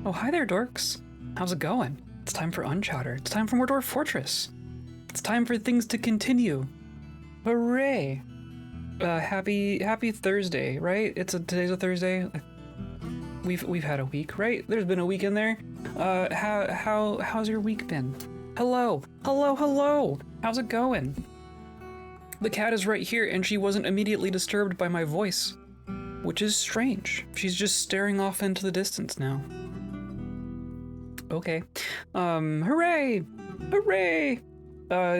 Oh, hi there, dorks. How's it going? It's time for Unchowder. It's time for more Dwarf Fortress. It's time for things to continue. Hooray! Happy Thursday, right? Today's a Thursday. We've had a week, right? There's been a week in there. How's your week been? Hello. How's it going? The cat is right here, and she wasn't immediately disturbed by my voice, which is strange. She's just staring off into the distance now. Okay. Hooray!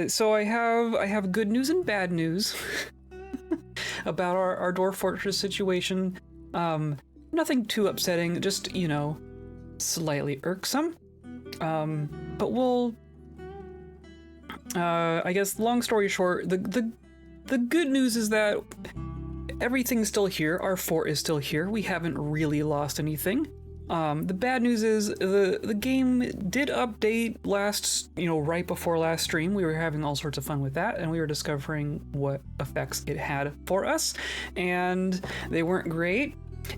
So I have good news and bad news about our Dwarf Fortress situation. Nothing too upsetting, just, slightly irksome. But we'll, I guess, long story short, the good news is that everything's still here. Our fort is still here. We haven't really lost anything. The bad news is the game did update right before last stream. We were having all sorts of fun with that, and we were discovering what effects it had for us, and they weren't great,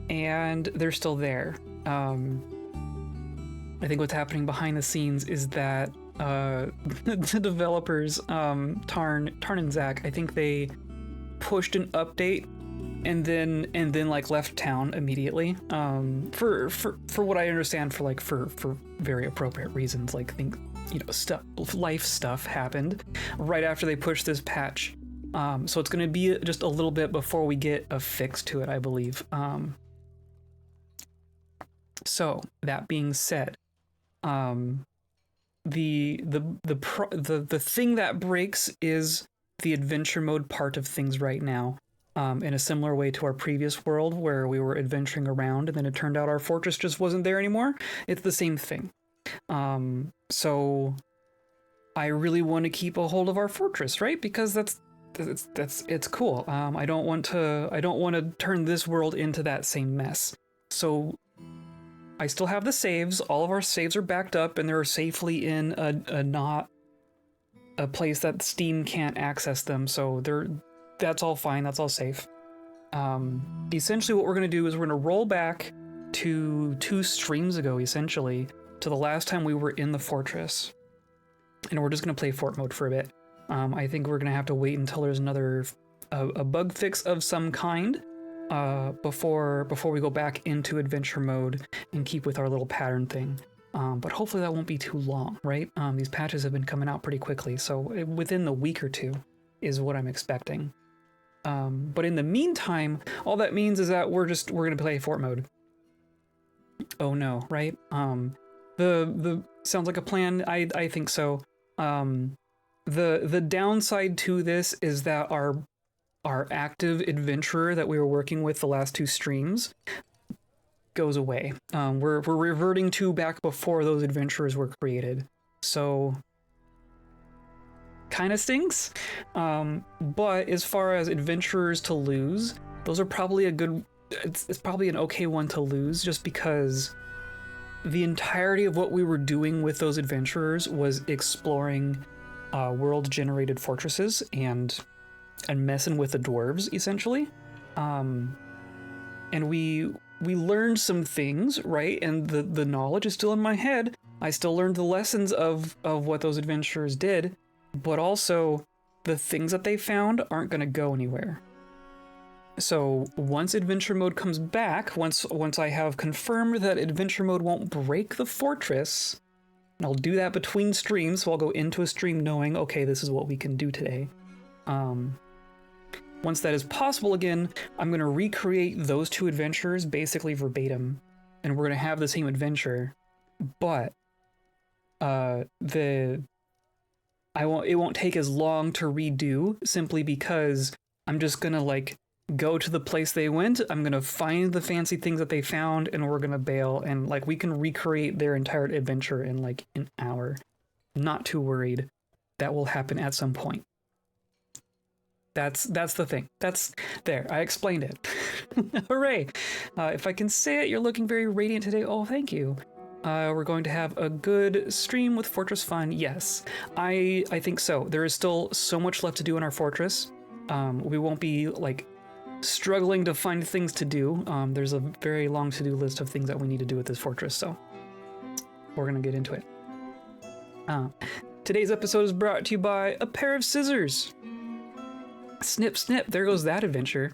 and they're still there. I think what's happening behind the scenes is that the developers, Tarn and Zach, I think they pushed an update and then like left town immediately, for what I understand, for very appropriate reasons. Like, life stuff happened right after they pushed this patch, so it's going to be just a little bit before we get a fix to it, I believe. So that being said, the thing that breaks is the adventure mode part of things right now. In a similar way to our previous world where we were adventuring around and then it turned out our fortress just wasn't there anymore. It's the same thing. So I really want to keep a hold of our fortress, right? Because it's cool. I don't want to turn this world into that same mess. So I still have the saves. All of our saves are backed up and they're safely in a place that Steam can't access them. So that's all fine. That's all safe. Essentially, what we're going to do is we're going to roll back to 2 streams ago, essentially, to the last time we were in the fortress. And we're just going to play fort mode for a bit. I think we're going to have to wait until there's another a bug fix of some kind before we go back into adventure mode and keep with our little pattern thing. But hopefully that won't be too long, right? These patches have been coming out pretty quickly, so within the week or two is what I'm expecting. But in the meantime, all that means is that we're going to play fort mode. Oh no, right? The sounds like a plan. I think so. The downside to this is that our active adventurer that we were working with the last 2 streams goes away. We're reverting to back before those adventurers were created. So kind of stinks, but as far as adventurers to lose, those are probably it's probably an okay one to lose, just because the entirety of what we were doing with those adventurers was exploring world-generated fortresses and messing with the dwarves, essentially. And we learned some things, right? And the knowledge is still in my head. I still learned the lessons of what those adventurers did, but also the things that they found aren't going to go anywhere. So once adventure mode comes back, once I have confirmed that adventure mode won't break the fortress, and I'll do that between streams, so I'll go into a stream knowing, okay, this is what we can do today. Once that is possible again, I'm going to recreate those 2 adventures basically verbatim, and we're going to have the same adventure, but it won't take as long to redo, simply because I'm just gonna go to the place they went. I'm gonna find the fancy things that they found, and we're gonna bail, and we can recreate their entire adventure in an hour. Not too worried. That will happen at some point. That's the thing. That's there. I explained it. Hooray! If I can say it, you're looking very radiant today. Oh, thank you. We're going to have a good stream with Fortress Fun. Yes, I think so. There is still so much left to do in our fortress. We won't be struggling to find things to do. There's a very long to-do list of things that we need to do with this fortress, so we're gonna get into it. Today's episode is brought to you by a pair of scissors. Snip, snip, there goes that adventure.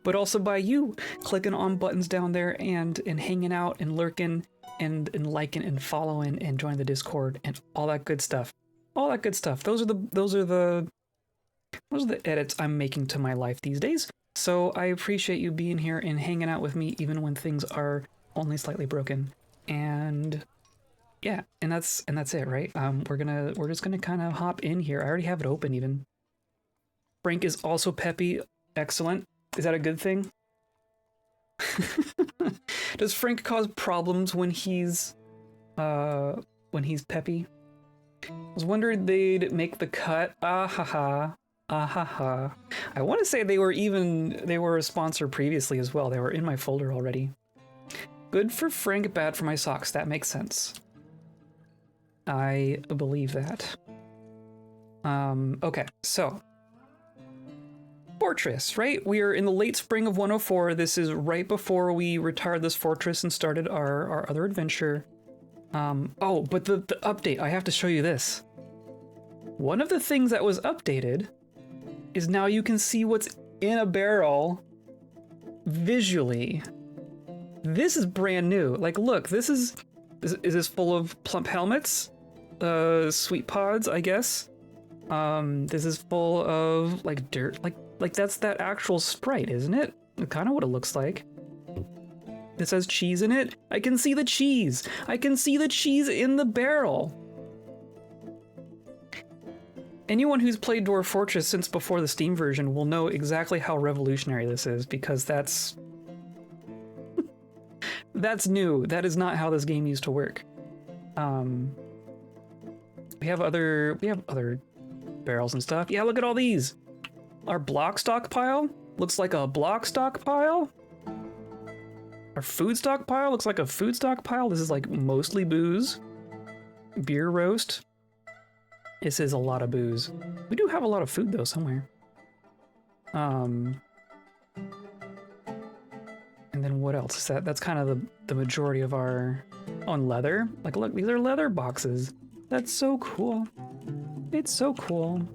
But also by you clicking on buttons down there and hanging out and lurking and liking and following and joining the Discord and all that good stuff. All that good stuff. Those are the edits I'm making to my life these days. So I appreciate you being here and hanging out with me even when things are only slightly broken. And yeah, and that's it, right? We're just gonna kind of hop in here. I already have it open even. Frank is also peppy. Excellent. Is that a good thing? Does Frank cause problems when he's peppy? I was wondering they'd make the cut. Ah ha ha. Ah ha ha. I want to say they were a sponsor previously as well. They were in my folder already. Good for Frank, bad for my socks. That makes sense. I believe that. Okay, so Fortress, right? We are in the late spring of 104. This is right before we retired this fortress and started our other adventure. Oh, but the update, I have to show you this. One of the things that was updated is now you can see what's in a barrel visually. This is brand new. Like, look, is this full of plump helmets? Sweet pods, I guess. This is full of like dirt, like that's that actual sprite, isn't it? Kind of what it looks like. This has cheese in it. I can see the cheese. I can see the cheese in the barrel. Anyone who's played Dwarf Fortress since before the Steam version will know exactly how revolutionary this is, because that's that's new. That is not how this game used to work. We have other barrels and stuff. Yeah, look at all these. Our block stockpile looks like a block stockpile. Our food stockpile looks like a food stockpile. This is like mostly booze. Beer roast. This is a lot of booze. We do have a lot of food though somewhere. And then what else is that? That's kind of the majority of our on leather. Like, look, these are leather boxes. That's so cool. It's so cool.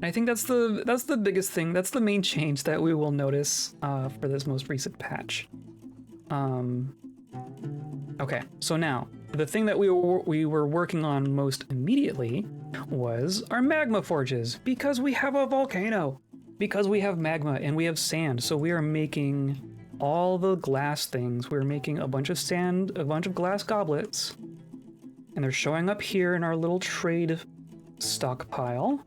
I think that's the biggest thing. That's the main change that we will notice for this most recent patch. Okay, so now the thing that we were working on most immediately was our magma forges, because we have a volcano, because we have magma and we have sand. So we are making all the glass things. We're making a bunch of sand, a bunch of glass goblets, and they're showing up here in our little trade stockpile.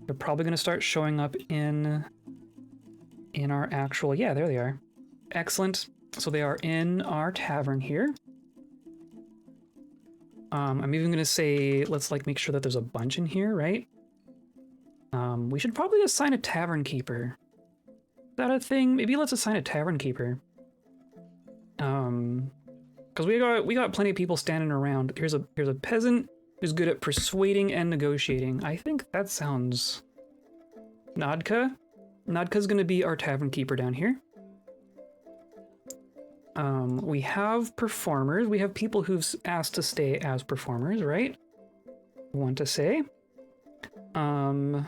They're probably going to start showing up in our actual, yeah, there they are. Excellent. So they are in our tavern here. I'm even going to say, let's like make sure that there's a bunch in here, right? We should probably assign a tavern keeper. Is that a thing? Maybe let's assign a tavern keeper. Because we got plenty of people standing around. Here's a peasant who's good at persuading and negotiating. I think that sounds... Nadka? Nadka's gonna be our tavern keeper down here. We have performers. We have people who've asked to stay as performers, right? Want to say. How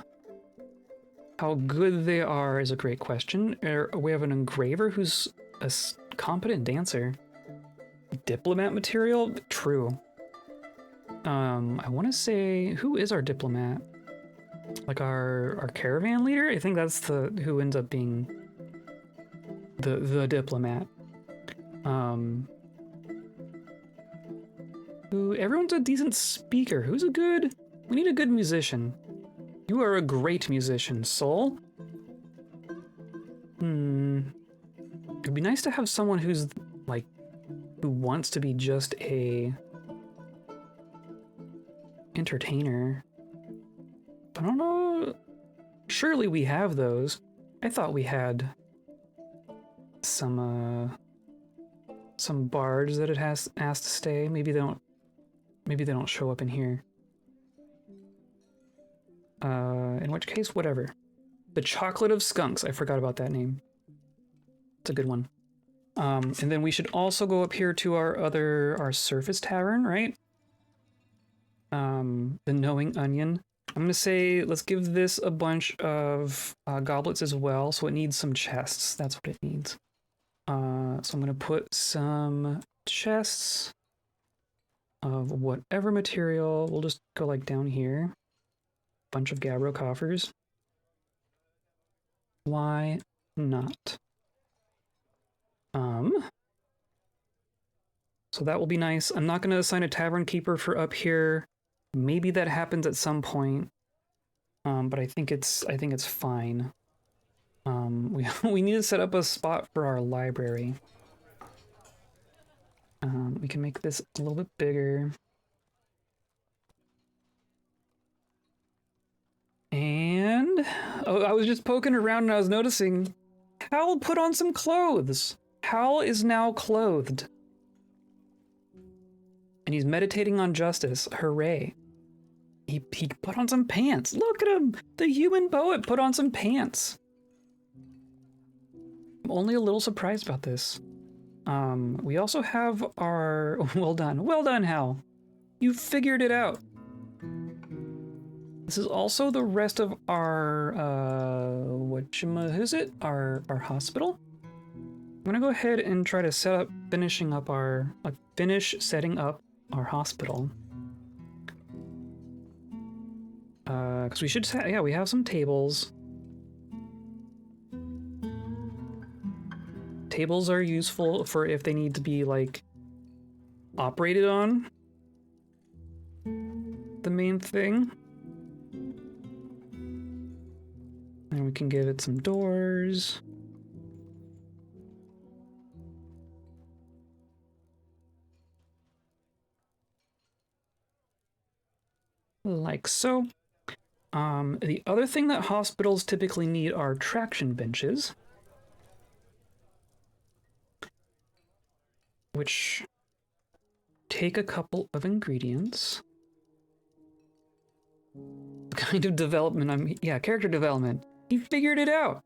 good they are is a great question. We have an engraver who's a competent dancer. Diplomat material? True. I want to say, who is our diplomat? Like our caravan leader? I think that's who ends up being the diplomat. Everyone's a decent speaker. Who's a good... We need a good musician. You are a great musician, Soul. It'd be nice to have someone who's, like, who wants to be just a... entertainer. I don't know... Surely we have those. I thought we had... some bards that it has asked to stay. Maybe they don't show up in here. In which case, whatever. The Chocolate of Skunks. I forgot about that name. It's a good one. And then we should also go up here to our surface tavern, right? The Knowing Onion. I'm gonna say let's give this a bunch of goblets as well, so it needs some chests. That's what it needs. So I'm gonna put some chests of whatever material. We'll just go like down here. Bunch of Gabbro coffers. Why not? So that will be nice. I'm not gonna assign a tavern keeper for up here. Maybe that happens at some point. But I think it's fine. We need to set up a spot for our library. We can make this a little bit bigger. And oh, I was just poking around and I was noticing Hal put on some clothes. Hal is now clothed. And he's meditating on justice. Hooray. He put on some pants. Look at him! The human poet put on some pants. I'm only a little surprised about this. We also have our... Well done. Well done, Hal. You figured it out. This is also the rest of our... who's it? Our hospital? I'm gonna go ahead and try to set up... finish setting up our hospital. Because we should have... Yeah, we have some tables. Tables are useful for if they need to be, like, operated on. The main thing. And we can give it some doors. Like so. The other thing that hospitals typically need are traction benches. Which take a couple of ingredients. The kind of development yeah, character development. He figured it out.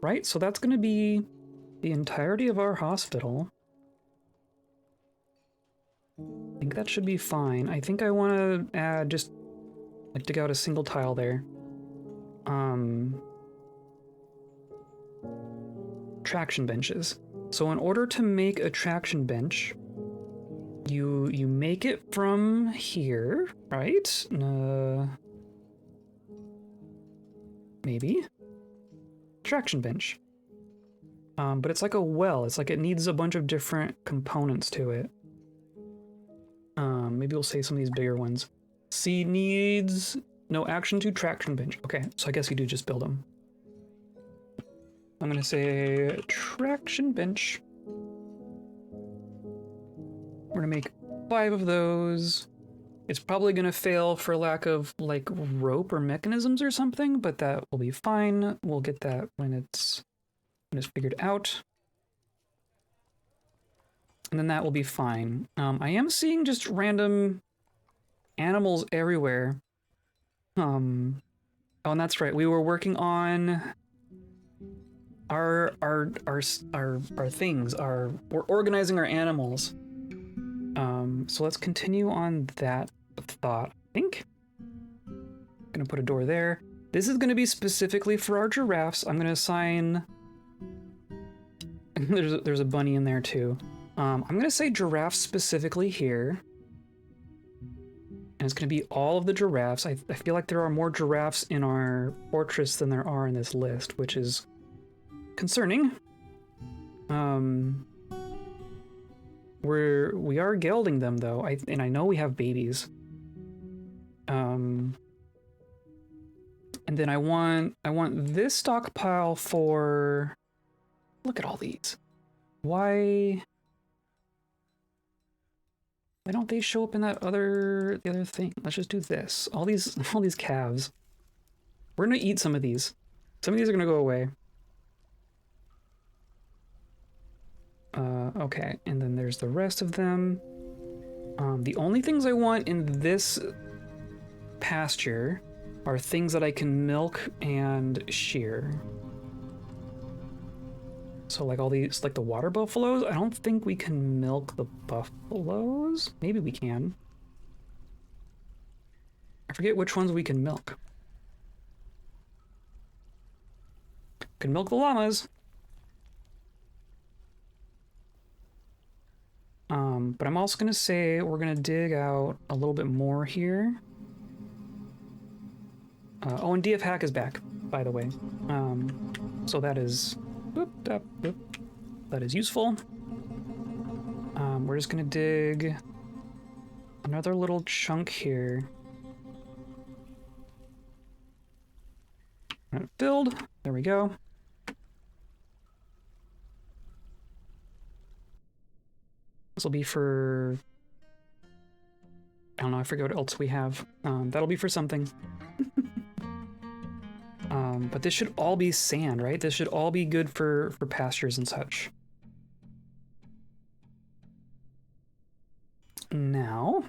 Right, so that's gonna be the entirety of our hospital. I think that should be fine. I think I want to add just like dig out a single tile there. Traction benches. So in order to make a traction bench, you make it from here, right? Maybe. Traction bench. But it's like a well. It's like it needs a bunch of different components to it. Maybe we'll say some of these bigger ones. C needs no action to traction bench. Okay, so I guess you do just build them. I'm gonna say traction bench. We're gonna make 5 of those. It's probably gonna fail for lack of like rope or mechanisms or something, but that will be fine. We'll get that when it's figured out. And then that will be fine. I am seeing just random animals everywhere. Oh, and that's right. We were working on our things. We're organizing our animals. So let's continue on that thought. I think. Gonna put a door there. This is gonna be specifically for our giraffes. I'm gonna assign. There's a bunny in there too. I'm gonna say giraffes specifically here. And it's gonna be all of the giraffes. I feel like there are more giraffes in our fortress than there are in this list, which is concerning. We are gelding them though, and I know we have babies. And then I want this stockpile for. Look at all these. Why don't they show up in the other thing? Let's just do this. All these calves. We're gonna eat some of these. Some of these are gonna go away. Okay, and then there's the rest of them. The only things I want in this pasture are things that I can milk and shear. So like all these, like the water buffaloes, I don't think we can milk the buffaloes. Maybe we can. I forget which ones we can milk. Can milk the llamas. But I'm also gonna say we're gonna dig out a little bit more here. Oh, and DF Hack is back, by the way. So that is, that is useful. We're just gonna dig another little chunk here. Filled. There we go. This will be for, I don't know, I forget what else we have. That'll be for something. But this should all be sand, right? This should all be good for pastures and such. Now,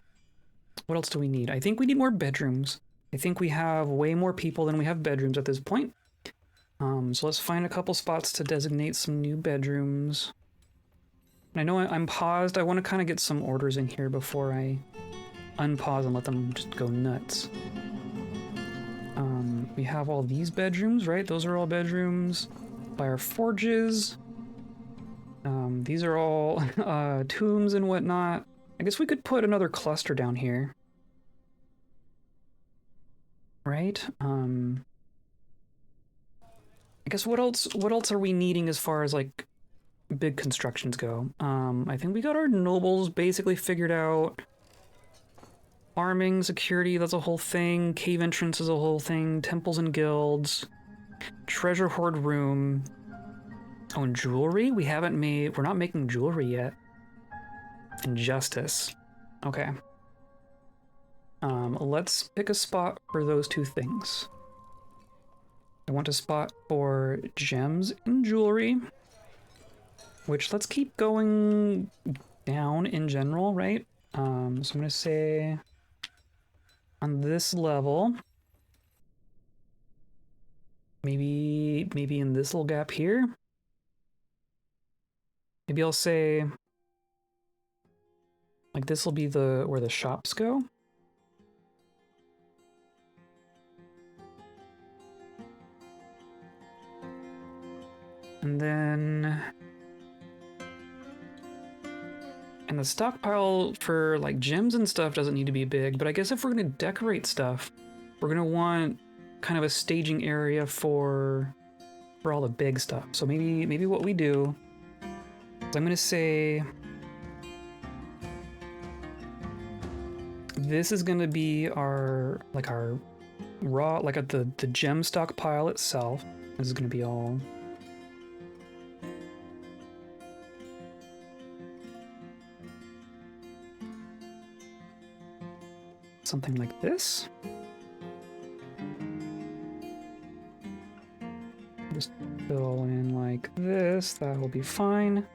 what else do we need? I think we need more bedrooms. I think we have way more people than we have bedrooms at this point. So let's find a couple spots to designate some new bedrooms. I know I'm paused. I want to kind of get some orders in here before I unpause and let them just go nuts. We have all these bedrooms, right? Those are all bedrooms by our forges. These are all tombs and whatnot. I guess we could put another cluster down here. Right? I guess what else are we needing as far as like big constructions go? I think we got our nobles basically figured out. Farming, security, that's a whole thing. Cave entrance is a whole thing. Temples and guilds. Treasure hoard room. Oh, and jewelry? We're not making jewelry yet. And justice. Okay. Let's pick a spot for those two things. I want a spot for gems and jewelry. Which, let's keep going down in general, right? So I'm gonna say on this level, maybe in this little gap here, maybe I'll say like this will be where the shops go. And then and the stockpile for like gems and stuff doesn't need to be big, but I guess if we're gonna decorate stuff, we're gonna want kind of a staging area for all the big stuff. So maybe what we do is I'm gonna say this is gonna be our raw, like at the gem stockpile itself. This is gonna be all something like this. Just fill in like this, that will be fine.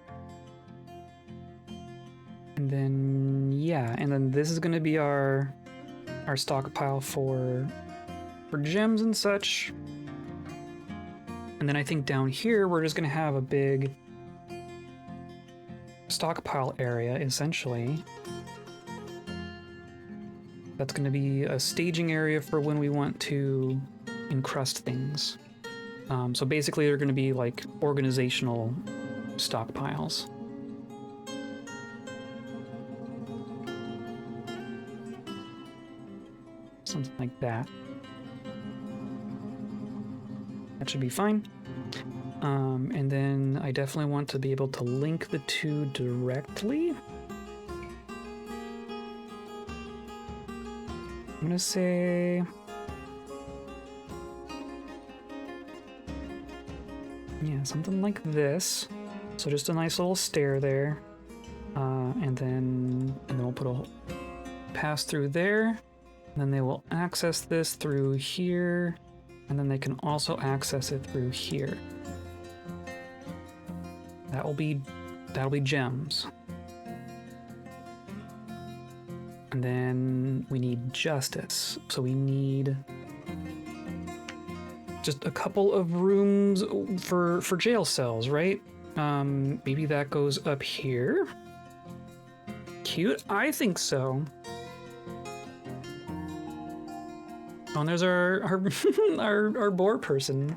And then, yeah, and then this is gonna be our stockpile for gems and such. And then I think down here, we're just gonna have a big stockpile area, essentially. That's going to be a staging area for when we want to encrust things. So basically they're going to be like organizational stockpiles. Something like that. That should be fine. And then I definitely want to be able to link the two directly. I'm gonna say yeah, something like this. So just a nice little stair there, and then we'll put a pass through there. And then they will access this through here, and then they can also access it through here. That'll be gems. And then we need justice. So we need just a couple of rooms for jail cells, right? Maybe that goes up here. Cute? I think so. Oh, and there's our our boar person.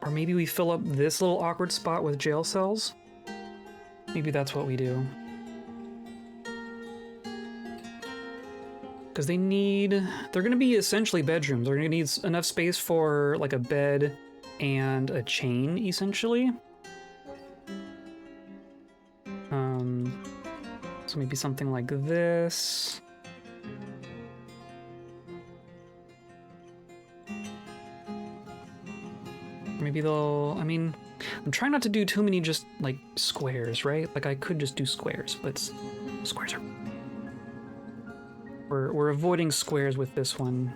Or maybe we fill up this little awkward spot with jail cells. Maybe that's what we do. Because they're gonna be essentially bedrooms. They're gonna need enough space for like a bed and a chain, essentially. So maybe something like this. Maybe they'll, I mean, I'm trying not to do too many just like squares, right? Like I could just do squares, but squares are... We're avoiding squares with this one.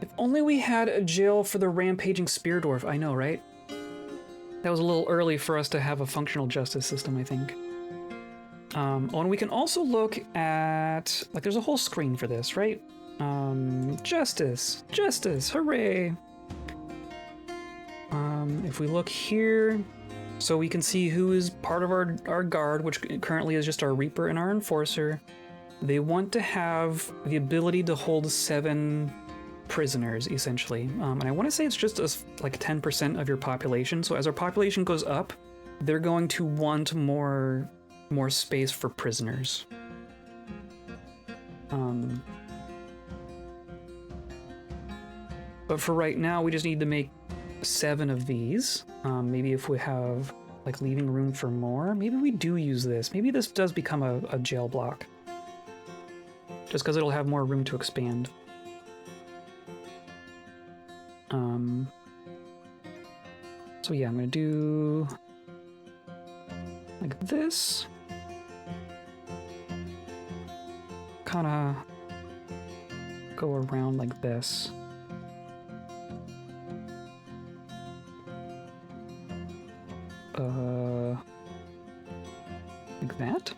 If only we had a jail for the rampaging spear dwarf. I know, right? That was a little early for us to have a functional justice system, I think. Oh, and we can also look at, like, there's a whole screen for this, right? Justice, hooray! If we look here, so we can see who is part of our guard, which currently is just our Reaper and our Enforcer. They want to have the ability to hold 7 prisoners, essentially. And I want to say it's just like 10% of your population. So as our population goes up, they're going to want more space for prisoners. But for right now, we just need to make 7 of these. Maybe if we have like leaving room for more, maybe we do use this. Maybe this does become a jail block. Just because it'll have more room to expand. So yeah, I'm gonna do like this. Kinda go around like this. Like that.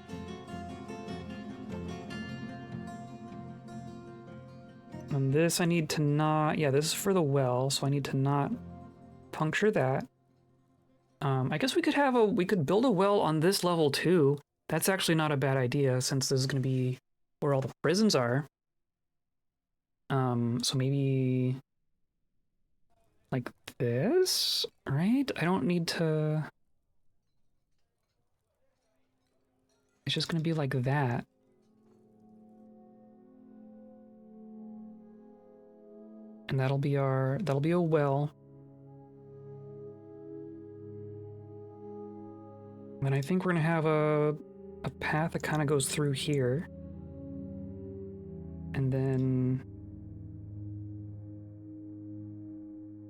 And this I need to not, yeah, this is for the well, so I need to not puncture that. I guess we could build a well on this level too. That's actually not a bad idea since this is going to be where all the prisons are. So maybe like this, right? I don't need to... It's just going to be like that. And that'll be a well. And I think we're gonna have a path that kind of goes through here. And then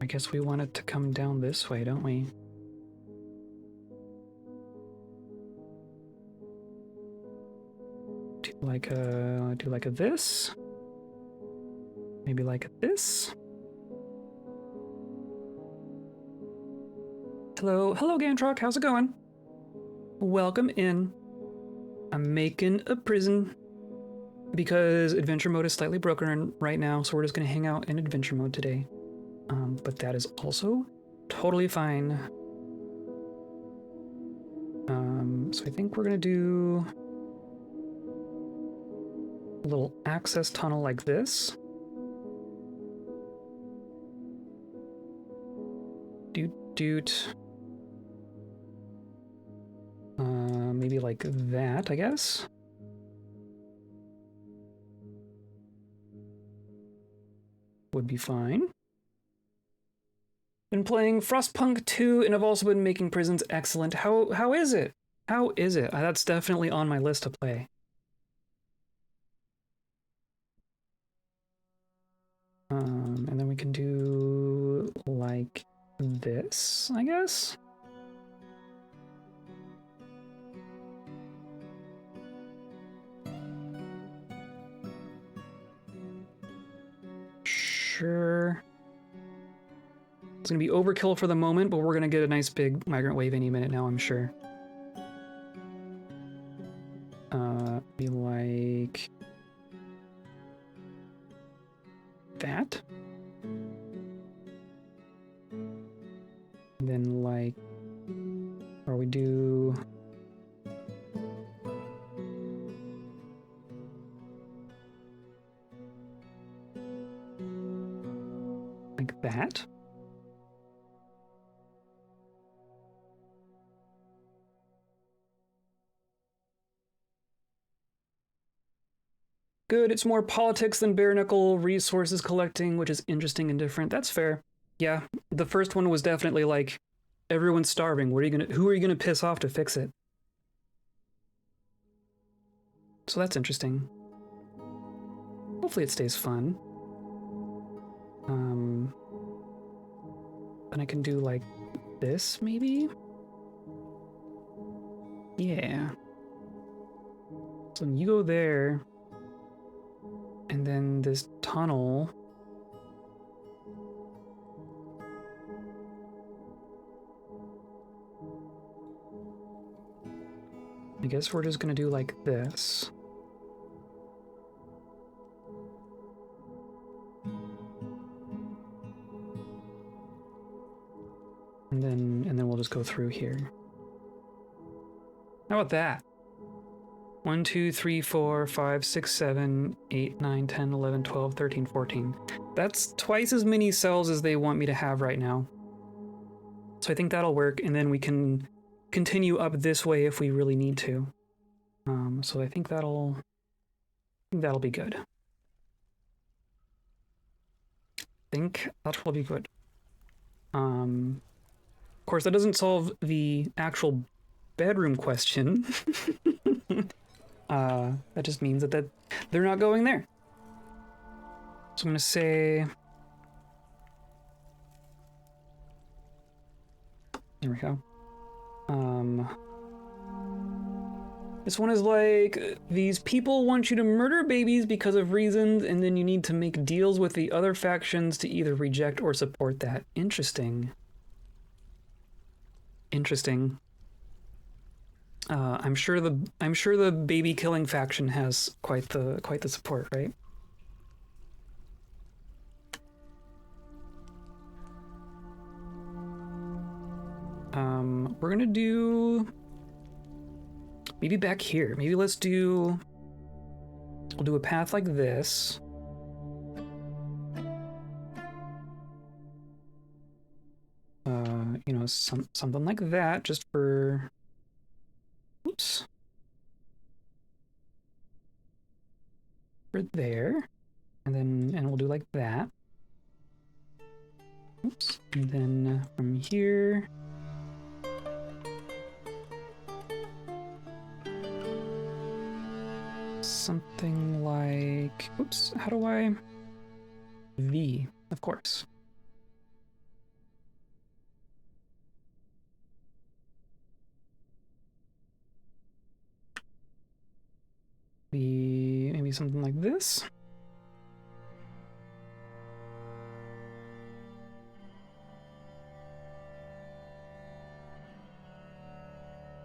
I guess we want it to come down this way, don't we? Do like a this. Maybe like this. Hello, Gantrock, how's it going? Welcome in. I'm making a prison because adventure mode is slightly broken right now, so we're just gonna hang out in adventure mode today. But that is also totally fine. So I think we're gonna do a little access tunnel like this. Doot. Maybe like that, I guess. Would be fine. Been playing Frostpunk 2 and I've also been making prisons excellent. How is it? How is it? That's definitely on my list to play. And then we can do like this, I guess. Sure. It's gonna be overkill for the moment, but we're gonna get a nice big migrant wave any minute now, I'm sure. Be like that. And then like, or we do like that. Good, it's more politics than bare knuckle resources collecting, which is interesting and different. That's fair. Yeah, the first one was definitely like, everyone's starving. Who are you gonna piss off to fix it? So that's interesting. Hopefully it stays fun. And I can do like this, maybe? Yeah. So you go there. And then this tunnel. I guess we're just gonna do like this. And then we'll just go through here. How about that? 1, 2, 3, 4, 5, 6, 7, 8, 9, 10, 11, 12, 13, 14. That's twice as many cells as they want me to have right now. So I think that'll work, and then we can continue up this way if we really need to. So I think that'll be good. I think that will be good. Of course, that doesn't solve the actual bedroom question. That just means that they're not going there. So I'm gonna say, there we go. This one is like, these people want you to murder babies because of reasons, and then you need to make deals with the other factions to either reject or support that. Interesting. Interesting. I'm sure the baby killing faction has quite the support, right? We're gonna do maybe back here. Maybe we'll do a path like this. You know, something like that, just for, oops, for there, and we'll do like that. Oops, and then from here. Something like, oops, how do I? V, of course. Maybe something like this.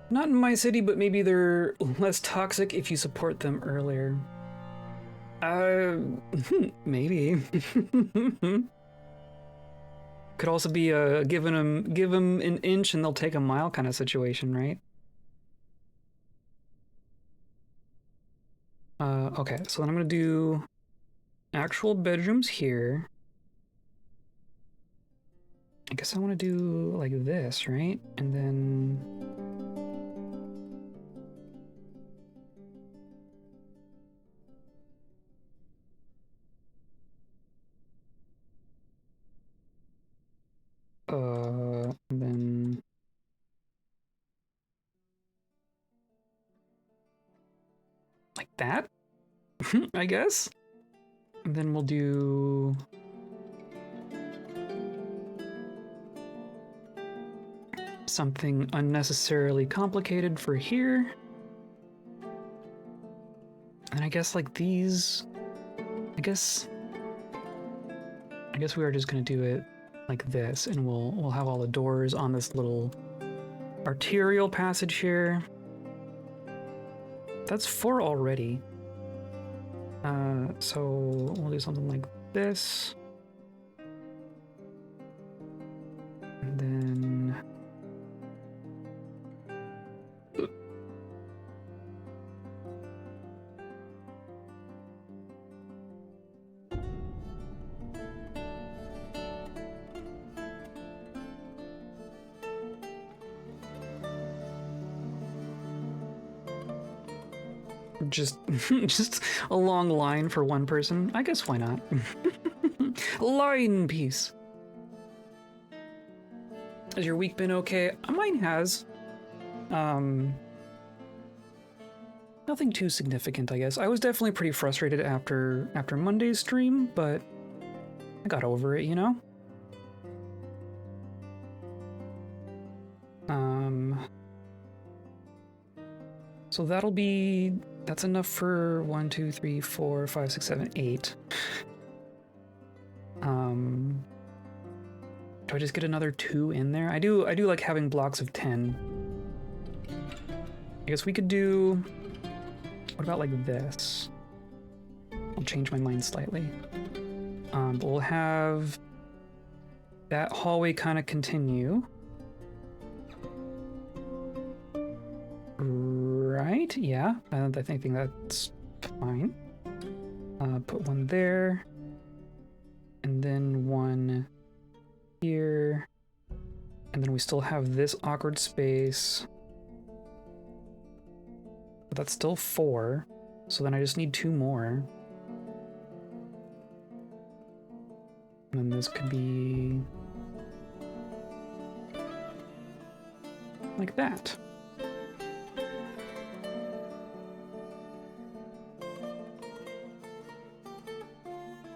Not in my city, but maybe they're less toxic if you support them earlier. Maybe. Could also be a give them an inch and they'll take a mile kind of situation, right? Okay, so then I'm gonna do actual bedrooms here. I guess I want to do like this, right? And then and then like that, I guess. And then we'll do something unnecessarily complicated for here. And I guess like these, I guess we are just gonna do it like this, and we'll have all the doors on this little arterial passage here. That's 4 already. So we'll do something like this. And then... just a long line for one person. I guess why not? Line piece. Has your week been okay? Mine has. Nothing too significant, I guess. I was definitely pretty frustrated after Monday's stream, but I got over it, you know? So that's enough for 1, 2, 3, 4, 5, 6, 7, 8. Do I just get another 2 in there? I do like having blocks of 10. I guess we could do... What about like this? I'll change my mind slightly. But we'll have that hallway kind of continue. Right, yeah, I think that's fine. Put one there. And then one here. And then we still have this awkward space. But that's still 4. So then I just need 2 more. And then this could be... like that.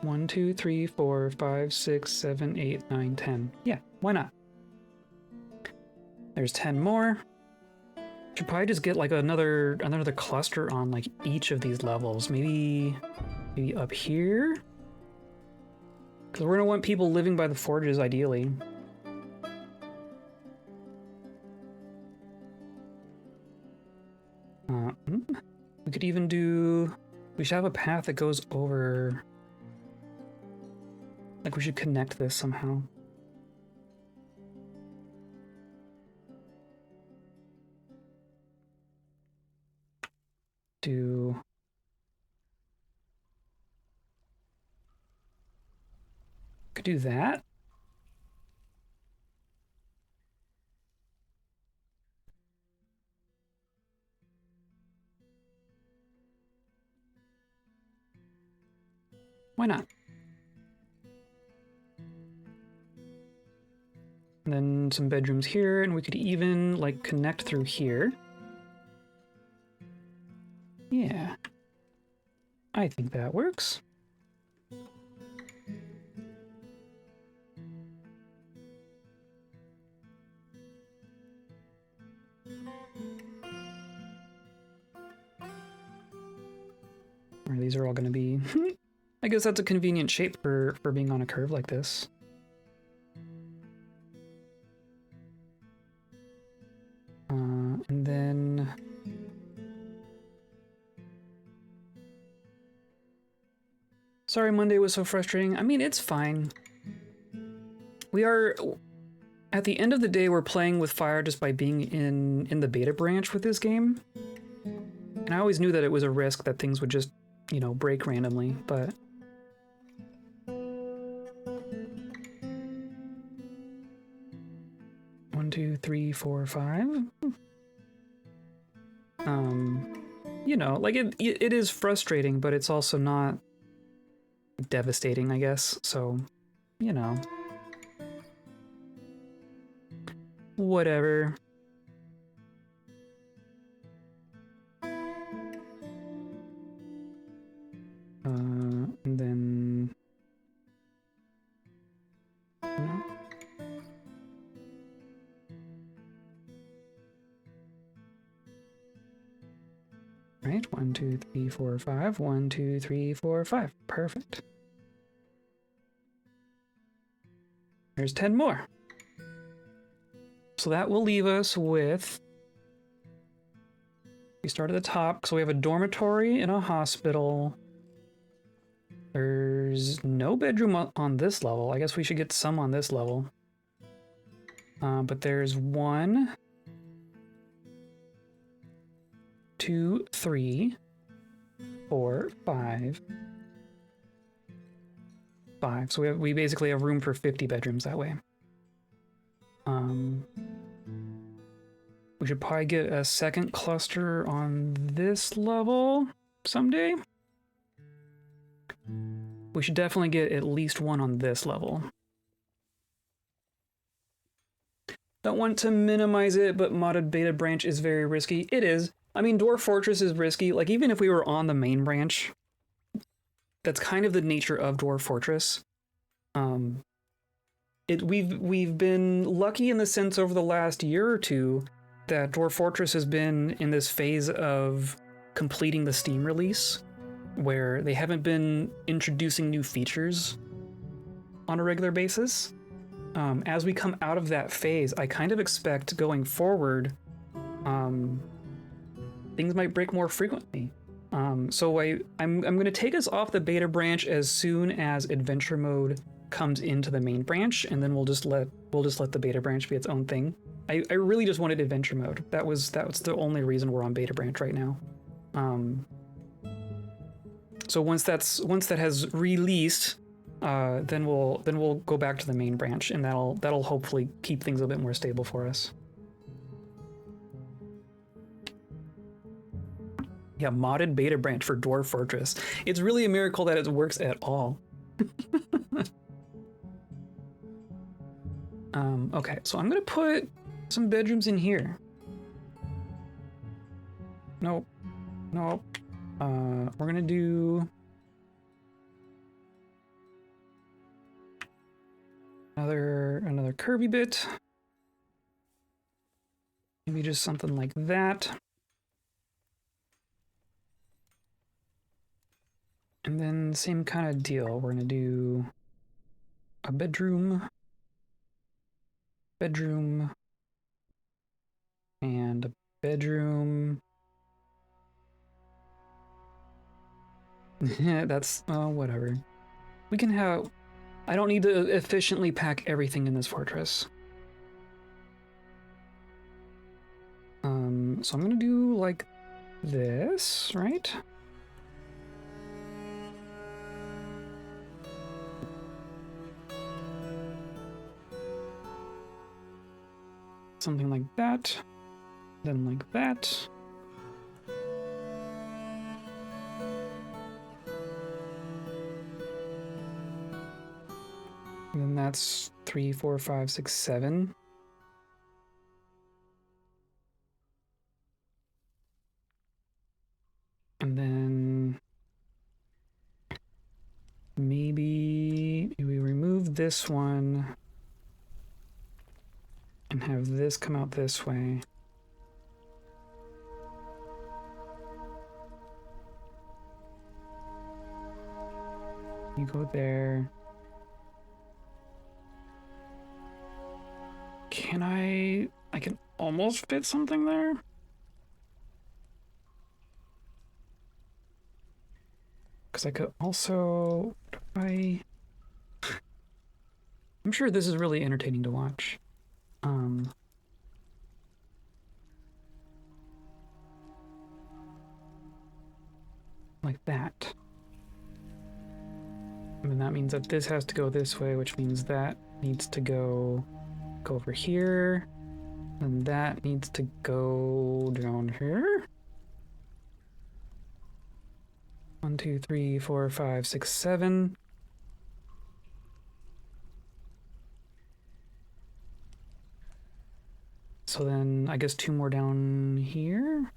One, 2, 3, 4, 5, 6, 7, 8, 9, 10. Yeah, why not? There's 10 more. Should probably just get like another cluster on like each of these levels. Maybe up here? Because we're gonna want people living by the forges ideally. We could even do... We should have a path that goes over... Like we should connect this somehow. Could do that. Why not? And then some bedrooms here, and we could even like connect through here. Yeah. I think that works. Or these are all going to be... I guess that's a convenient shape for being on a curve like this. And then... Sorry Monday was so frustrating. I mean, it's fine. We are... At the end of the day, we're playing with fire just by being in the beta branch with this game. And I always knew that it was a risk that things would just, you know, break randomly, but... One, 2, 3, 4, 5. You know, like it is frustrating, but it's also not devastating, I guess. So, you know, whatever. And then, no. Right, 1, 2, 3, 4, 5. 1, 2, 3, 4, 5. Perfect. there's 10 more. So that will leave us with... We start at the top, so we have a dormitory and a hospital. There's no bedroom on this level. I guess we should get some on this level. But there's 1, 2, 3, 4, 5. So we basically have room for 50 bedrooms that way. We should probably get a second cluster on this level someday. We should definitely get at least one on this level. Don't want to minimize it, but modded beta branch is very risky. It is. I mean, Dwarf Fortress is risky. Like, even if we were on the main branch, that's kind of the nature of Dwarf Fortress. We've been lucky in the sense over the last year or two that Dwarf Fortress has been in this phase of completing the Steam release, where they haven't been introducing new features on a regular basis. As we come out of that phase, I kind of expect going forward, things might break more frequently. So I'm going to take us off the beta branch as soon as adventure mode comes into the main branch, and then we'll just let the beta branch be its own thing. I really just wanted adventure mode. That was the only reason we're on beta branch right now. So once that has released, then we'll go back to the main branch, and that'll hopefully keep things a bit more stable for us. Yeah, modded beta branch for Dwarf Fortress. It's really a miracle that it works at all. Okay, so I'm gonna put some bedrooms in here. Nope. We're gonna do another curvy bit. Maybe just something like that. And then same kind of deal. We're gonna do a bedroom, and a bedroom. That's, whatever. We can have... I don't need to efficiently pack everything in this fortress. So I'm gonna do like this, right? Something like that, then like that. And then that's 3, 4, 5, 6, 7. And then maybe we remove this one and have this come out this way. You go there. Can I can almost fit something there. Because I could also, I'm sure this is really entertaining to watch. Like that. And then that means that this has to go this way, which means that needs to go over here. And that needs to go down here. 1, 2, 3, 4, 5, 6, 7. So then I guess 2 more down here.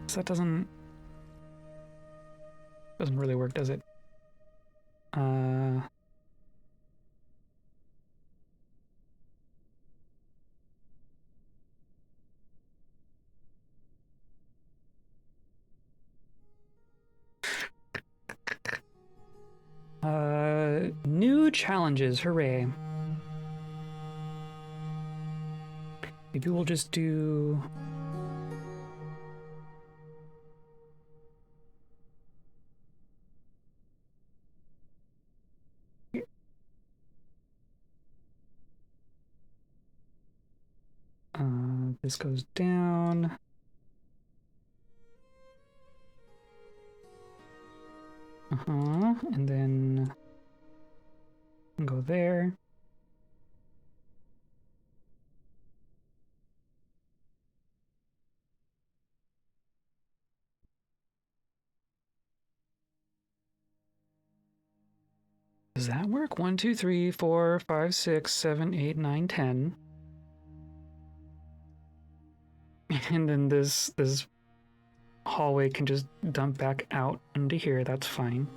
So that doesn't really work, does it? New challenges, hooray. Maybe we'll just do... this goes down. And then go there. Does that work? 1, 2, 3, 4, 5, 6, 7, 8, 9, 10. And then this hallway can just dump back out into here. That's fine.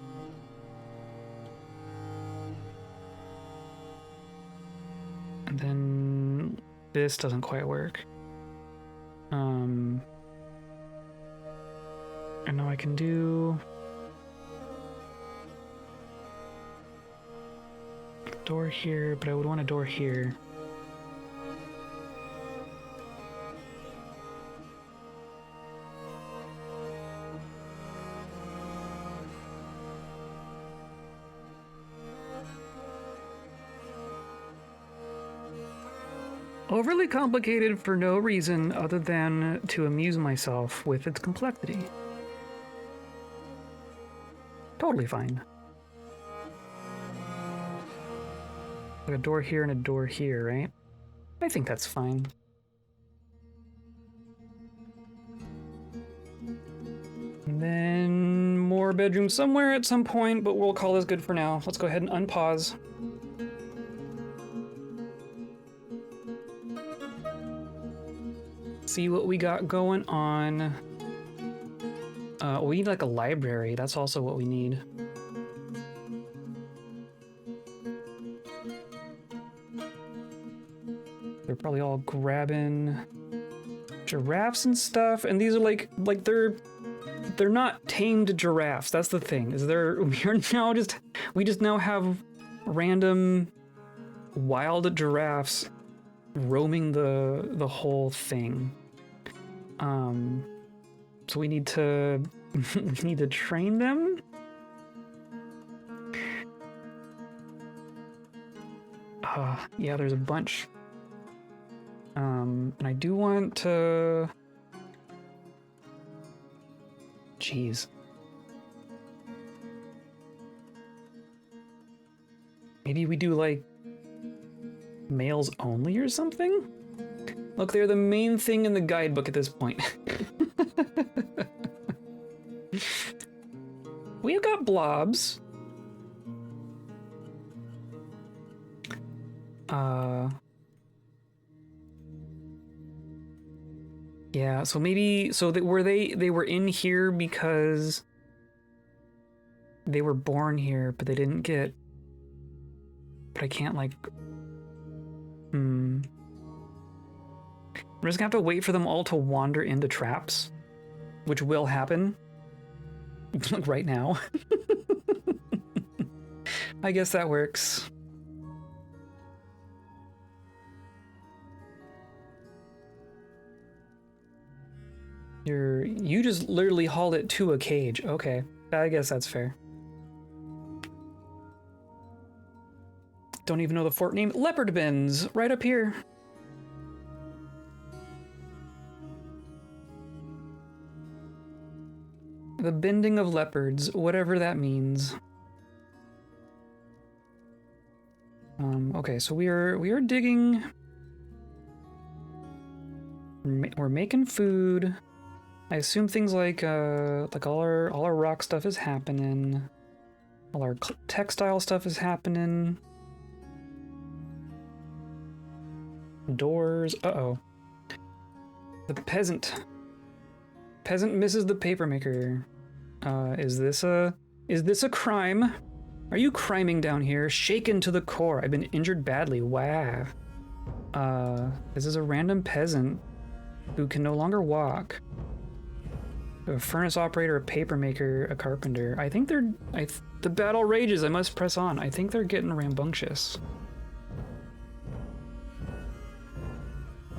And then this doesn't quite work. I know I can do a door here, but I would want a door here. Overly complicated for no reason other than to amuse myself with its complexity. Totally fine. Like a door here and a door here, right? I think that's fine. And then more bedrooms somewhere at some point, but we'll call this good for now. Let's go ahead and unpause. See what we got going on. We need like a library. That's also what we need. They're probably all grabbing giraffes and stuff, and these are like they're not tamed giraffes. That's the thing. Is we just now have random wild giraffes roaming the whole thing. So we need to train them. Yeah, there's a bunch. And I do want to... Jeez. Maybe we do, like, males only or something? Look, they're the main thing in the guidebook at this point. We've got blobs. Yeah, so maybe they were in here because they were born here, but they didn't get. But I can't like. We're just gonna have to wait for them all to wander into traps, which will happen. Like right now. I guess that works. You just literally hauled it to a cage. Okay, I guess that's fair. Don't even know the fort name. Leopard bins, right up here. The bending of leopards, whatever that means. Okay, so we are digging. We're making food. I assume things like all our rock stuff is happening. All our textile stuff is happening. Doors. Uh-oh. The peasant misses the papermaker. Is this a crime? Are you criming down here? Shaken to the core. I've been injured badly. Wow. This is a random peasant who can no longer walk. A furnace operator, a paper maker, a carpenter. I think they're... the battle rages. I must press on. I think they're getting rambunctious.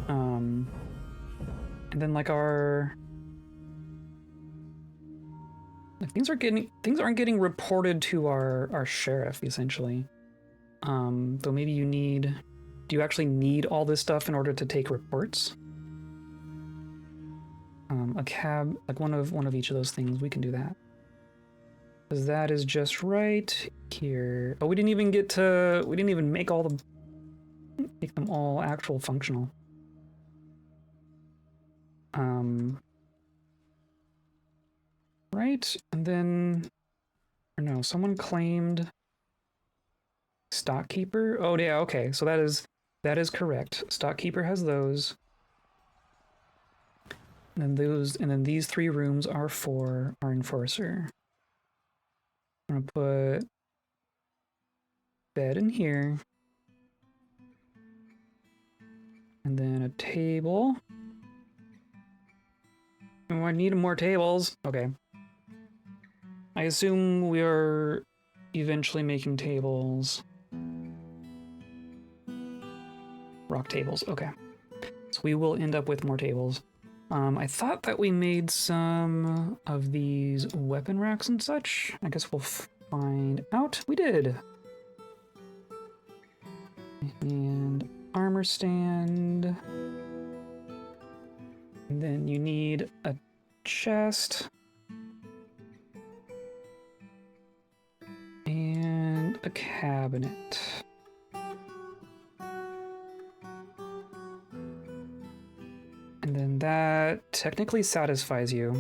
And then like our... like things aren't getting reported to our sheriff, essentially. Though maybe you need... do you actually need all this stuff in order to take reports? A cab, like one of each of those things, we can do that. Because that is just right here. Oh, we didn't even make them all actual functional. Right, and then, or no, someone claimed stockkeeper. Oh yeah, okay, so that is correct. Stockkeeper has those. And then these 3 rooms are for our enforcer. I'm gonna put bed in here. And then a table. Oh, I need more tables. Okay. I assume we are eventually making tables. Rock tables, okay. So we will end up with more tables. I thought that we made some of these weapon racks and such. I guess we'll find out. We did. And armor stand. And then you need a chest. And a cabinet. And then that technically satisfies you.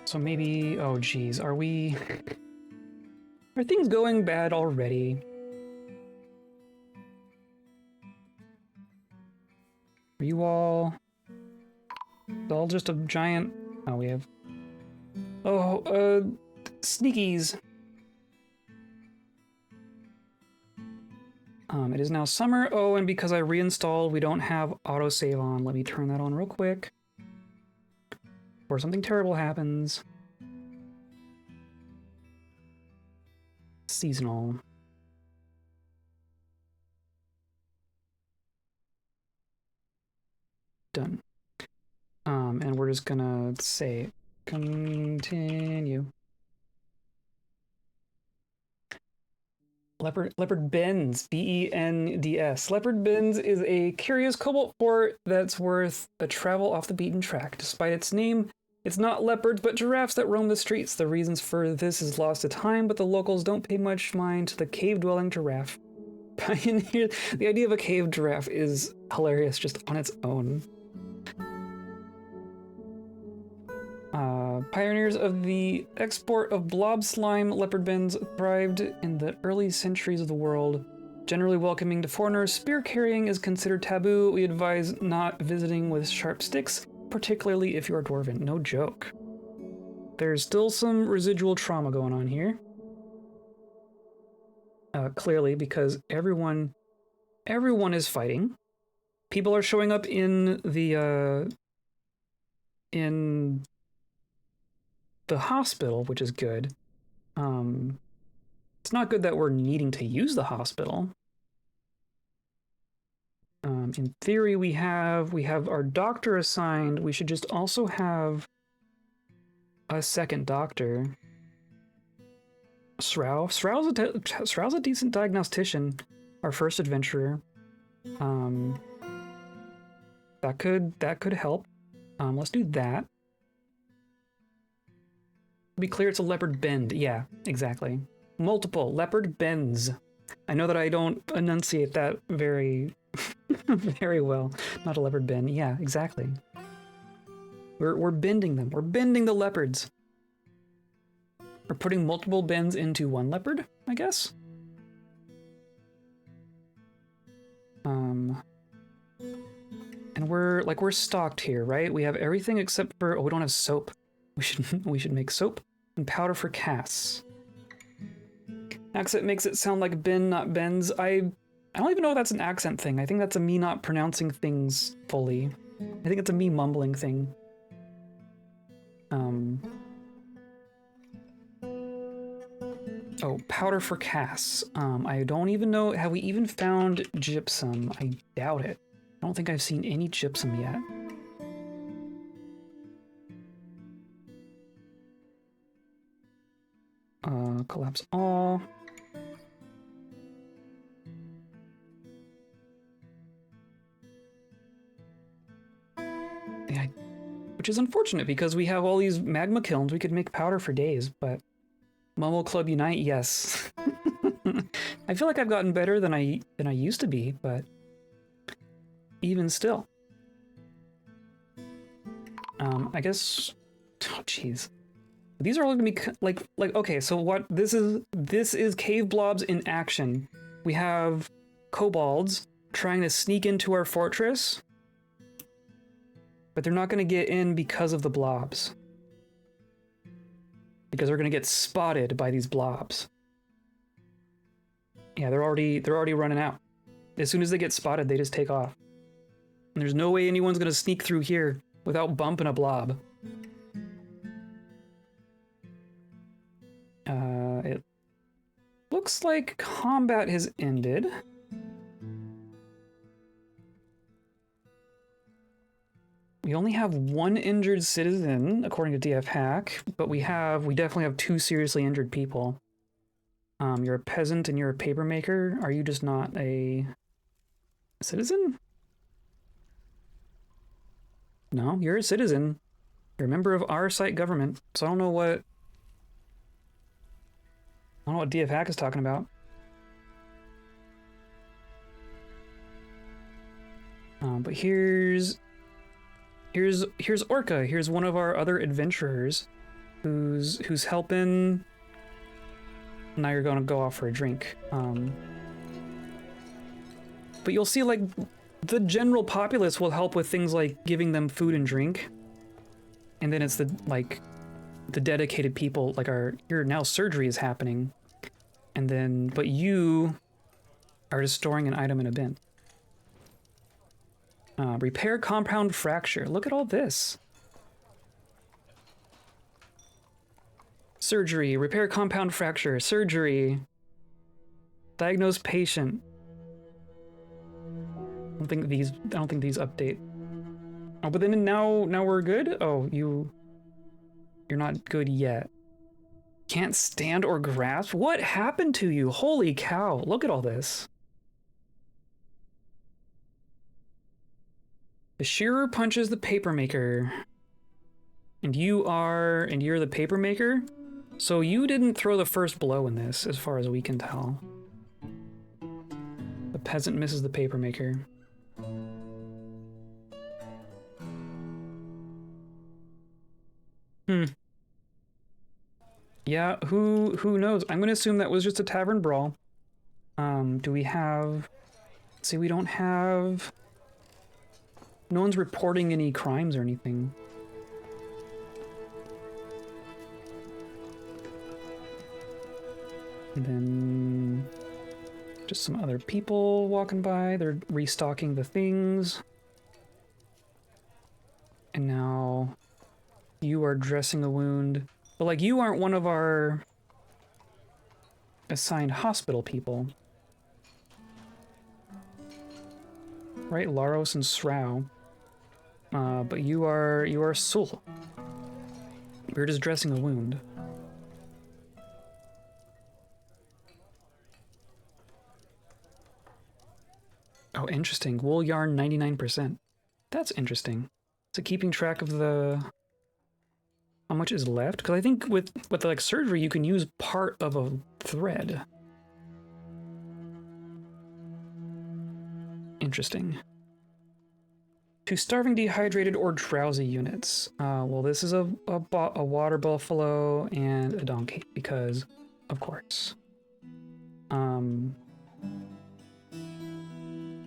So maybe, oh geez, are things going bad already? Are you all just a giant, oh, we have, oh, sneakies. It is now summer. Oh, and because I reinstalled, we don't have autosave on. Let me turn that on real quick. Or something terrible happens. Seasonal. Done. And we're just gonna say continue. Leopard Bends, B-E-N-D-S. Leopard Bends is a curious kobold fort that's worth a travel off the beaten track. Despite its name, it's not leopards, but giraffes that roam the streets. The reasons for this is lost to time, but the locals don't pay much mind to the cave-dwelling giraffe. Pioneer. The idea of a cave giraffe is hilarious just on its own. Pioneers of the export of blob slime, leopard bends thrived in the early centuries of the world. Generally welcoming to foreigners, spear carrying is considered taboo. We advise not visiting with sharp sticks, particularly if you're dwarven. No joke. There's still some residual trauma going on here. Clearly, because everyone is fighting. People are showing up in the hospital, which is good. It's not good that we're needing to use the hospital. In theory, we have our doctor assigned. We should just also have a second doctor. Srow's a decent diagnostician. Our first adventurer. That could help. Let's do that. To be clear, it's a leopard bend. Yeah, exactly. Multiple leopard bends. I know that I don't enunciate that very very well. Not a leopard bend. Yeah, exactly. We're bending them. We're bending the leopards. We're putting multiple bends into one leopard, I guess. And we're stocked here, right? We have everything except for, oh, we don't have soap. We should make soap and powder for casts. Accent makes it sound like Ben, not Ben's. I don't even know if that's an accent thing. I think that's a me not pronouncing things fully. I think it's a me mumbling thing. Oh, powder for casts. I don't even know. Have we even found gypsum? I doubt it. I don't think I've seen any gypsum yet. Collapse all. Yeah, which is unfortunate because we have all these magma kilns. We could make powder for days, but Mumble Club Unite, yes. I feel like I've gotten better than I used to be, but even still. I guess, oh jeez. These are all gonna be like okay, so what this is cave blobs in action. We have kobolds trying to sneak into our fortress, but they're not gonna get in because of the blobs. Because they're gonna get spotted by these blobs. Yeah, they're already running out. As soon as they get spotted, they just take off. And there's no way anyone's gonna sneak through here without bumping a blob. It looks like combat has ended. We only have one injured citizen, according to DF Hack, but we definitely have 2 seriously injured people. You're a peasant and you're a papermaker. Are you just not a citizen? No, you're a citizen. You're a member of our site government, so I don't know what DF Hack is talking about. But here's Orca. Here's one of our other adventurers who's helping. Now you're gonna go off for a drink. But you'll see, like, the general populace will help with things like giving them food and drink. And then it's the dedicated people, like your now surgery is happening. And then, but you are just storing an item in a bin. Repair compound fracture. Look at all this. Surgery. Repair compound fracture. Surgery. Diagnose patient. I don't think these update. Oh, but then now we're good? Oh, you're not good yet. Can't stand or grasp? What happened to you? Holy cow. Look at all this. The shearer punches the papermaker. And you're the papermaker? So you didn't throw the first blow in this, as far as we can tell. The peasant misses the papermaker. Yeah, who knows? I'm gonna assume that was just a tavern brawl. Do we have... See, we don't have... No one's reporting any crimes or anything. And then... just some other people walking by. They're restocking the things. And now... you are dressing a wound. But, like, you aren't one of our assigned hospital people. Right? Laros and Srau. But you are Sul. We're just dressing a wound. Oh, interesting. Wool yarn 99%. That's interesting. So keeping track of the... how much is left? Because I think with like surgery, you can use part of a thread. Interesting. To starving, dehydrated, or drowsy units. Well, this is a water buffalo and a donkey, because, of course. I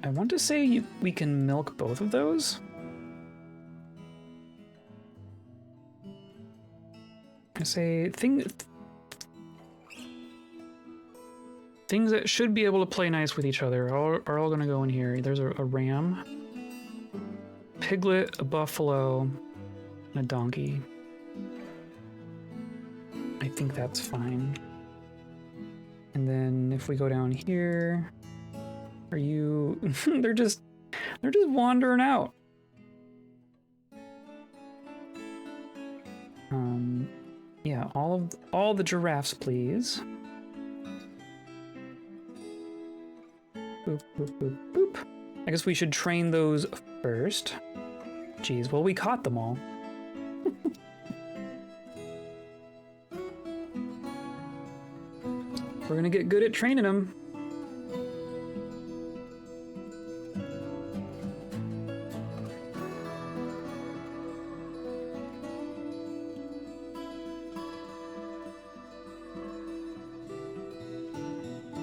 want to say we can milk both of those. I say things that should be able to play nice with each other are all gonna go in here. There's a ram, piglet, a buffalo, and a donkey. I think that's fine. And then if we go down here, are you? they're just wandering out. Yeah, all the giraffes, please. Boop, boop, boop, boop. I guess we should train those first. Geez, well, we caught them all. We're gonna get good at training them.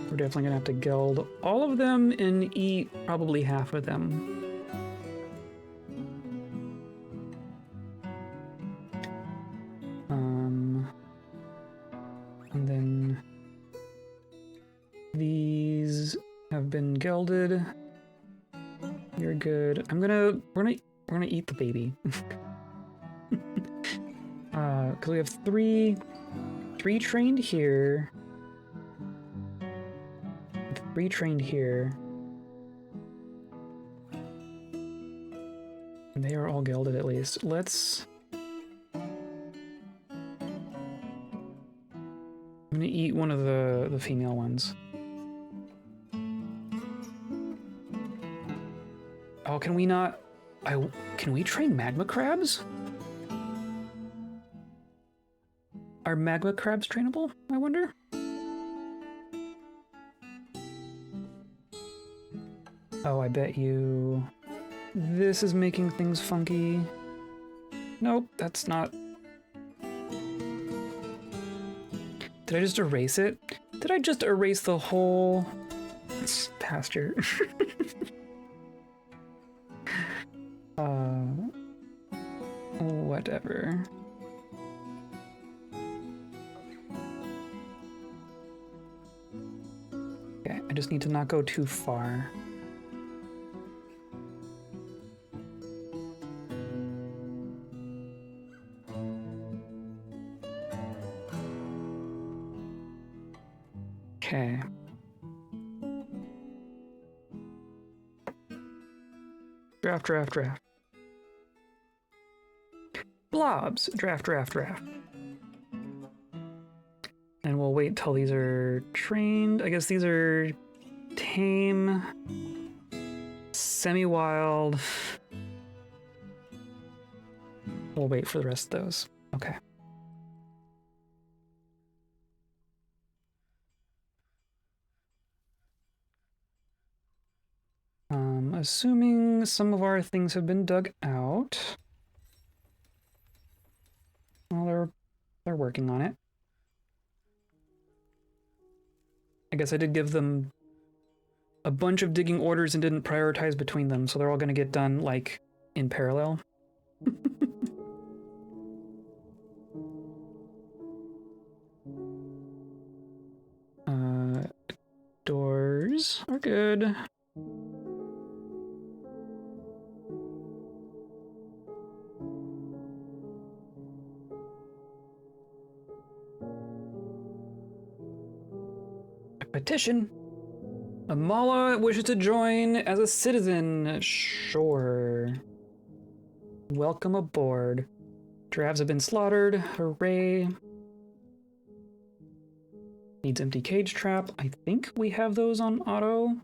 We're definitely gonna have to geld all of them and eat probably half of them. And then these have been gelded. You're good. We're gonna eat the baby. Because we have three trained here. 3 trained here. And they are all gelded at least. Let's... I'm gonna eat one of the female ones. Oh, can we not... Can we train magma crabs? Are magma crabs trainable, I wonder? Oh, I bet you... This is making things funky. Nope, that's not... Did I just erase it? Did I just erase the whole... pasture? Whatever. Okay, I just need to not go too far. Okay. Draft. Blobs. Draft. And we'll wait till these are trained. I guess these are tame, semi-wild. We'll wait for the rest of those. Okay. Assuming some of our things have been dug out. Well, they're working on it. I guess I did give them a bunch of digging orders and didn't prioritize between them, so they're all gonna get done, like, in parallel. Doors are good. Petition. Amala wishes to join as a citizen. Sure. Welcome aboard. Giraffes have been slaughtered. Hooray. Needs empty cage trap. I think we have those on auto.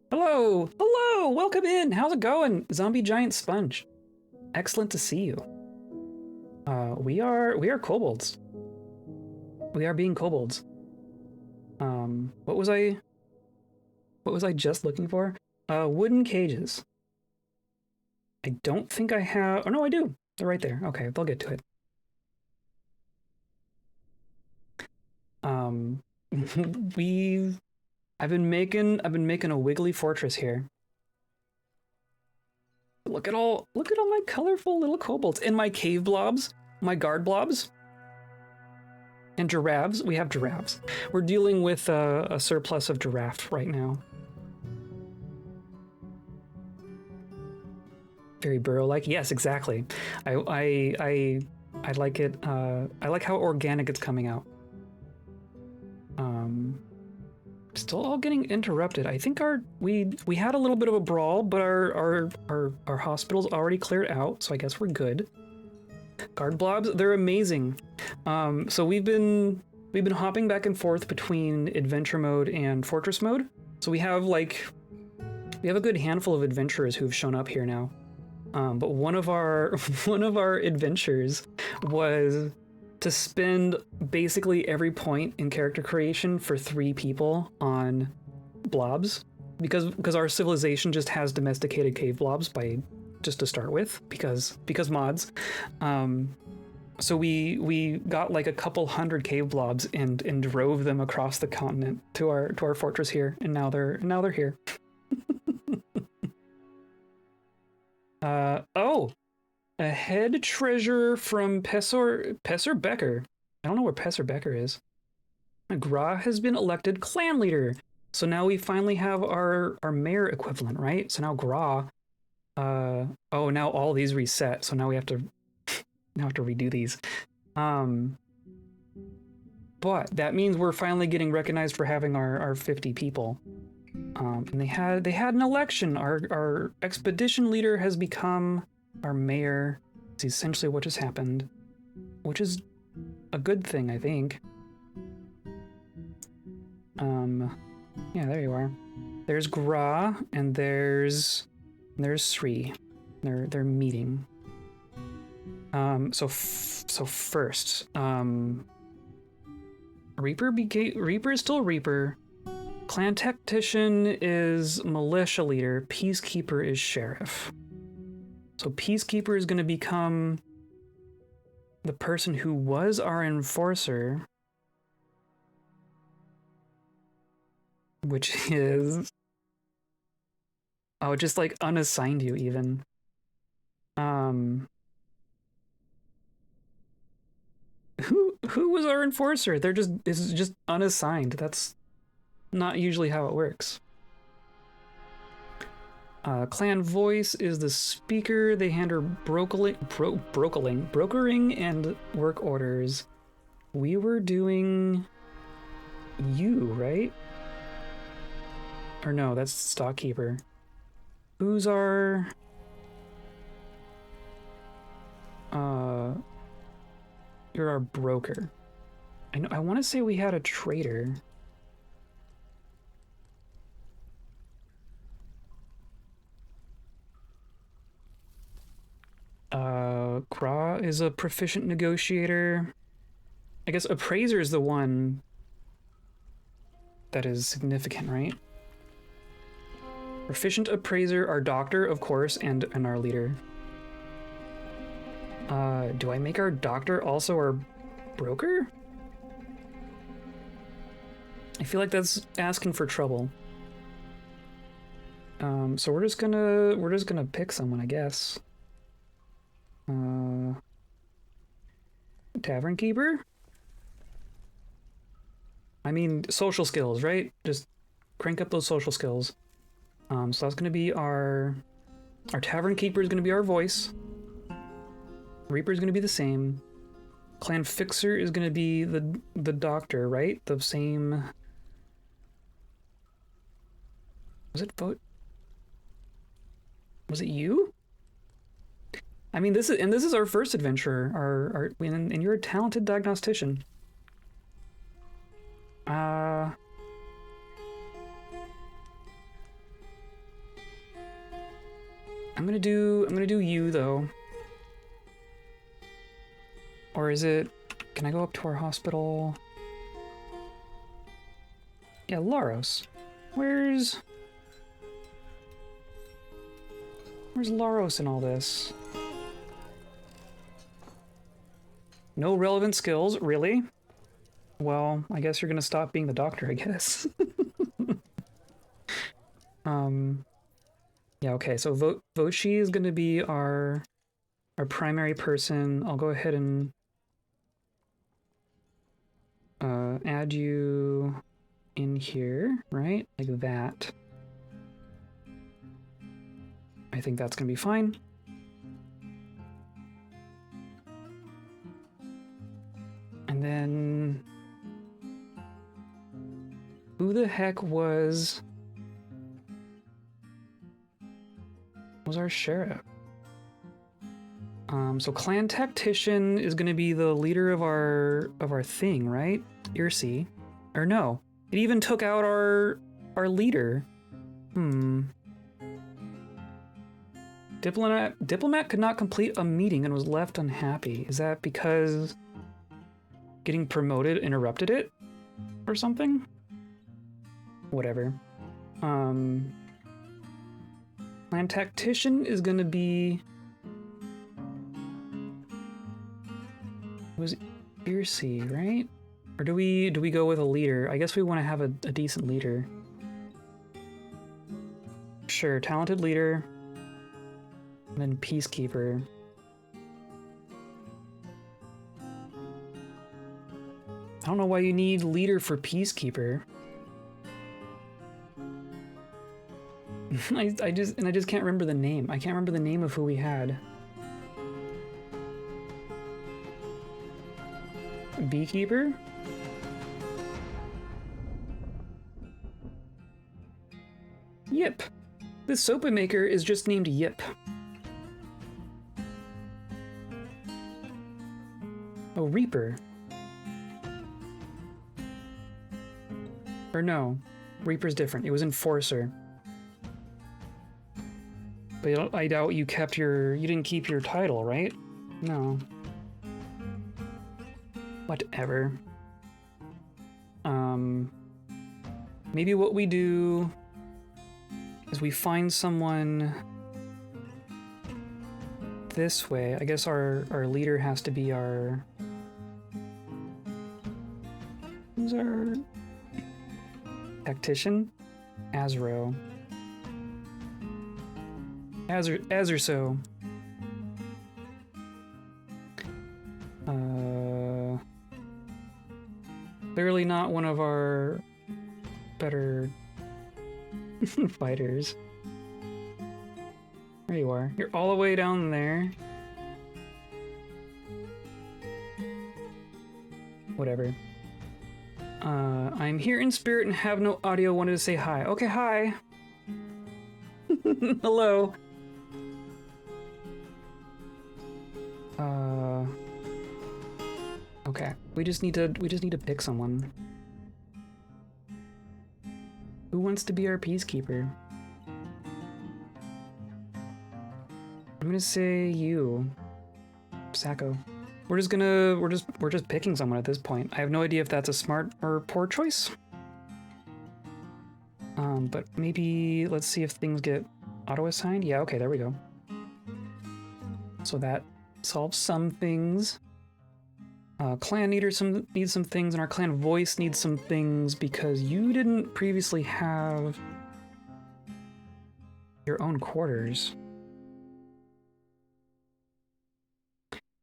Hello! Hello! Welcome in! How's it going? Zombie giant sponge. Excellent to see you. We are kobolds. We are being kobolds. What was I just looking for? Wooden cages. I don't think I have... Oh, no, I do. They're right there. Okay, they'll get to it. I've been making a wiggly fortress here. look at all my colorful little kobolds and my cave blobs, my guard blobs. And giraffes. We have giraffes. We're dealing with a surplus of giraffe right now. Very burrow-like. Yes, exactly. I like it. I like how organic it's coming out. Still all getting interrupted. I think we had a little bit of a brawl, but our hospital's already cleared out, so I guess we're good. Guard blobs, they're amazing. So we've been hopping back and forth between adventure mode and fortress mode. So we have a good handful of adventurers who've shown up here now. But one of our adventures was to spend basically every point in character creation for 3 people on blobs, because our civilization just has domesticated cave blobs just to start with, because mods. So we got like a couple hundred cave blobs and drove them across the continent to our fortress here, and now they're here. Oh, a head treasurer from Pesser Becker. I don't know where Pesser Becker is. Gra has been elected clan leader. So now we finally have our mayor equivalent, right? So now Gra, oh, now all these reset. So now we have to redo these. But that means we're finally getting recognized for having our 50 people. And they had an election. Our expedition leader has become our mayor. It's essentially what just happened, which is a good thing, I think. Yeah, there you are. There's Gra and there's Sri. They're meeting. So first, Reaper is still Reaper. Clan Tactician is militia leader. Peacekeeper is sheriff. So Peacekeeper is going to become the person who was our enforcer, which is, oh, just like unassigned you even. Who was our enforcer? This is just unassigned. That's not usually how it works. Clan voice is the speaker. They handle brokering and work orders. We were doing you, right? Or no, that's stockkeeper. Who's our you're our broker. I want to say we had a trader. Kra is a proficient negotiator. I guess appraiser is the one that is significant, right? Proficient appraiser, our doctor, of course, and our leader. Do I make our doctor also our broker? I feel like that's asking for trouble. So we're just gonna pick someone, I guess. Tavern keeper? I mean, social skills, right? Just crank up those social skills. So that's gonna be our tavern keeper is gonna be our voice. Reaper is gonna be the same. Clan fixer is gonna be the doctor, right? The same. Was it vote? Was it you? I mean, this is our first adventurer. And you're a talented diagnostician. I'm gonna do you though. Or is it? Can I go up to our hospital? Yeah, Laros. Where's Laros in all this? No relevant skills, really? Well, I guess you're gonna stop being the doctor, I guess. Yeah, okay, so Voshi is going to be our primary person. I'll go ahead and add you in here, right? Like that. I think that's going to be fine. And then who the heck was our sheriff? So clan tactician is going to be the leader of our thing, right? Irsi. Or no, it even took out our leader. Diplomat could not complete a meeting and was left unhappy. Is that because getting promoted interrupted it or something? Whatever. Clan tactician is going to be... was Irsi, right? Or do we go with a leader? I guess we want to have a decent leader. Sure, talented leader. And then peacekeeper. I don't know why you need leader for peacekeeper. I just can't remember the name. I can't remember the name of who we had. Beekeeper? Yip. This soap maker is just named Yip. Oh, Reaper. Or no, Reaper's different. It was Enforcer. But I doubt you didn't keep your title, right? No. Whatever. Maybe what we do is we find someone this way. I guess our leader has to be our... Who's our tactician? Azro. Azurso. Clearly not one of our better fighters. There you are. You're all the way down there. Whatever. I'm here in spirit and have no audio. Wanted to say hi. Okay, hi. Hello. Okay. We just need to pick someone. Who wants to be our peacekeeper? I'm gonna say you, Sacco. We're just picking someone at this point. I have no idea if that's a smart or poor choice. But maybe let's see if things get auto-assigned. Yeah, okay, there we go. So that solves some things. Clan needs some things, and our clan voice needs some things because you didn't previously have your own quarters.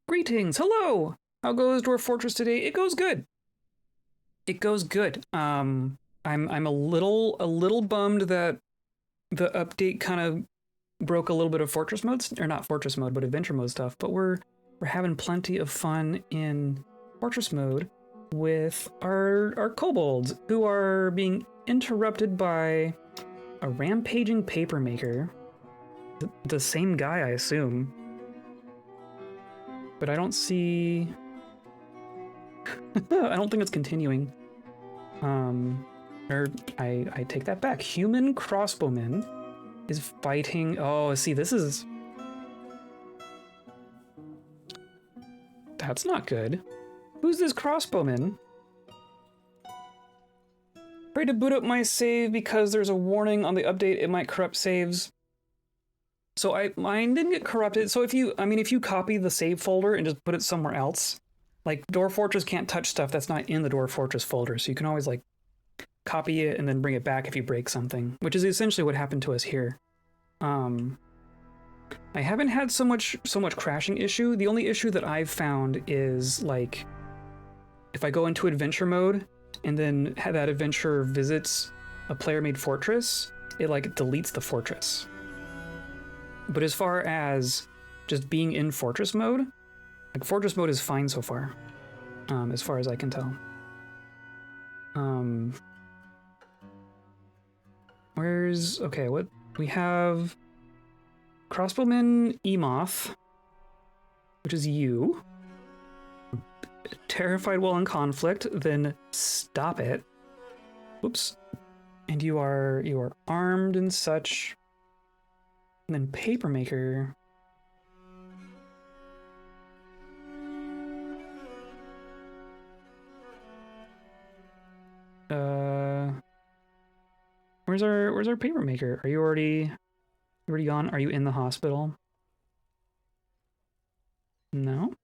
Greetings, hello! How goes Dwarf Fortress today? It goes good. It goes good. I'm a little bummed that the update kind of broke a little bit of fortress modes, or not fortress mode, but adventure mode stuff. But we're having plenty of fun in fortress mode with our kobolds, who are being interrupted by a rampaging paper maker. The same guy, I assume. But I don't see... I don't think it's continuing. Or I take that back. Human crossbowman is fighting... Oh, see, this is... That's not good. Who's this crossbowman? Try to boot up my save because there's a warning on the update it might corrupt saves. So mine didn't get corrupted. So if you copy the save folder and just put it somewhere else, like Dwarf Fortress can't touch stuff that's not in the Dwarf Fortress folder. So you can always like copy it and then bring it back if you break something, which is essentially what happened to us here. I haven't had so much crashing issue. The only issue that I've found is like if I go into adventure mode and then that adventure visits a player-made fortress, it like deletes the fortress. But as far as just being in fortress mode, like fortress mode is fine so far, as far as I can tell. Where's okay? What we have? Crossbowman Emoth, which is you. Terrified while in conflict, then stop it. Whoops. And you are armed and such. And then Papermaker. Where's our Papermaker? Are you already gone? Are you in the hospital? No?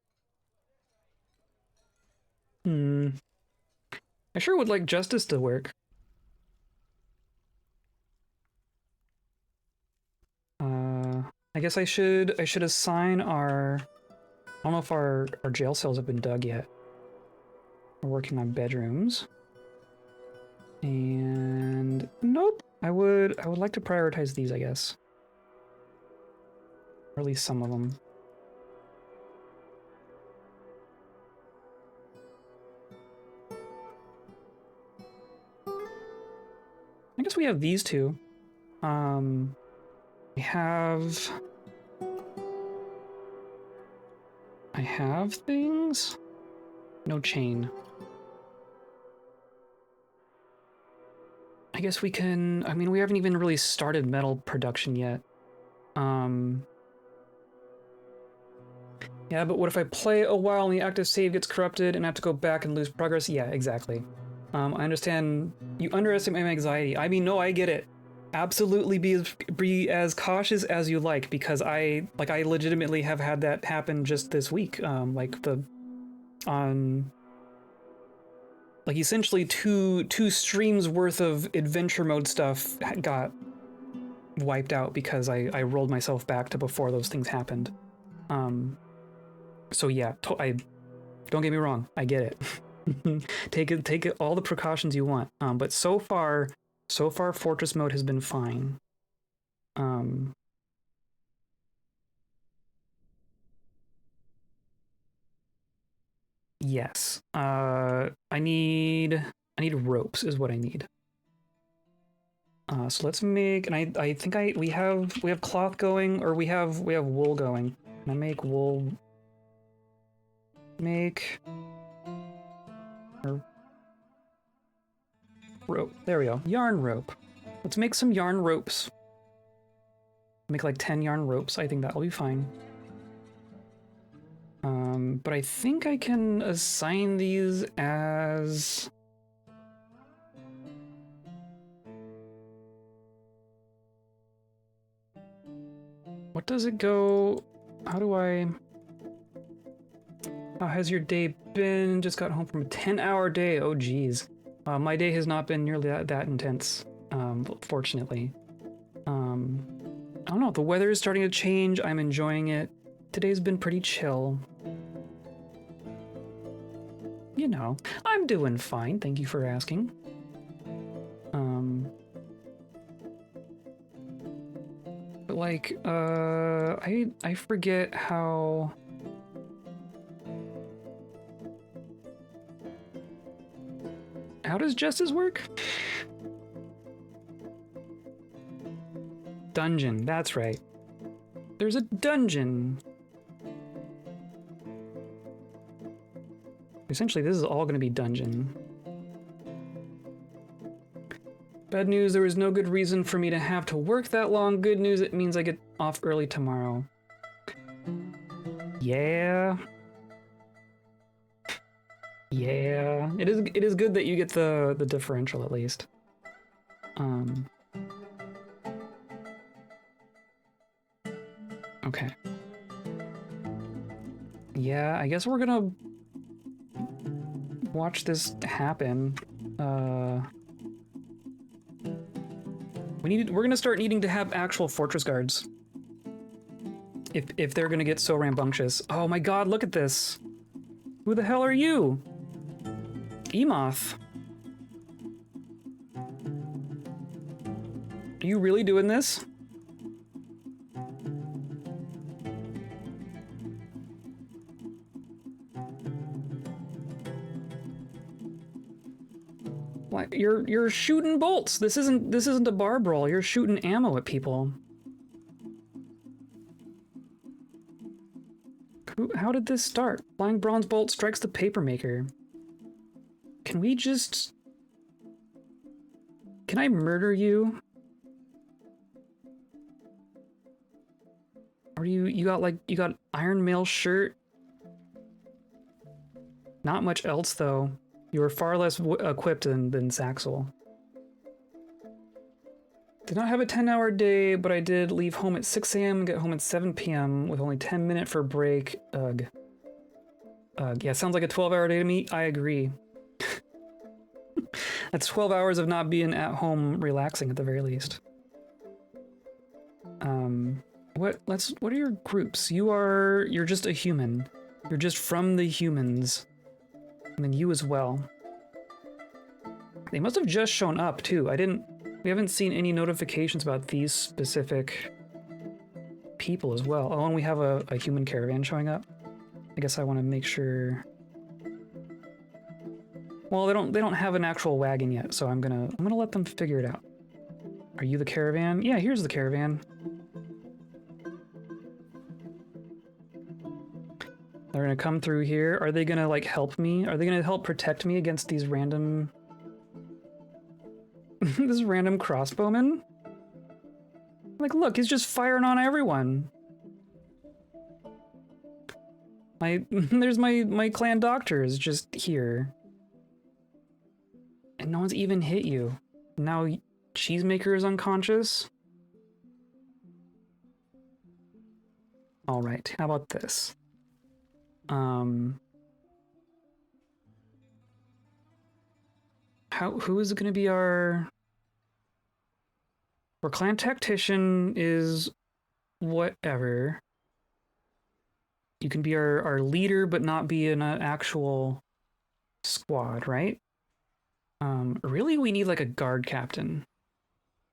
I sure would like justice to work. I guess I should assign our... I don't know if our jail cells have been dug yet. We're working on bedrooms. And nope. I would like to prioritize these, I guess. Or at least some of them. I guess we have these two. We have... I have things? No chain. I guess we can... I mean, we haven't even really started metal production yet. Yeah, but what if I play a while and the active save gets corrupted and I have to go back and lose progress? Yeah, exactly. I understand you underestimate my anxiety. I mean, no, I get it. Absolutely be as cautious as you like, because I legitimately have had that happen just this week. Essentially two streams worth of adventure mode stuff got wiped out because I rolled myself back to before those things happened. So yeah, don't get me wrong, I get it. Take it all the precautions you want. But so far fortress mode has been fine. Yes. I need ropes is what I need. So let's make, and I think we have cloth going, or we have wool going. Can I make wool? Make rope. There we go. Yarn rope. Let's make some yarn ropes. Make like 10 yarn ropes. I think that'll be fine. But I think I can assign these as... What does it go? How do I... How has your day been? Just got home from a 10-hour day. Oh, geez. My day has not been nearly that intense, fortunately. I don't know. The weather is starting to change. I'm enjoying it. Today's been pretty chill. You know, I'm doing fine. Thank you for asking. But like, I forget how... How does justice work? Dungeon, that's right. There's a dungeon. Essentially, this is all going to be dungeon. Bad news, there is no good reason for me to have to work that long. Good news, it means I get off early tomorrow. Yeah. Yeah. It is good that you get the differential at least. Okay. Yeah, I guess we're gonna watch this happen. We're gonna start needing to have actual fortress guards. If they're gonna get so rambunctious. Oh my god, look at this. Who the hell are you? Emoth. Are you really doing this? Like you're shooting bolts. This isn't a bar brawl. You're shooting ammo at people. How did this start? Flying bronze bolt strikes the paper maker. Can we just... Can I murder you? Or you got iron mail shirt? Not much else though. You were far less equipped than Saxel. Did not have a 10-hour day, but I did leave home at 6 a.m. and get home at 7 p.m. with only 10 minutes for break. Ugh. Yeah, sounds like a 12-hour day to me. I agree. That's 12 hours of not being at home relaxing at the very least. What are your groups? You're just a human. You're just from the humans. And then you as well. They must have just shown up too. We haven't seen any notifications about these specific people as well. Oh, and we have a human caravan showing up. I guess I want to make sure. Well, they don't have an actual wagon yet, so I'm gonna let them figure it out. Are you the caravan? Yeah, here's the caravan. They're gonna come through here. Are they gonna like help me? Are they gonna help protect me against these random this random crossbowman? Like, look, he's just firing on everyone. There's my clan doctor is just here. And no one's even hit you. Now Cheesemaker is unconscious. All right, how about this? Who is going to be our clan tactician is whatever. You can be our leader, but not be in an actual squad, right? Really, we need like a guard captain.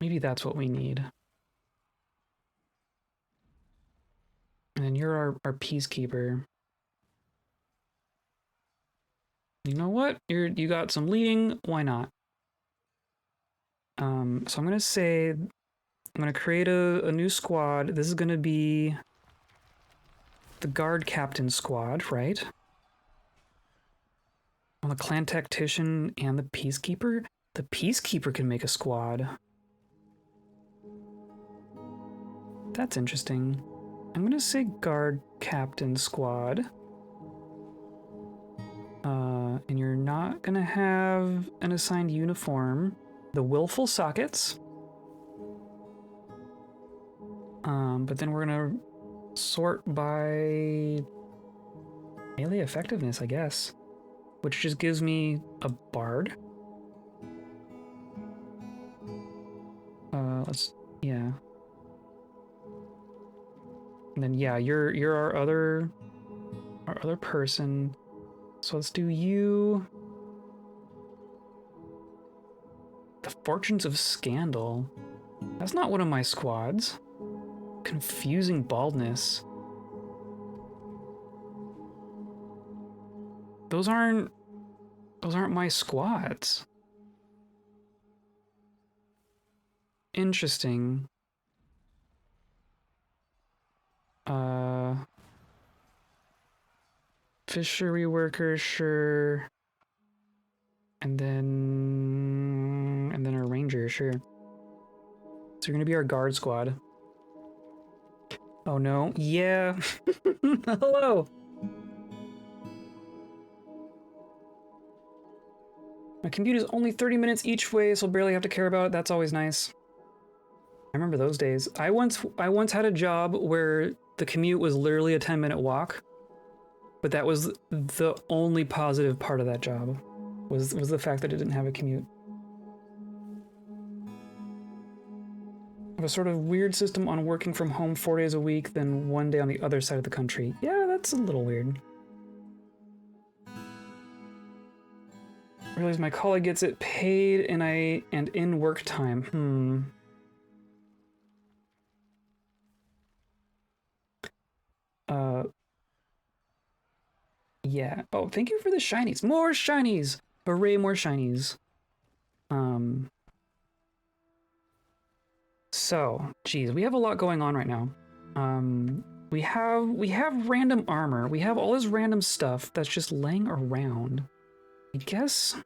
Maybe that's what we need. And then you're our peacekeeper. You know what? You got some leading. Why not? So I'm gonna say I'm gonna create a new squad. This is gonna be the guard captain squad, right? Well, the clan tactician and the peacekeeper. The peacekeeper can make a squad. That's interesting. I'm gonna say guard captain squad. And you're not gonna have an assigned uniform. The willful sockets. But then we're gonna sort by melee effectiveness, I guess. Which just gives me a bard. Yeah. And then yeah, you're our other person. So let's do you. The Fortunes of Scandal. That's not one of my squads. Confusing Baldness. Those aren't my squads. Interesting. Fishery worker, sure. And then a ranger, sure. So you're gonna be our guard squad. Oh no. Yeah. Hello. My commute is only 30 minutes each way, so I'll barely have to care about it. That's always nice. I remember those days. I once had a job where the commute was literally a 10-minute walk, but that was the only positive part of that job, was the fact that it didn't have a commute. have a sort of weird system on working from home 4 days a week, then 1 day on the other side of the country. Yeah, that's a little weird. I realize my colleague gets it paid and in work time. Yeah. Oh, thank you for the shinies. More shinies! Hooray, more shinies. So, geez, we have a lot going on right now. We have random armor. We have all this random stuff that's just laying around. I guess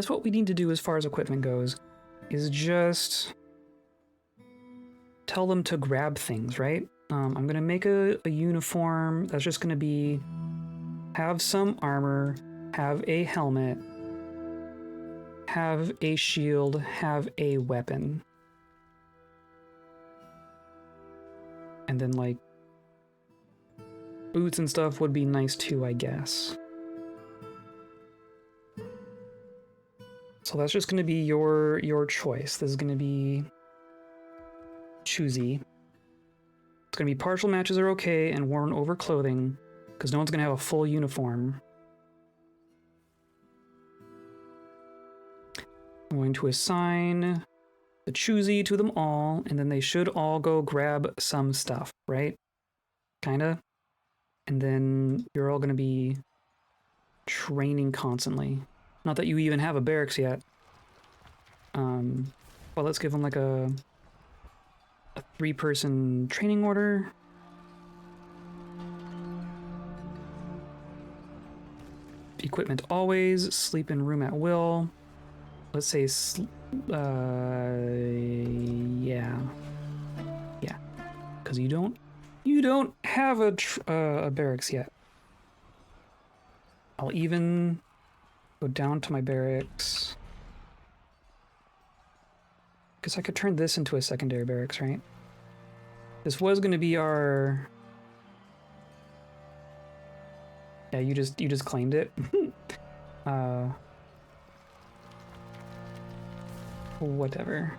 what we need to do as far as equipment goes is just tell them to grab things, right? I'm gonna make a uniform that's just gonna be have some armor, have a helmet, have a shield, have a weapon. And then, like, boots and stuff would be nice too, I guess. So that's just gonna be your choice. This is gonna be choosy. It's gonna be partial matches are okay and worn over clothing, because no one's gonna have a full uniform. I'm going to assign the choosy to them all, and then they should all go grab some stuff, right? Kinda. And then you're all gonna be training constantly. Not that you even have a barracks yet. Well, let's give them like a 3-person training order. Equipment always, sleep in room at will. Let's say, yeah, because you don't have a barracks yet. I'll even go down to my barracks. Guess I could turn this into a secondary barracks, right? This was going to be our. Yeah, you just claimed it. Whatever.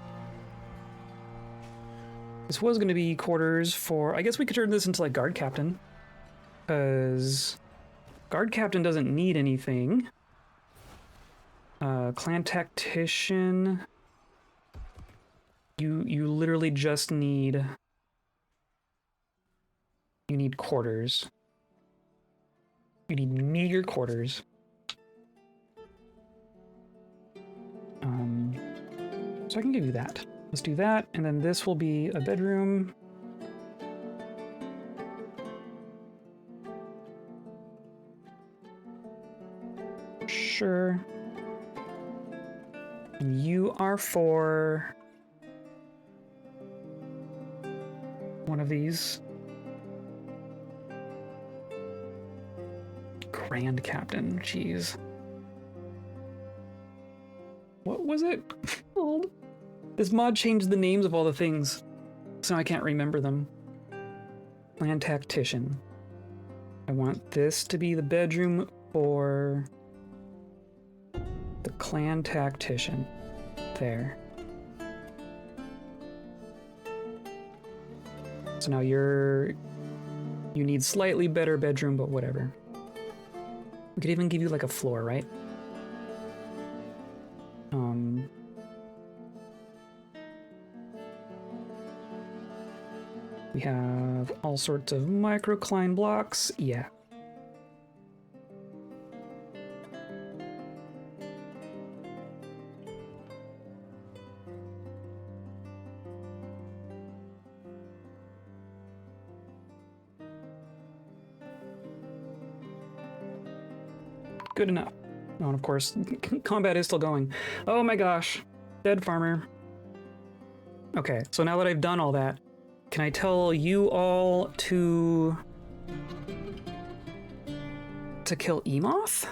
This was going to be quarters for... I guess we could turn this into, like, guard captain. Because guard captain doesn't need anything. Clan tactician... You literally just need... You need quarters. You need meager quarters. So I can give you that. Let's do that, and then this will be a bedroom. Sure. And you are for one of these. Grand Captain, jeez. What was it called? This mod changed the names of all the things, so I can't remember them. Clan Tactician. I want this to be the bedroom for the Clan Tactician. There. So now you need slightly better bedroom, but whatever. We could even give you like a floor, right? We have all sorts of microcline blocks. Yeah. Good enough. Oh, and of course, combat is still going. Oh my gosh. Dead farmer. Okay, so now that I've done all that, can I tell you all to kill Emoth?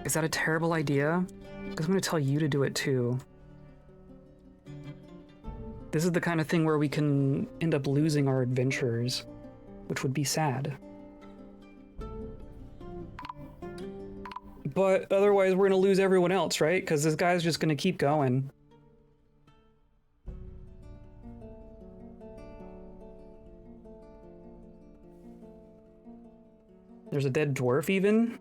Is that a terrible idea? Because I'm going to tell you to do it too. This is the kind of thing where we can end up losing our adventurers, which would be sad. But otherwise we're going to lose everyone else, right? Because this guy's just going to keep going. There's a dead dwarf even.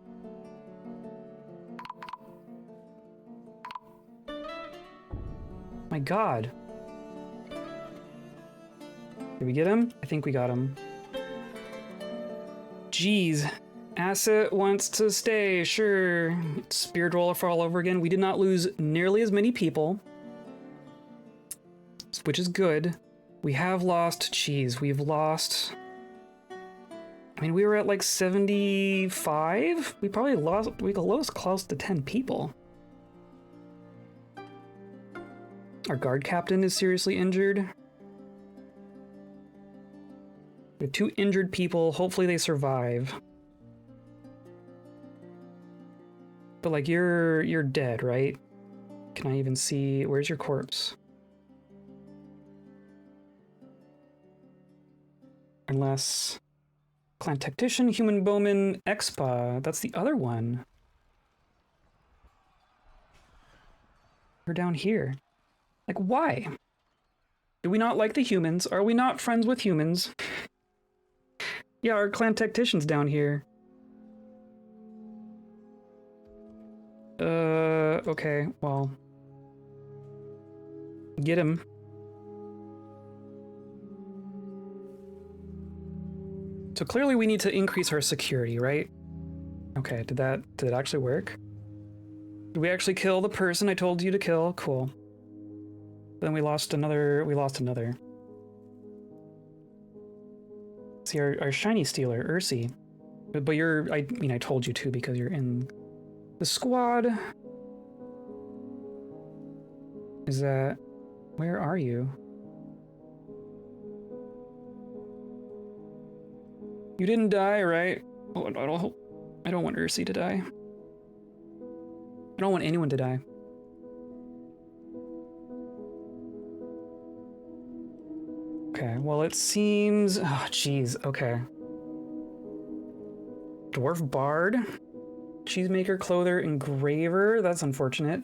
My god. Did we get him? I think we got him. Jeez. Asset wants to stay, sure. Spear Dweller for all over again. We did not lose nearly as many people, which is good. We have lost, we've lost... I mean, we were at like 75? We lost close to 10 people. Our guard captain is seriously injured. We have 2 injured people. Hopefully they survive. But like, you're dead, right? Can I even see? Where's your corpse? Unless... Clan Tactician, Human Bowman, Expa. That's the other one. We're down here. Like, why? Do we not like the humans? Are we not friends with humans? Yeah, our Clan Tactician's down here. Okay, well. Get him. So clearly we need to increase our security, right? Okay, did it actually work? Did we actually kill the person I told you to kill? Cool. Then we lost another. See, our shiny stealer, Ursi. But I mean, I told you to because you're in the squad. Is that... Where are you? You didn't die, right? Oh, I don't want Ursi to die. I don't want anyone to die. Okay, well it seems... Oh, jeez, okay. Dwarf Bard. Cheesemaker, Clother, Engraver. That's unfortunate.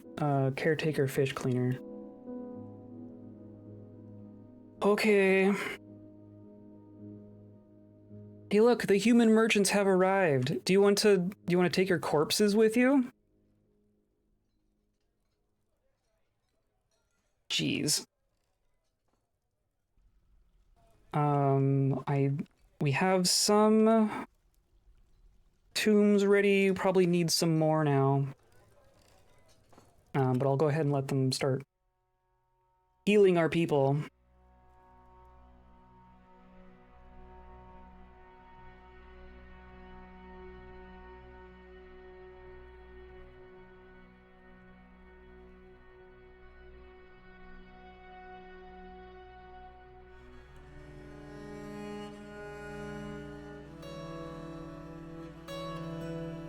Caretaker, Fish Cleaner. Okay. Hey look, the human merchants have arrived. Do you want to take your corpses with you? Jeez. We have some tombs ready, probably need some more now. But I'll go ahead and let them start healing our people.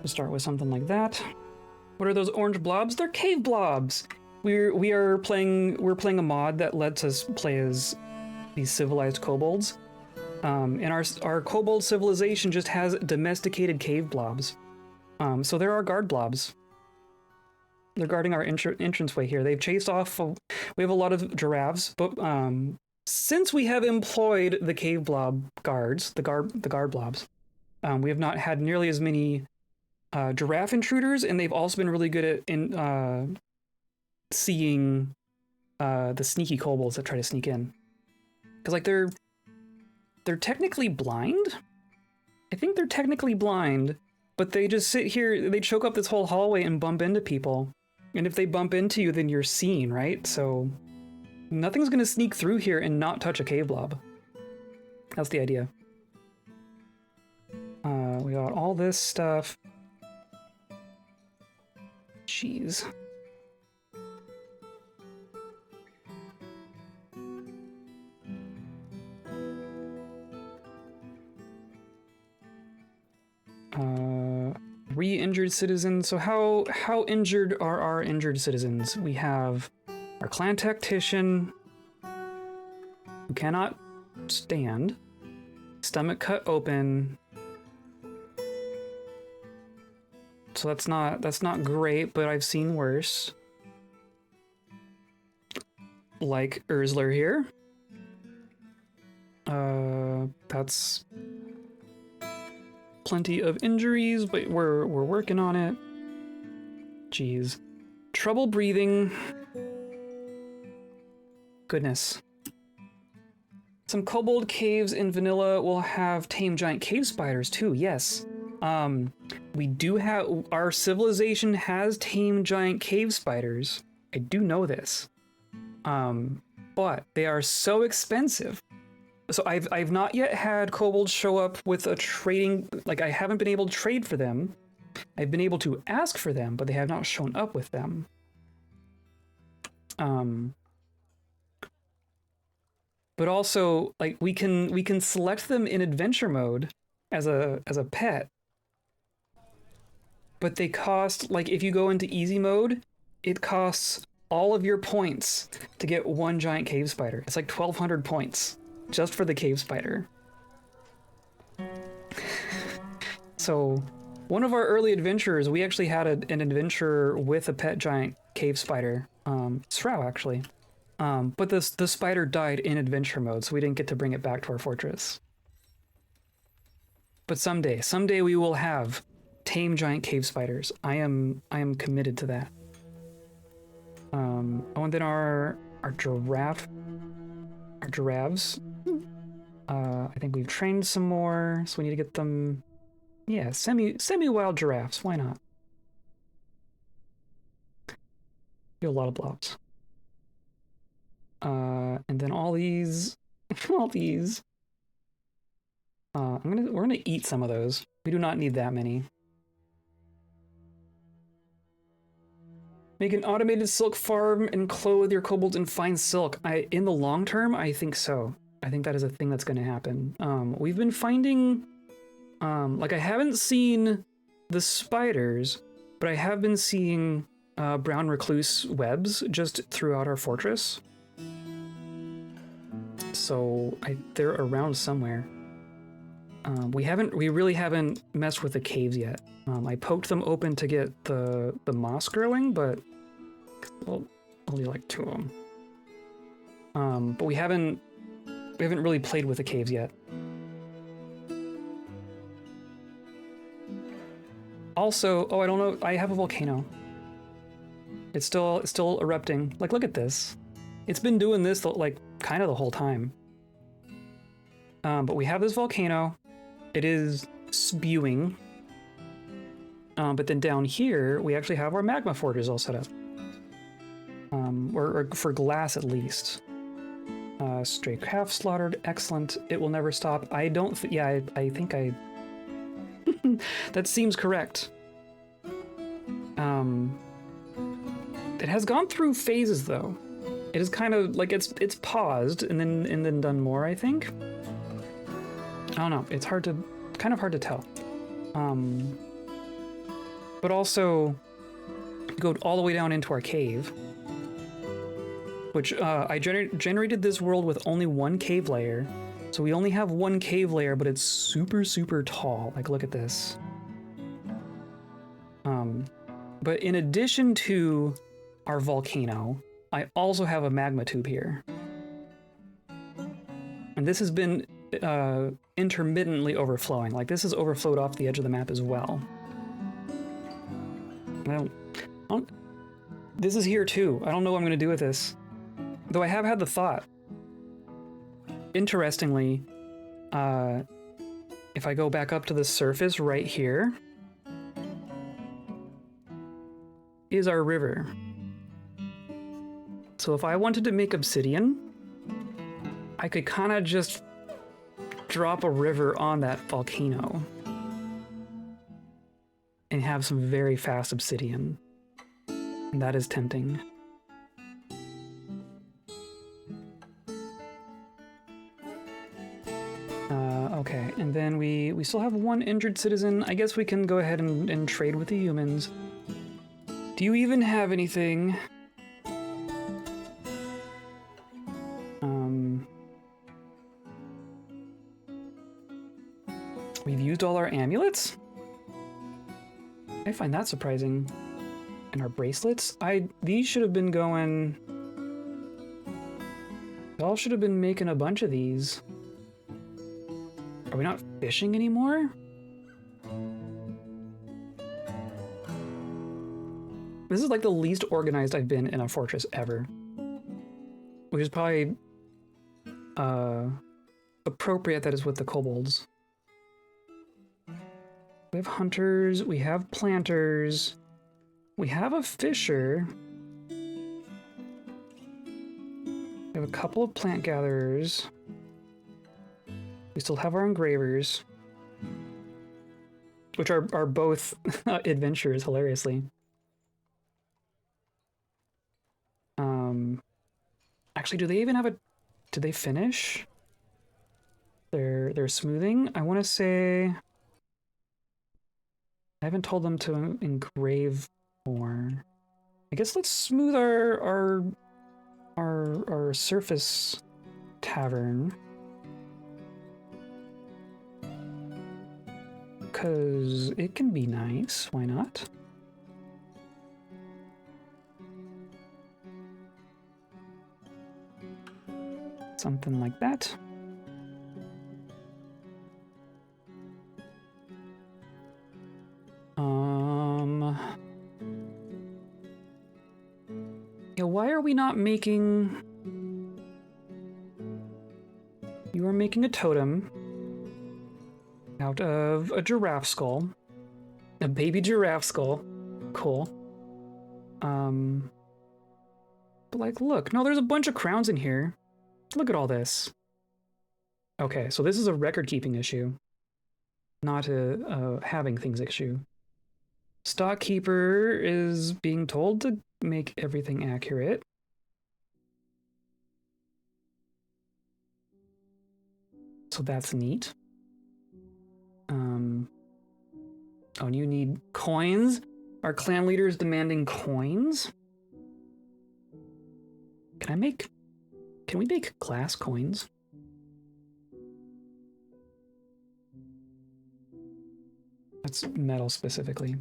Start with something like that. What are those orange blobs? They're cave blobs. We're playing a mod that lets us play as these civilized kobolds. And our kobold civilization just has domesticated cave blobs. So there are guard blobs. They're guarding our entranceway here. They've chased off. We have a lot of giraffes, but since we have employed the cave blob guards, the guard blobs, we have not had nearly as many giraffe intruders, and they've also been really good at seeing the sneaky kobolds that try to sneak in. Because like they're technically blind. I think they're technically blind, but they just sit here. They choke up this whole hallway and bump into people. And if they bump into you, then you're seen, right? So nothing's gonna sneak through here and not touch a cave blob. That's the idea. We got all this stuff. Jeez. Re-injured citizens. So how injured are our injured citizens? We have our clan tactician who cannot stand, stomach cut open. So that's not great, but I've seen worse. Like Ursler here. plenty of injuries, but we're working on it. Jeez. Trouble breathing. Goodness. Some kobold caves in vanilla will have tame giant cave spiders too, yes. We do have, our civilization has tame giant cave spiders. I do know this. But they are so expensive. So I've not yet had kobolds show up with a trading, like I haven't been able to trade for them. I've been able to ask for them, but they have not shown up with them. But also, like we can select them in adventure mode as a pet. But they cost, like if you go into easy mode, it costs all of your points to get one giant cave spider. It's like 1,200 points just for the cave spider. So one of our early adventurers, we actually had an adventure with a pet giant cave spider, Srow actually. But the spider died in adventure mode, so we didn't get to bring it back to our fortress. But someday we will have tame giant cave spiders. I am committed to that. Oh, and then our giraffes. I think we've trained some more, so we need to get them. Yeah, semi-wild giraffes. Why not? Do a lot of blobs. And then all these, we're gonna eat some of those. We do not need that many. Make an automated silk farm and clothe your kobolds in fine silk. In the long term, I think so. I think that is a thing that's going to happen. We've been finding, like I haven't seen the spiders, but I have been seeing brown recluse webs just throughout our fortress. So they're around somewhere. We really haven't messed with the caves yet. I poked them open to get the moss growing, but only like 2 of them. But we haven't really played with the caves yet. Also, oh, I don't know, I have a volcano. It's still erupting. Like, look at this. It's been doing this like kind of the whole time. But we have this volcano. It is spewing. But then down here, we actually have our magma forges all set up. Or for glass at least. Stray calf slaughtered, excellent. It will never stop. I don't, yeah, I think I, that seems correct. It has gone through phases though. It is kind of like it's paused and then done more, I think. I don't know. It's kind of hard to tell. But also go all the way down into our cave, which I generated this world with only 1 cave layer. So we only have 1 cave layer, but it's super, super tall. Like, look at this. But in addition to our volcano, I also have a magma tube here. And this has been intermittently overflowing. Like, this has overflowed off the edge of the map as well. This is here too. I don't know what I'm going to do with this. Though I have had the thought. Interestingly, if I go back up to the surface right here, is our river. So if I wanted to make obsidian, I could kind of just drop a river on that volcano and have some very fast obsidian. And that is tempting. Okay, and then we still have 1 injured citizen. I guess we can go ahead and trade with the humans. Do you even have anything? We've used all our amulets? I find that surprising. And our bracelets? These should have been going... Y'all should have been making a bunch of these. Are we not fishing anymore? This is like the least organized I've been in a fortress ever. Which is probably appropriate that is with the kobolds. We have hunters, we have planters, we have a fisher. We have a couple of plant gatherers. We still have our engravers. Which are both adventurers, hilariously. Actually, do they even have a... Did they finish their smoothing? I want to say... I haven't told them to engrave more. I guess let's smooth our surface tavern. Because it can be nice. Why not? Something like that. Yeah, why are we not making... You are making a totem out of a giraffe skull. A baby giraffe skull. Cool. But like, look, no, there's a bunch of crowns in here. Look at all this. Okay, so this is a record-keeping issue, not a having things issue. Stockkeeper is being told to make everything accurate. So that's neat. Oh, and you need coins? Our clan leader is demanding coins? Can we make glass coins? That's metal specifically.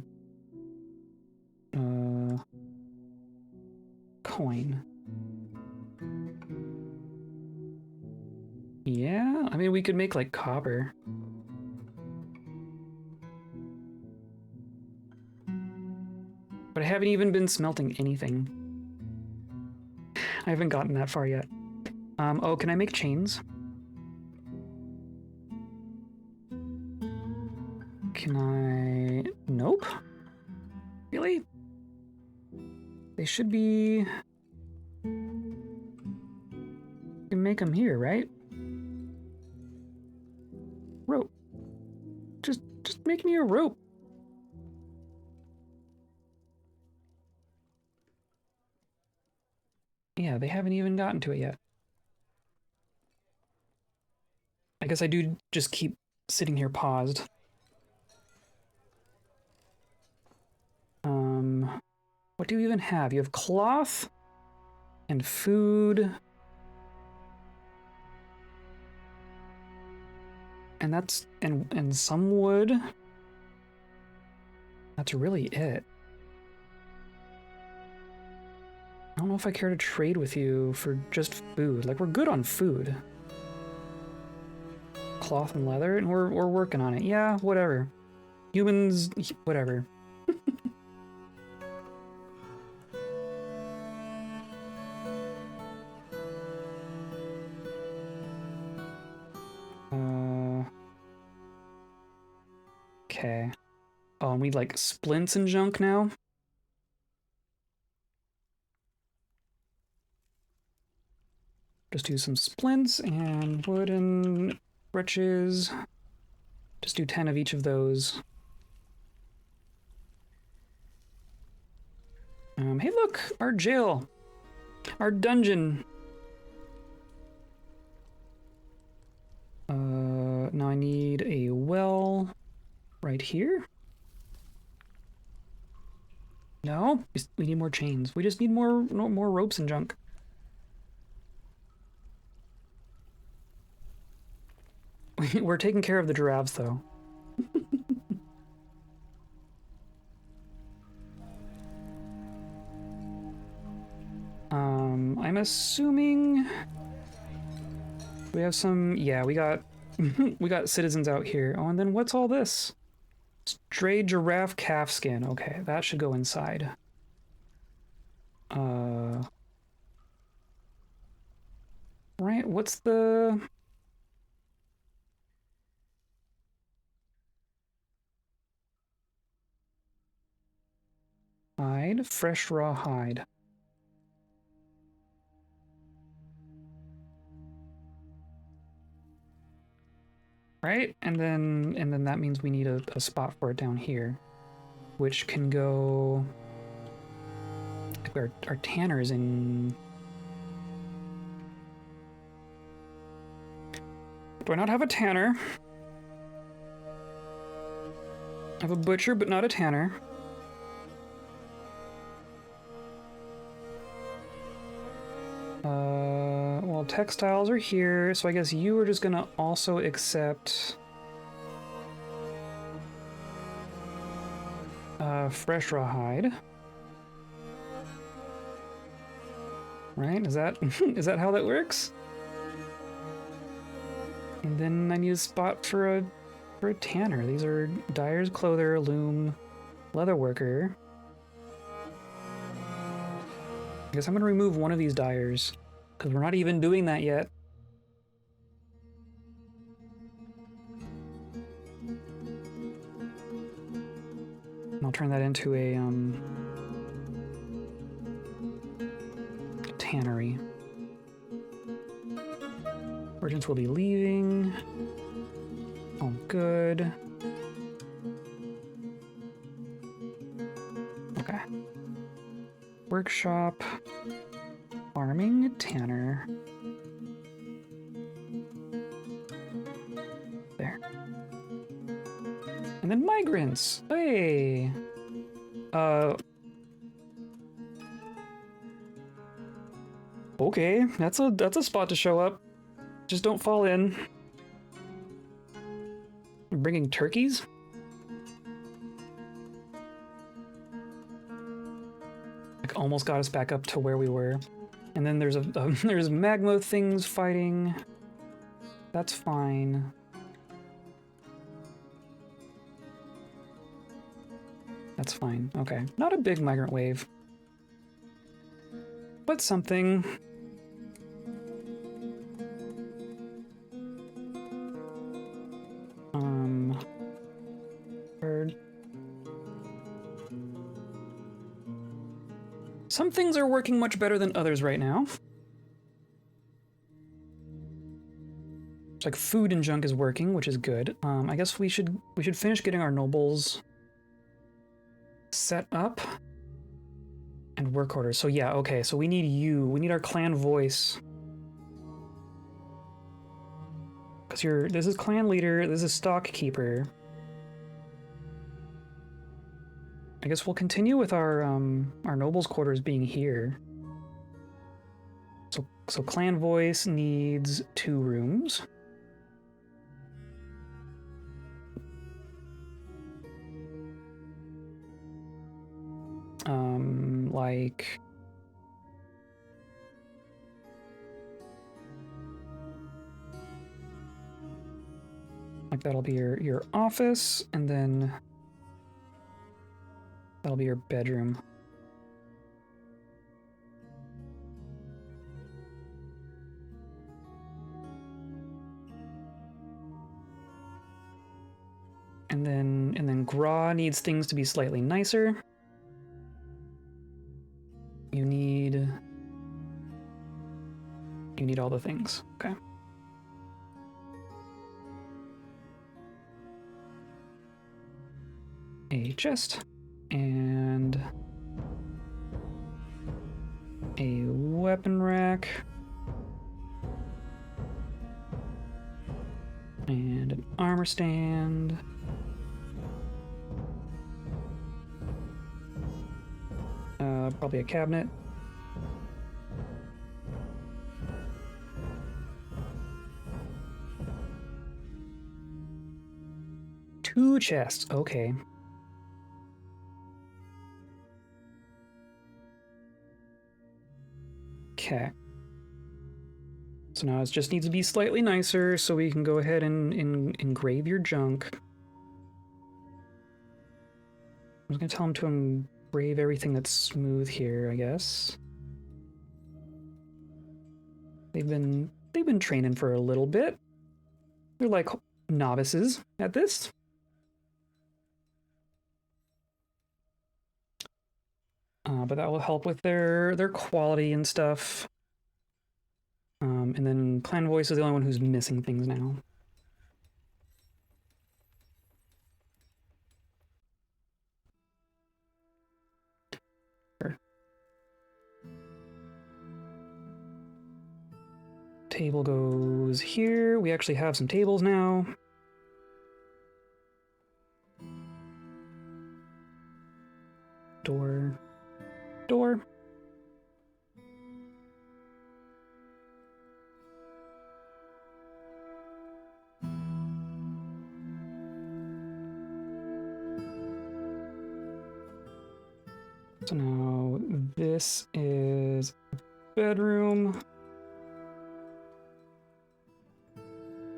Coin. Yeah, I mean, we could make like copper. But I haven't even been smelting anything. I haven't gotten that far yet. Oh, can I make chains? Can I... Nope. Really? They should be... You can make them here, right? Rope. Just make me a rope. Yeah, they haven't even gotten to it yet. I guess I do just keep sitting here paused. What do you even have? You have cloth and food. And that's and some wood. That's really it. I don't know if I care to trade with you for just food. Like, we're good on food. Cloth and leather, and we're working on it. Yeah, whatever. Humans, whatever. Okay. Oh, and we like splints and junk now? Just do some splints and wooden breeches. Just do 10 of each of those. Hey look! Our jail! Our dungeon! Now I need a well right here. No? We need more chains. We just need more ropes and junk. We're taking care of the giraffes, though. I'm assuming we have some. Yeah, we got we got citizens out here. Oh, and then what's all this? Stray giraffe calf skin. Okay, that should go inside. Right, what's the... Hide, fresh raw hide. Right, and then that means we need a spot for it down here, which can go... Like our tanner's in... Do I not have a tanner? I have a butcher, but not a tanner. Well, textiles are here, so I guess you are just gonna also accept fresh raw hide. Right? Is that is that how that works? And then I need a spot for a tanner. These are dyer's, clother, loom, leatherworker. I guess I'm gonna remove one of these dyers, because we're not even doing that yet. I'll turn that into a tannery. Merchants will be leaving. Oh, good. Okay. Workshop. Farming, tanner. There. And then migrants. Hey. Okay, that's a spot to show up. Just don't fall in. I'm bringing turkeys? Like almost got us back up to where we were. And then there's there's magma things fighting. That's fine. That's fine. Okay. Not a big migrant wave. But something. Bird. Some things are working much better than others right now. It's like food and junk is working, which is good. I guess we should finish getting our nobles set up and work orders. So yeah, okay. So we need you. We need our clan voice. Because this is clan leader. This is stock keeper. I guess we'll continue with our nobles' quarters being here. So clan voice needs 2 rooms. Like that'll be your office, and then that'll be your bedroom. And then Gra needs things to be slightly nicer. You need all the things. Okay. A chest and a weapon rack and an armor stand. Probably a cabinet. Two chests, okay. Okay. So now it just needs to be slightly nicer so we can go ahead and engrave your junk. I'm just gonna tell him to engrave everything that's smooth here, I guess. They've been training for a little bit. They're like novices at this. But that will help with their quality and stuff. And then Clan Voice is the only one who's missing things now. Sure. Table goes here. We actually have some tables now. Door. Door. So now this is bedroom.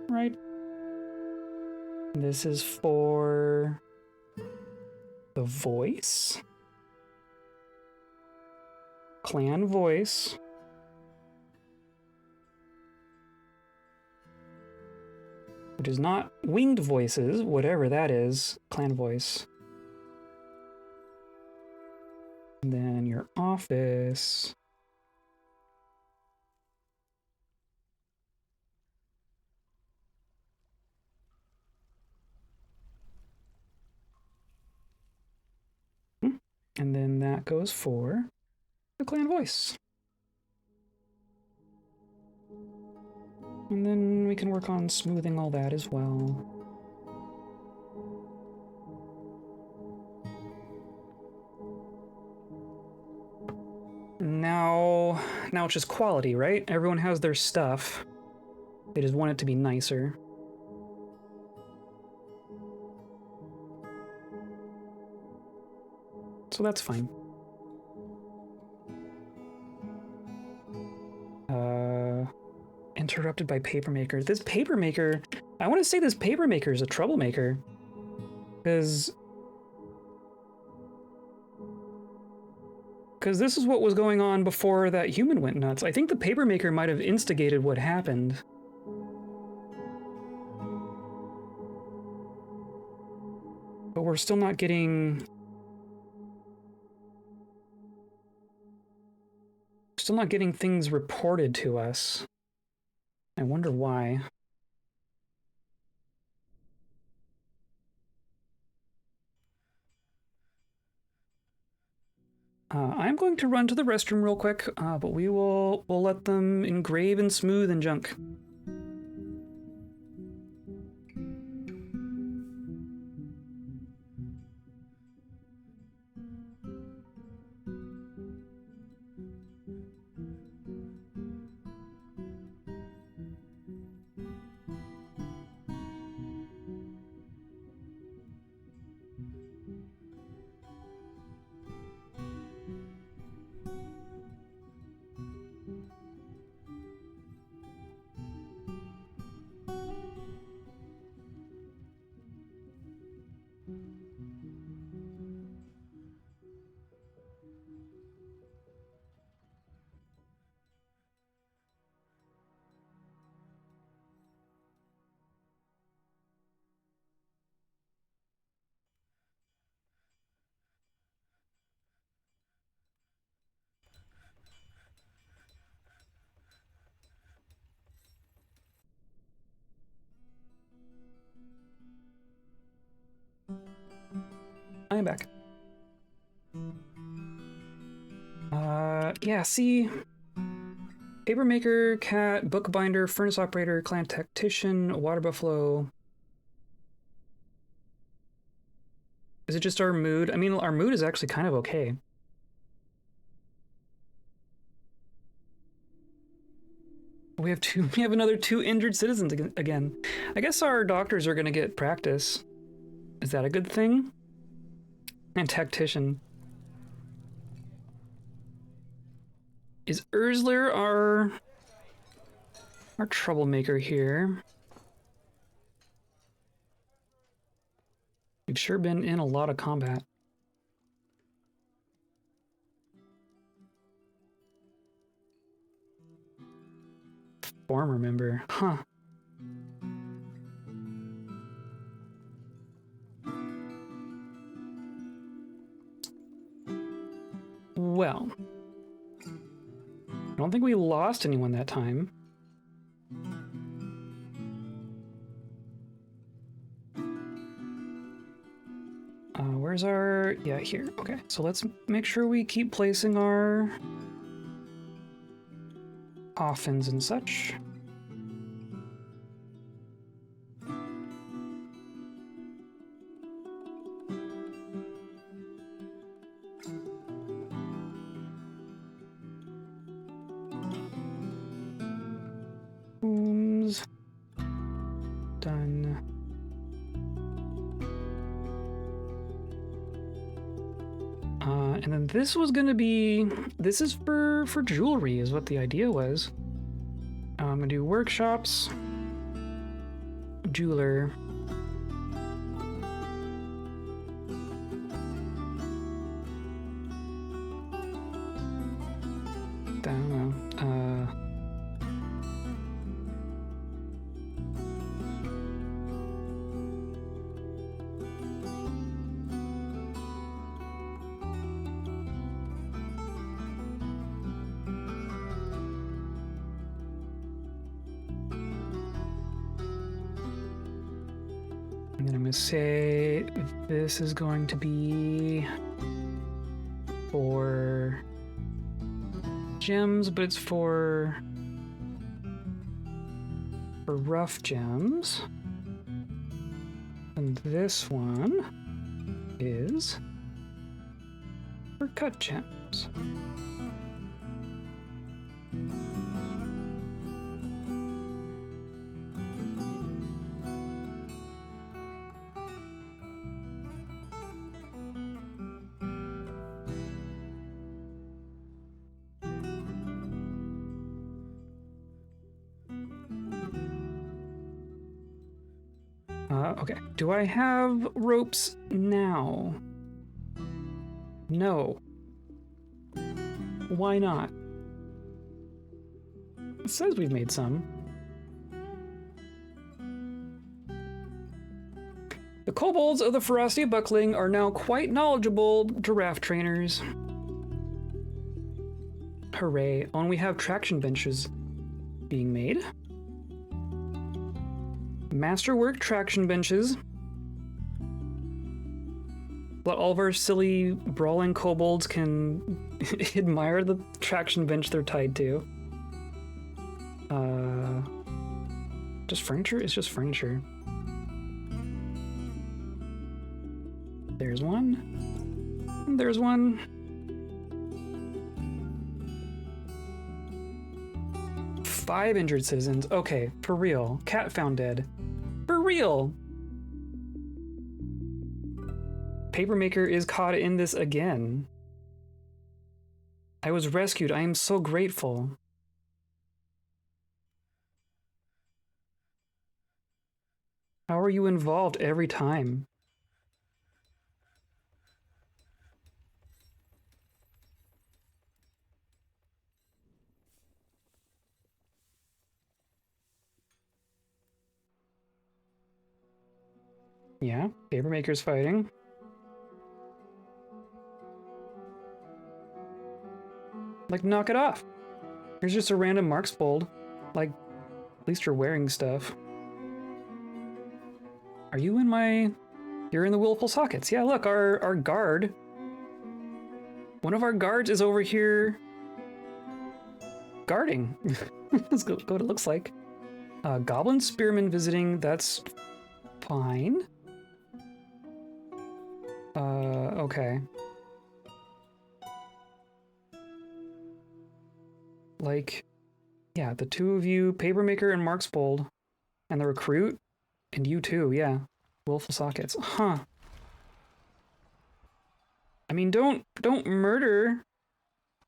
Right? This is for the voice. Clan Voice. Which is not winged voices, whatever that is. Clan Voice. And then your office. And then that goes for the Clan Voice. And then we can work on smoothing all that as well. Now it's just quality, right? Everyone has their stuff. They just want it to be nicer. So that's fine. Interrupted by papermaker. This papermaker, I want to say this papermaker is a troublemaker. Because this is what was going on before that human went nuts. I think the papermaker might have instigated what happened. But we're still not getting... Still not getting things reported to us. I wonder why. I'm going to run to the restroom real quick, but we'll let them engrave and smooth and junk. I am back. Yeah, see... Papermaker, cat, bookbinder, furnace operator, clan tactician, water buffalo. Is it just our mood? I mean, our mood is actually kind of okay. We have another 2 injured citizens again. I guess our doctors are gonna get practice. Is that a good thing? And tactician. Is Ursler our troublemaker here? We've sure been in a lot of combat. Former member. Huh. Well, I don't think we lost anyone that time. Where's our... Yeah, here. Okay, so let's make sure we keep placing our coffins and such. Tombs. Done. And then this was gonna be... This is for jewelry, is what the idea was. I'm gonna do workshops. Jeweler. I don't know. And then I'm going to say this is going to be for gems, but it's for rough gems. And this one is for cut gems. Okay, do I have ropes now? No. Why not? It says we've made some. The kobolds of the Ferocity Buckling are now quite knowledgeable giraffe trainers. Hooray. Oh, and we have traction benches being made. Masterwork traction benches. But all of our silly brawling kobolds can admire the traction bench they're tied to. Just furniture? It's just furniture. There's one. And there's one. Five injured citizens. Okay, for real. Cat found dead. For real! Papermaker is caught in this again. I was rescued. I am so grateful. How are you involved every time? Yeah, Papermaker's fighting. Like, knock it off. Here's just a random Marksbold. Like, at least you're wearing stuff. Are you in my... You're in the Willful Sockets. Yeah, look, our guard. One of our guards is over here... guarding. Let's go what it looks like. Goblin Spearman visiting, that's fine. Okay. Like, yeah, the two of you, Papermaker and Marksbold, and the recruit, and you too, yeah. Willful Sockets. Huh. I mean, don't murder,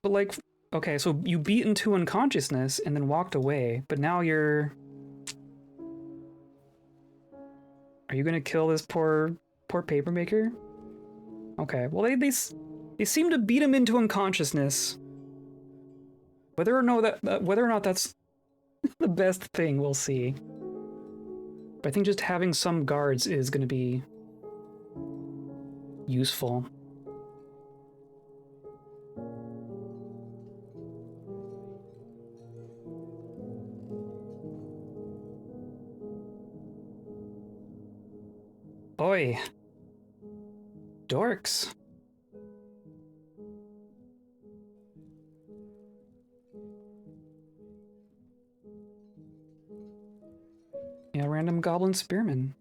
but like, okay, so you beat into unconsciousness and then walked away, but now you're... Are you gonna kill this poor Papermaker? Okay, well they seem to beat him into unconsciousness. Whether or not that's the best thing, we'll see. But I think just having some guards is going to be useful. Boy. Dorks. Yeah, random goblin spearman.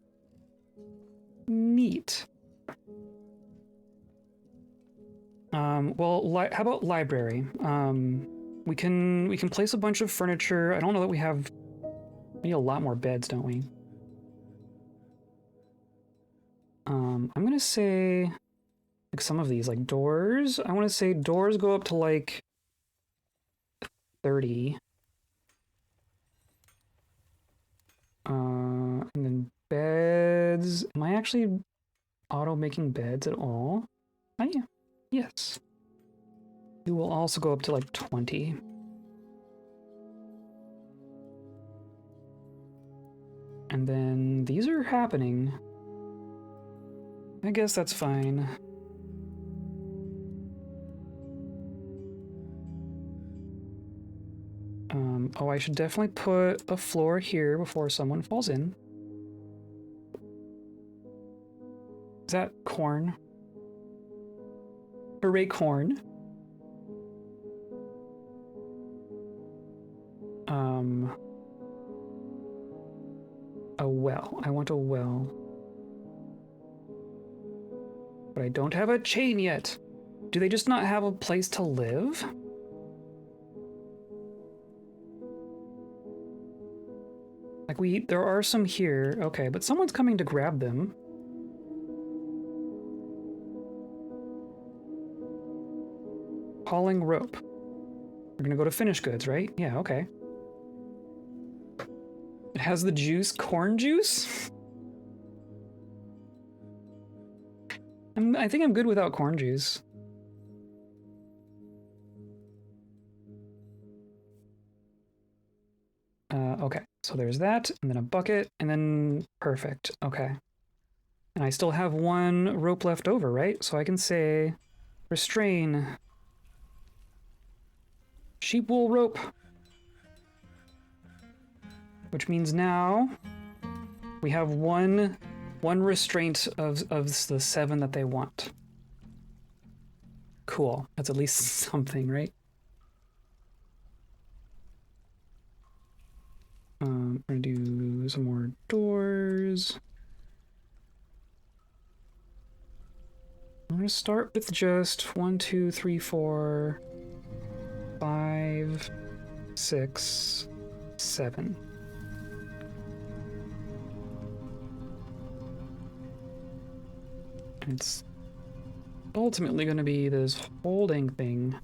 Neat. Well, how about library? We can place a bunch of furniture. I don't know that we need a lot more beds, don't we? I'm gonna say like some of these, like doors. I want to say doors go up to like 30. And then beds. Am I actually auto making beds at all? Oh yeah. Yes. You will also go up to like 20. And then these are happening. I guess that's fine. Oh, I should definitely put a floor here before someone falls in. Is that corn? Hooray, corn. A well. I want a well. But I don't have a chain yet. Do they just not have a place to live? Like there are some here. Okay, but someone's coming to grab them. Hauling rope. We're gonna go to finished goods, right? Yeah, okay. It has the juice, corn juice? I think I'm good without corn juice. Okay, so there's that, and then a bucket, and then perfect. Okay. And I still have one rope left over, right? So I can say restrain. Sheep wool rope. Which means now we have one restraint of the 7 that they want. Cool. That's at least something, right? We're gonna do some more doors. I'm gonna start with just 1, 2, 3, 4, 5, 6, 7. It's ultimately going to be this holding thing.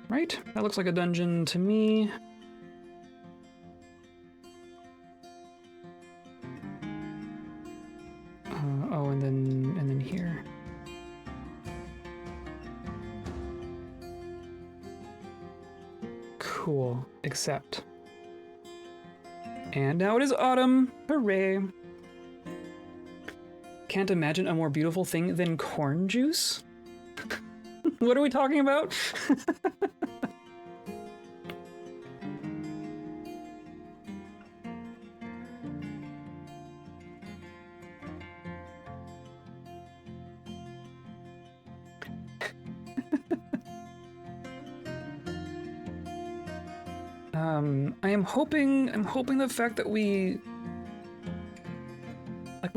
Right? That looks like a dungeon to me. Oh, and then here. Cool. Accept. And now it is autumn. Hooray. Can't imagine a more beautiful thing than corn juice. What are we talking about? I'm hoping the fact that we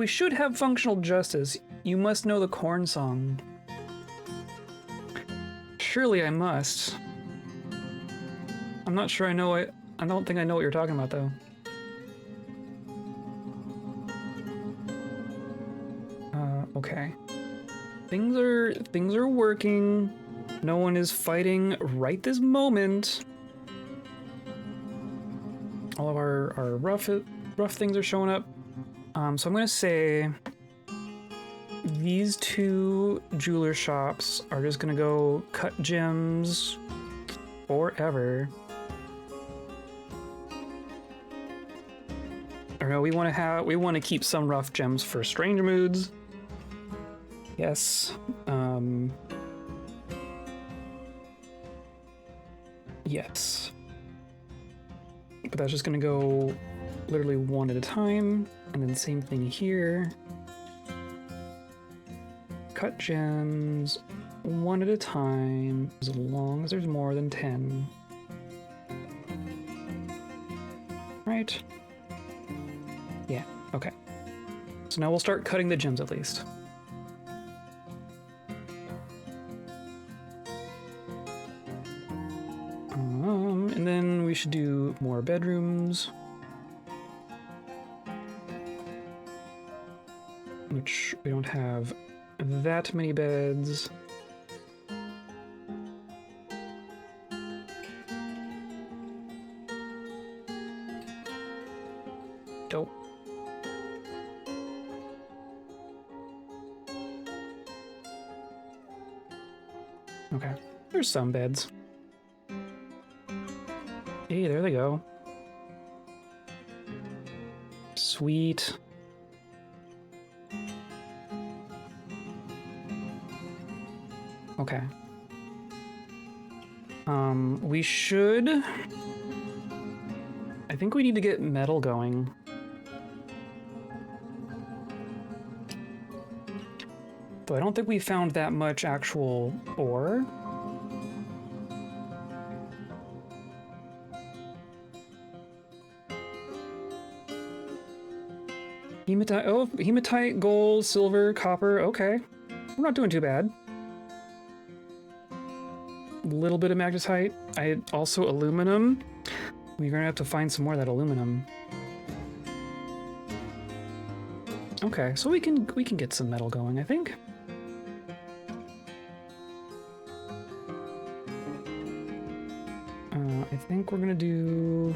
should have functional justice. You must know the corn song. Surely I must. I'm not sure I know it. I don't think I know what you're talking about though. Okay. Things are working. No one is fighting right this moment. All of our rough things are showing up. So I'm gonna say these two jeweler shops are just gonna go cut gems forever. Or no, we want to keep some rough gems for strange moods. Yes. Yes. But that's just gonna go literally one at a time, and then same thing here. Cut gems one at a time, as long as there's more than 10. Right? Yeah, okay. So now we'll start cutting the gems at least. And then we should do more bedrooms. Which we don't have that many beds. Dope. Okay, there's some beds. Hey, there they go. Sweet. Okay. We should... I think we need to get metal going. Though I don't think we found that much actual ore. Hematite, oh, hematite, gold, silver, copper, okay. We're not doing too bad. A little bit of magnetite. Also aluminum. We're gonna have to find some more of that aluminum. Okay, so we can get some metal going, I think. I think we're gonna do...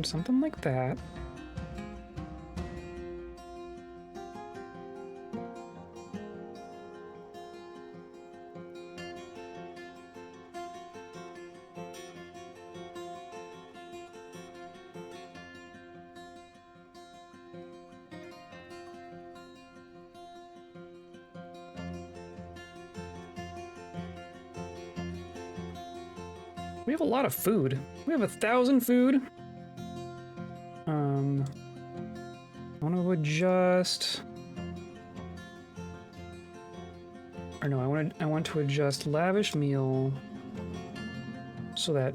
something like that. We have a lot of food. We have 1,000 food. I want to adjust. Or no, I want to adjust lavish meal so that.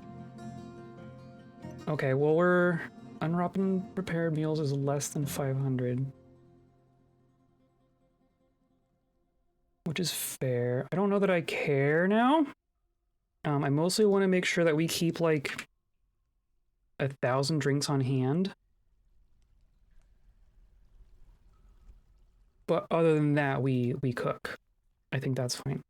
Okay, well we're unwrapping prepared meals is less than 500, which is fair. I don't know that I care now. I mostly want to make sure that we keep like 1,000 drinks on hand. But other than that, we cook. I think that's fine.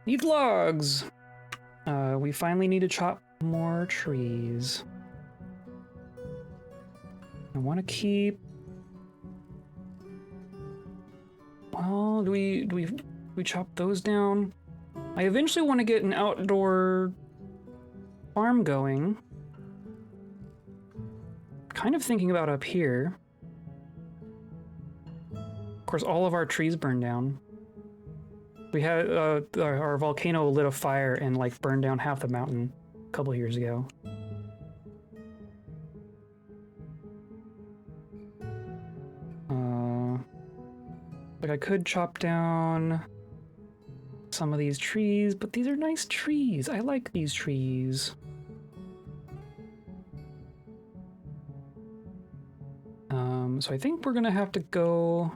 Need logs! We finally need to chop more trees. I want to keep... Well, do we chop those down? I eventually want to get an outdoor farm going. Kind of thinking about up here. Of course, all of our trees burned down. We had our volcano lit a fire and like burned down half the mountain a couple years ago. Like I could chop down some of these trees, but these are nice trees. I like these trees. So I think we're gonna have to go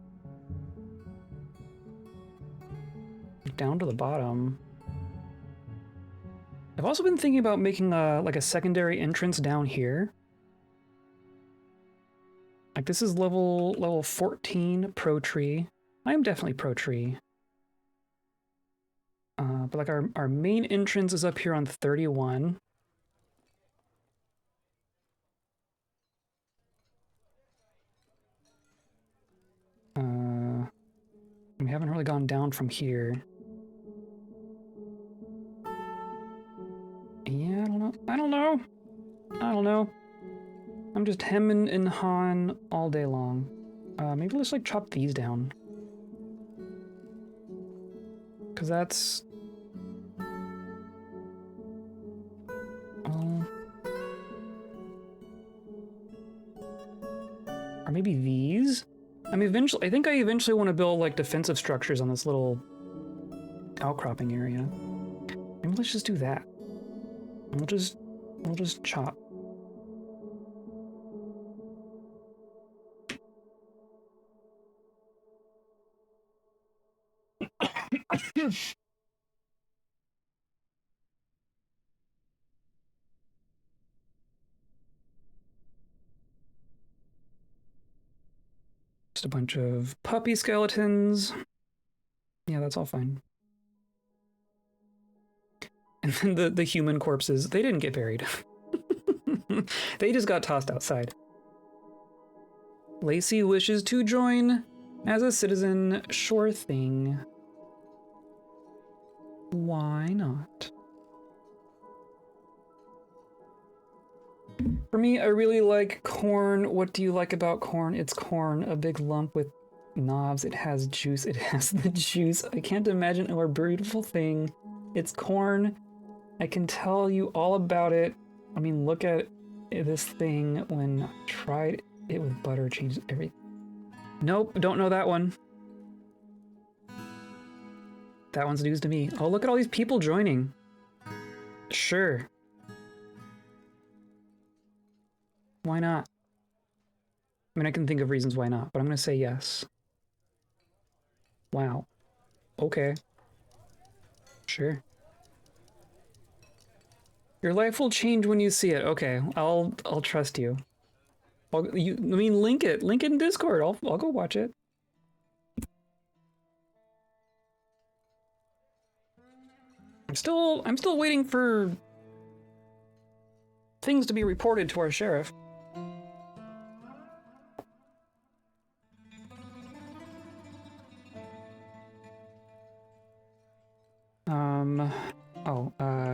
down to the bottom. I've also been thinking about making like a secondary entrance down here. Like this is level 14 pro tree. I am definitely pro tree. But like our main entrance is up here on 31. We haven't really gone down from here. Yeah, I don't know. I'm just hemming and hawing all day long. Maybe let's like chop these down. Cause that's... or maybe these? I think I eventually want to build like defensive structures on this little outcropping area. Maybe let's just do that. And we'll just chop. Just a bunch of puppy skeletons. Yeah, that's all fine. And then the human corpses, they didn't get buried. They just got tossed outside. Lacey wishes to join as a citizen. Sure thing. Why not? For me, I really like corn. What do you like about corn? It's corn, a big lump with knobs. It has juice. It has the juice. I can't imagine a more beautiful thing. It's corn. I can tell you all about it. I mean, look at this thing when I tried it with butter. Changed everything. Nope, don't know that one. That one's news to me. Oh, look at all these people joining. Sure. Why not? I mean, I can think of reasons why not, but I'm gonna say yes. Wow. Okay. Sure. Your life will change when you see it. Okay, I'll trust you. Link it in Discord. I'll go watch it. I'm still waiting for things to be reported to our sheriff.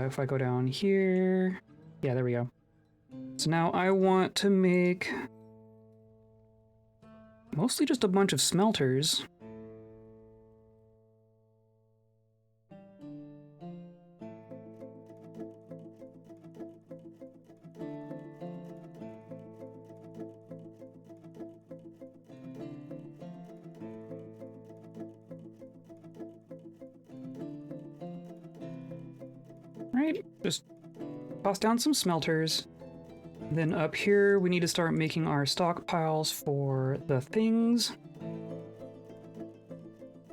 If I go down here, yeah, there we go. So now I want to make mostly just a bunch of smelters. Right, just toss down some smelters. Then up here, we need to start making our stockpiles for the things.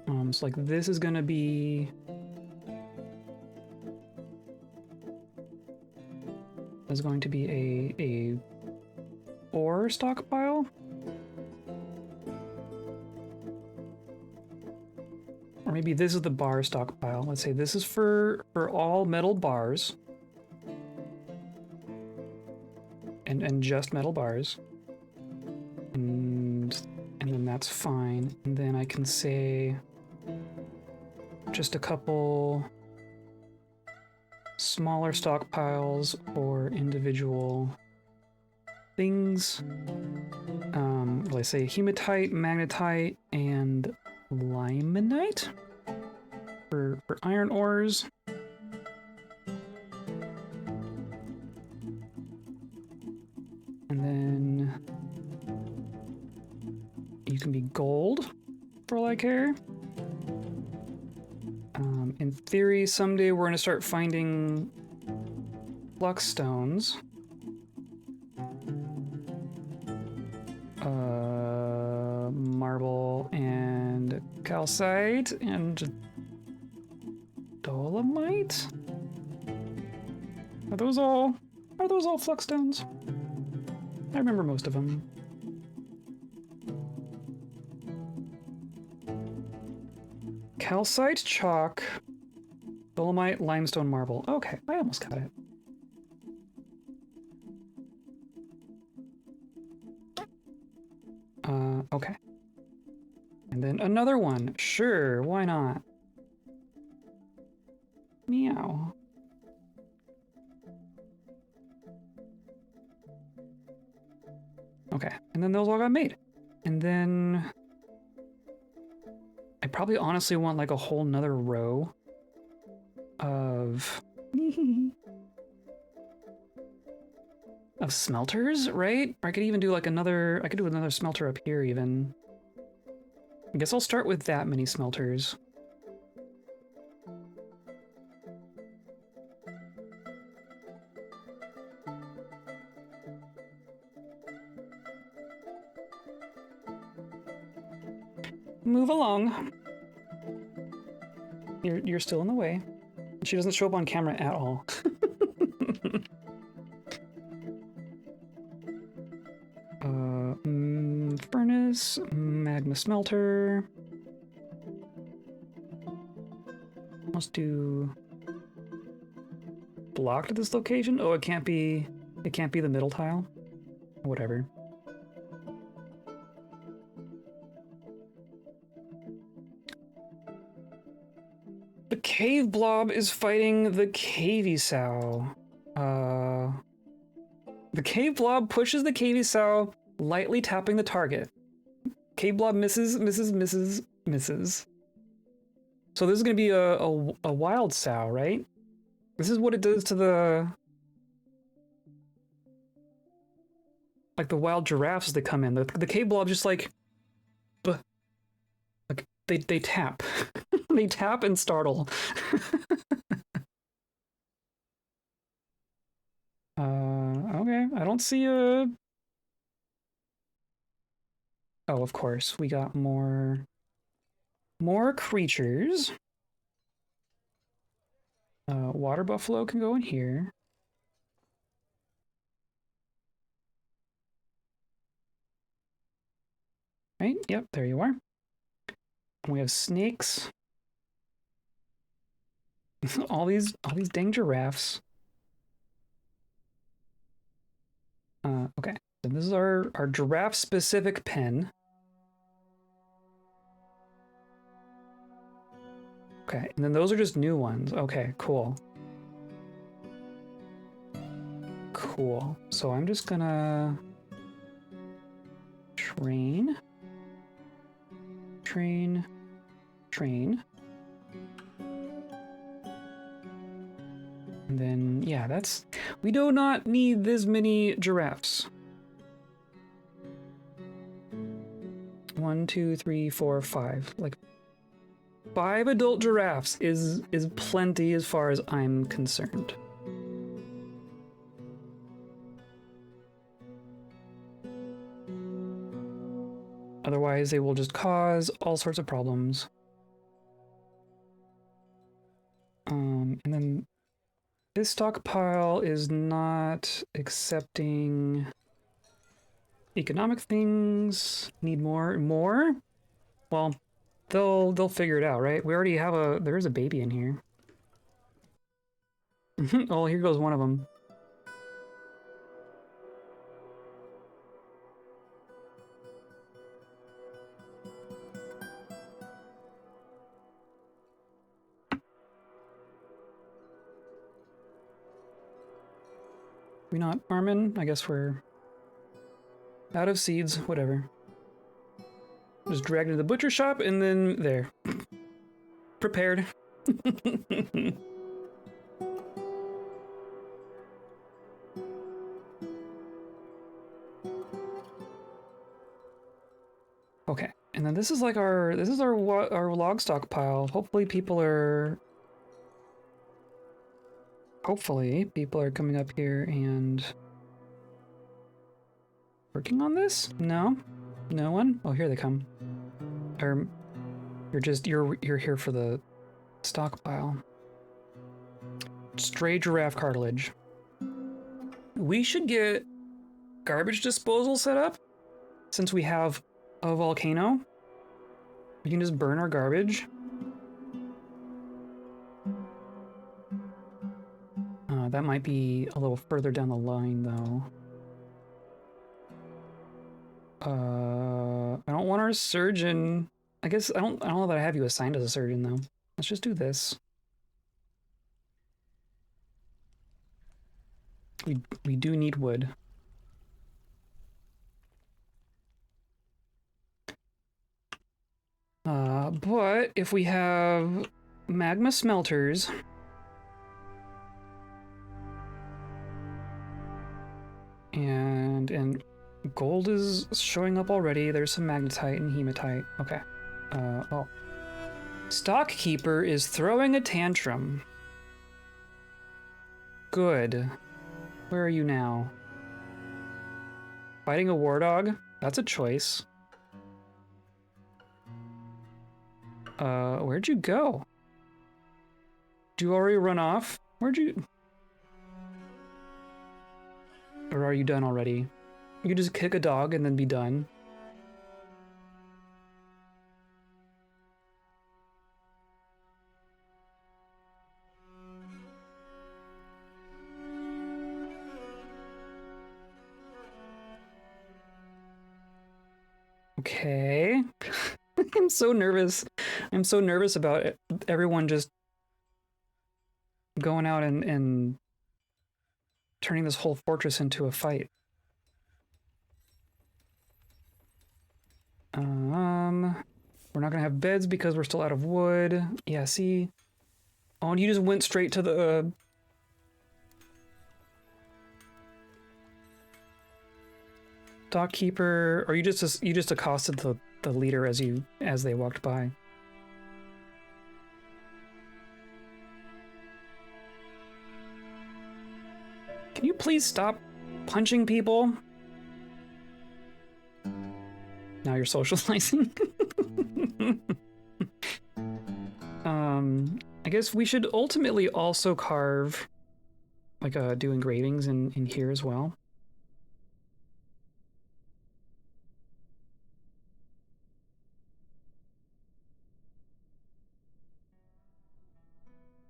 So like this is gonna be... is going to be a ore stockpile. Or maybe this is the bar stockpile. Let's say this is for all metal bars. And just metal bars. And then that's fine. And then I can say just a couple smaller stockpiles for individual things. Let's say hematite, magnetite, and limonite for iron ores. And then you can be gold for all I care. In theory, someday we're going to start finding flux stones. marble and calcite and dolomite? Are those all flux stones? I remember most of them. Calcite, chalk, dolomite, limestone, marble. Okay, I almost got it. Okay. And then another one. Sure, why not? Meow. Okay, and then those all got made. And then I probably honestly want like a whole nother row of of smelters, right? Or I could even do like another, I could do another smelter up here even. I guess I'll start with that many smelters. Move along. You're still in the way. She doesn't show up on camera at all. Furnace, magma smelter. Let's do blocked at this location. Oh, it can't be the middle tile. Whatever. The cave blob is fighting the cavey sow. The cave blob pushes the cavey sow, lightly tapping the target. Cave blob misses. So this is gonna be a wild sow, right? This is what it does to the the wild giraffes as they come in. The cave blob just like they tap. They tap and startle. Okay, I don't see a... Oh, of course, we got more creatures. Water buffalo can go in here. Right, yep, there you are. We have snakes. all these dang giraffes. Okay, so this is our giraffe specific pen. Okay, and then those are just new ones. Okay, cool. Cool. So I'm just gonna train. And then, yeah, that's... We do not need this many giraffes. 1, 2, 3, 4, 5. Like, 5 adult giraffes is plenty as far as I'm concerned. Otherwise, they will just cause all sorts of problems. And then this stockpile is not accepting economic things. Need more? More? Well, they'll figure it out, right? We already have there is a baby in here. Oh, here goes one of them. We not farming? I guess we're out of seeds, whatever. Just dragged to the butcher shop and then there. Prepared. Okay, and then this is like our log stockpile. Hopefully people are coming up here and working on this? No? No one? Oh, here they come. Or you're here for the stockpile. Stray giraffe cartilage. We should get garbage disposal set up since we have a volcano. We can just burn our garbage. That might be a little further down the line, though. I don't want our surgeon. I guess I don't know that I have you assigned as a surgeon, though. Let's just do this. We do need wood. But if we have magma smelters, and gold is showing up already. There's some magnetite and hematite. Okay. Oh. Stockkeeper is throwing a tantrum. Good. Where are you now? Fighting a war dog? That's a choice. Where'd you go? Did you already run off? Where'd you... Or are you done already? You could just kick a dog and then be done. Okay. I'm so nervous. I'm so nervous about it. Everyone just going out and turning this whole fortress into a fight. We're not gonna have beds because we're still out of wood. Yeah, see? Oh, and you just went straight to the... Stockkeeper, or you just accosted the leader as they walked by. Can you please stop punching people? Now you're socializing. I guess we should ultimately also carve, like, do engravings in here as well.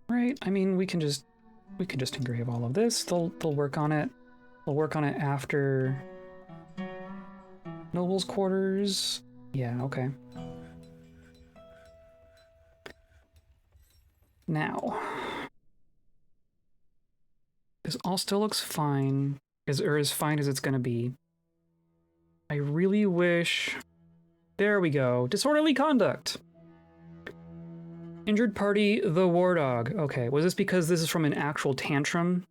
Right? I mean, we can just engrave all of this. They'll work on it. They'll work on it after Noble's quarters. Yeah, okay. Now, this all still looks fine, or as fine as it's gonna be. I really wish... There we go. Disorderly conduct. Injured party, the war dog. Okay, was this because this is from an actual tantrum?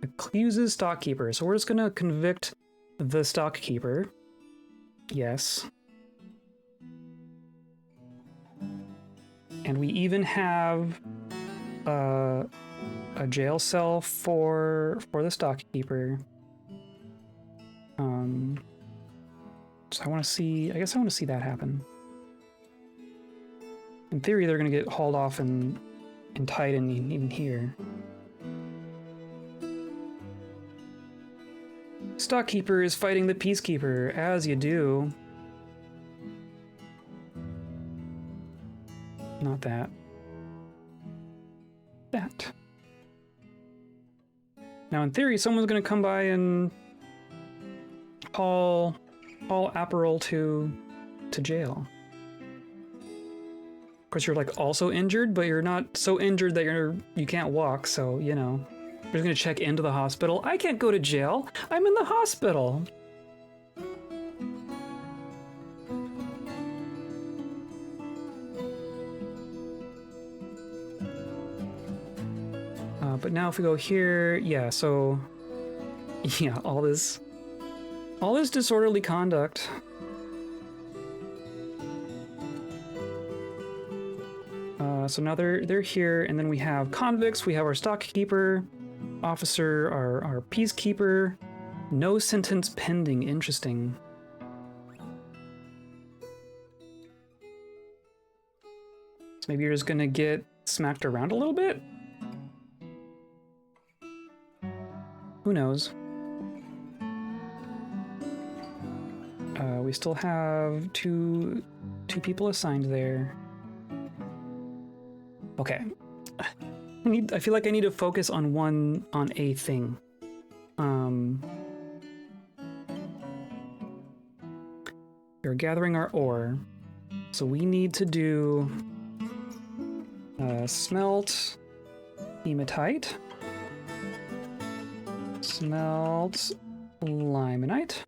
Accuses stockkeeper. So we're just gonna convict the stockkeeper. Yes. And we even have a jail cell for the stockkeeper. So I want to see. I guess I want to see that happen. In theory, they're gonna get hauled off and tied in here. Stockkeeper is fighting the peacekeeper, as you do. Not that. That. Now, in theory, someone's gonna come by and haul Aperol to jail. Of course, you're like also injured, but you're not so injured that you can't walk. So you know, we're just gonna check into the hospital. I can't go to jail. I'm in the hospital. But now if we go here, yeah. So yeah, all this disorderly conduct. So now they're here, and then we have convicts, we have our stockkeeper, officer, our peacekeeper, no sentence pending. Interesting. So maybe you're just gonna get smacked around a little bit? Who knows? We still have two people assigned there. Okay. I feel like I need to focus on a thing. We're gathering our ore. So we need to do smelt hematite, smelt limonite,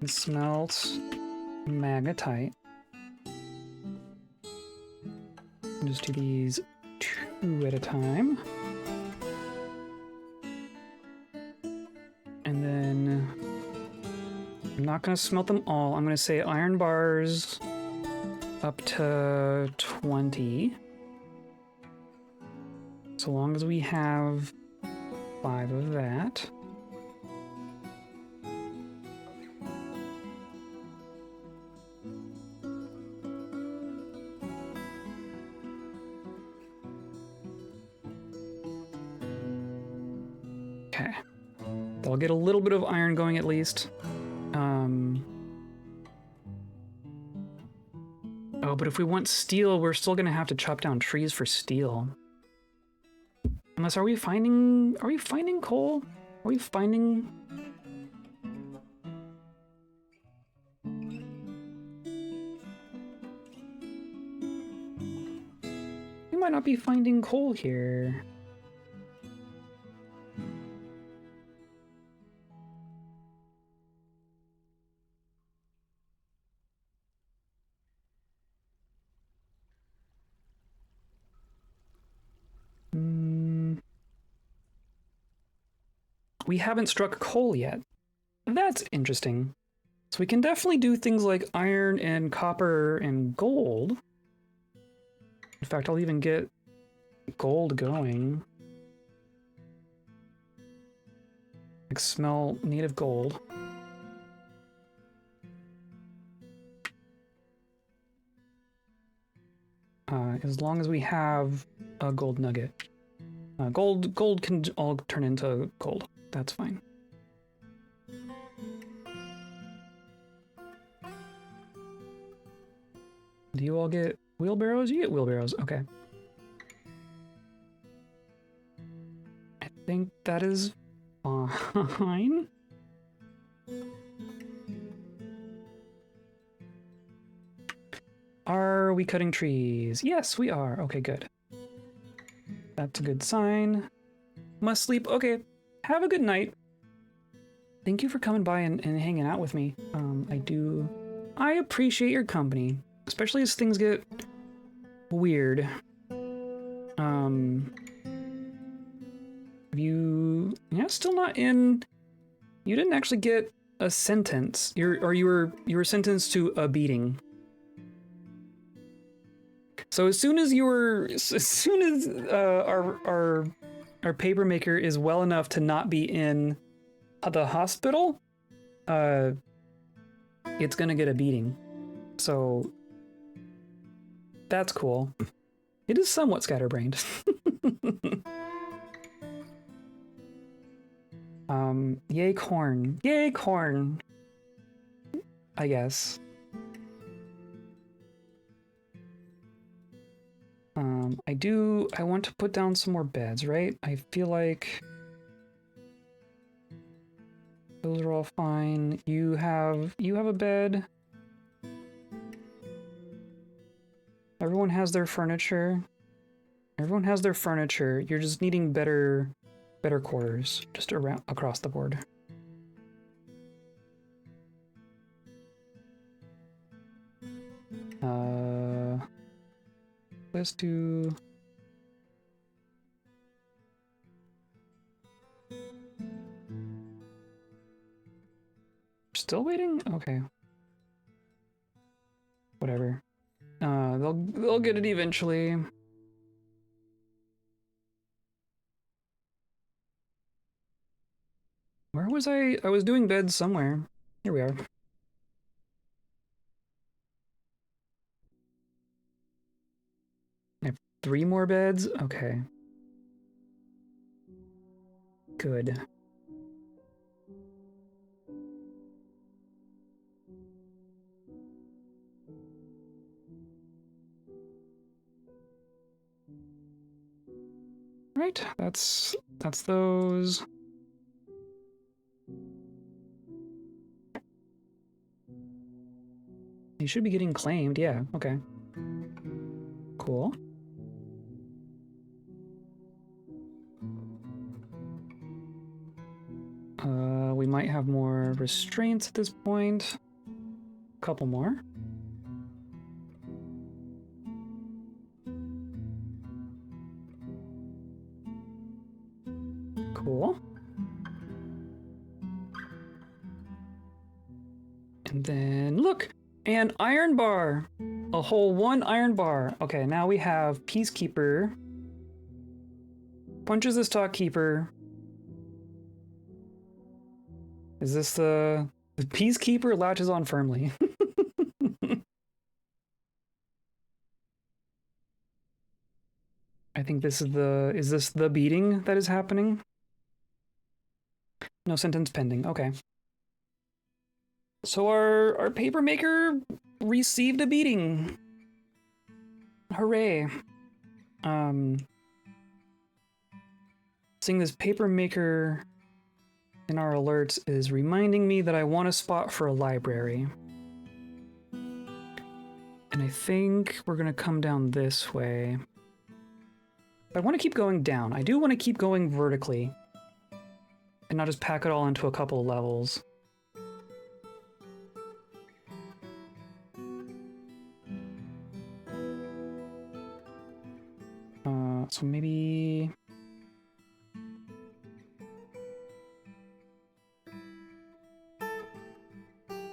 and smelt magnetite. Just do these 2 at a time. And then I'm not going to smelt them all. I'm going to say iron bars up to 20. So long as we have 5 of that. Okay. That'll get a little bit of iron going at least. Oh, but if we want steel, we're still gonna have to chop down trees for steel. Unless, are we finding coal? Are we finding... We might not be finding coal here. We haven't struck coal yet. That's interesting. So we can definitely do things like iron and copper and gold. In fact, I'll even get gold going. Like smelt native gold. As long as we have a gold nugget. Gold can all turn into gold. That's fine. Do you all get wheelbarrows? You get wheelbarrows. Okay. I think that is fine. Are we cutting trees? Yes, we are. Okay, good. That's a good sign. Must sleep. Okay. Have a good night. Thank you for coming by and hanging out with me. I appreciate your company, especially as things get weird. Still not in. You didn't actually get a sentence. You were sentenced to a beating. So as soon as our paper maker is well enough to not be in the hospital, it's gonna get a beating. So that's cool. It is somewhat scatterbrained. Yay corn. Yay corn. I guess. I want to put down some more beds, right? I feel like those are all fine. You have a bed. Everyone has their furniture. Everyone has their furniture. You're just needing better quarters just around across the board. Let's do... Still waiting? Okay. Whatever. They'll get it eventually. Where was I? I was doing beds somewhere. Here we are. 3 more beds? Okay. Good. Right, that's those. They should be getting claimed, yeah, okay. Cool. We might have more restraints at this point. A couple more. Cool. And then, look! An iron bar! A whole 1 iron bar. Okay, now we have Peacekeeper. Punches the Stockkeeper. Is this the Peacekeeper latches on firmly? I think this is is this the beating that is happening? No sentence pending, okay. So our paper maker received a beating. Hooray. Seeing this paper maker in our alerts is reminding me that I want a spot for a library. And I think we're gonna come down this way. I want to keep going down. I do want to keep going vertically and not just pack it all into a couple of levels. So maybe...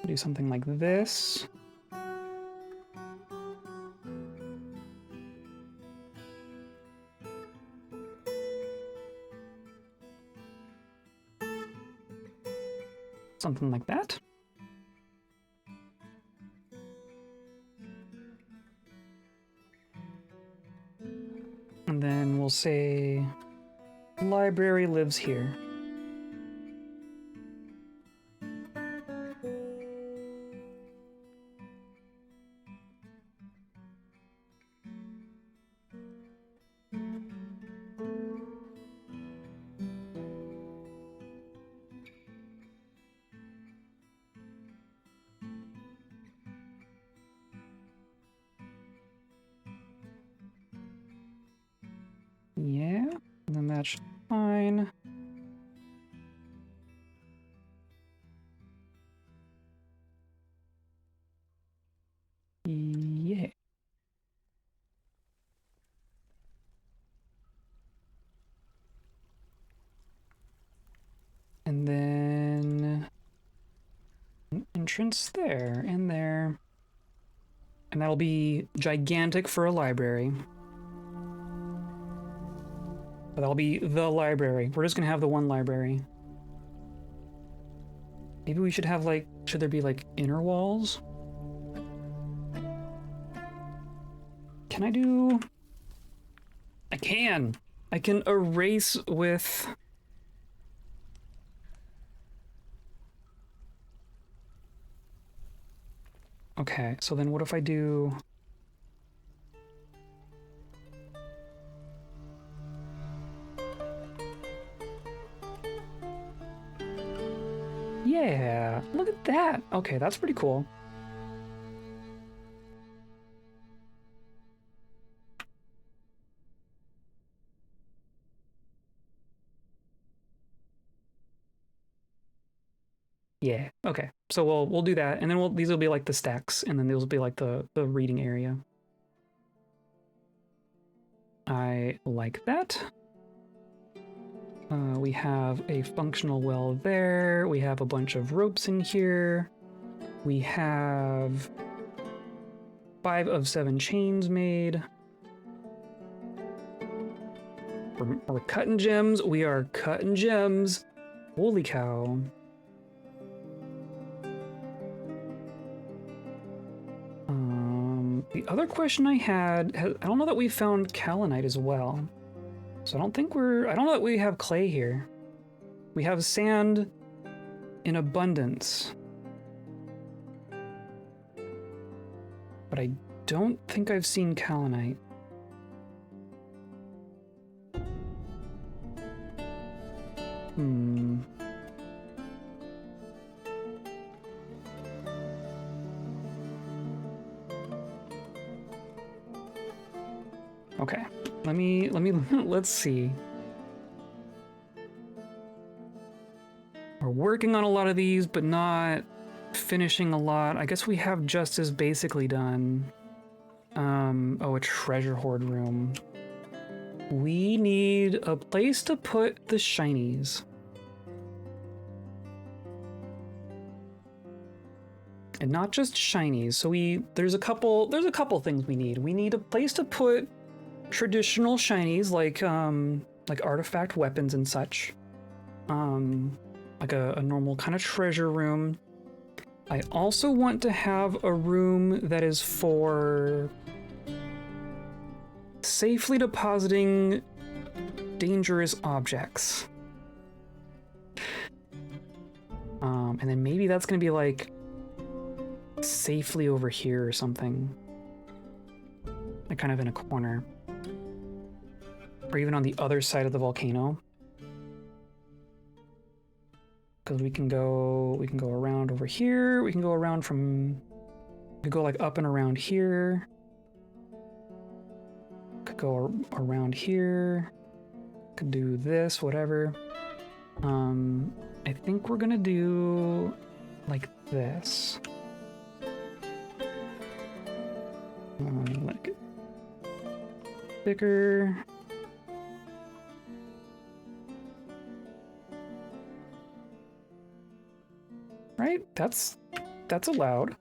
do something like this. Something like that. And then we'll say library lives here. Yeah, and then that's fine. Yeah. And then an entrance there and there. And that'll be gigantic for a library. But that'll be the library. We're just gonna have the one library. Maybe we should have like, should there be like inner walls? Can I do... I can! I can erase with... Okay, so then what if I do... Yeah, look at that. Okay, that's pretty cool. Yeah, okay. So we'll do that, and then these will be like the stacks, and then these will be like the reading area. I like that. We have a functional well there. We have a bunch of ropes in here. We have 5 of 7 chains made. We're cutting gems. We are cutting gems. Holy cow. The The other question I had, I don't know that we found kaolinite as well. So I don't know that we have clay here. We have sand in abundance. But I don't think I've seen kaolinite. Okay, let's see. We're working on a lot of these, but not finishing a lot. I guess we have justice basically done. Oh, a treasure hoard room. We need a place to put the shinies. And not just shinies. So there's a couple things we need. We need a place to put traditional shinies like artifact weapons and such. Like a normal kind of treasure room. I also want to have a room that is for safely depositing dangerous objects. And then maybe that's gonna be like safely over here or something. Like kind of in a corner. Or even on the other side of the volcano. Because we can go around over here. We can go around we could go like up and around here. Could go around here. Could do this, whatever. I think we're gonna do like this. Like thicker. Right? That's allowed.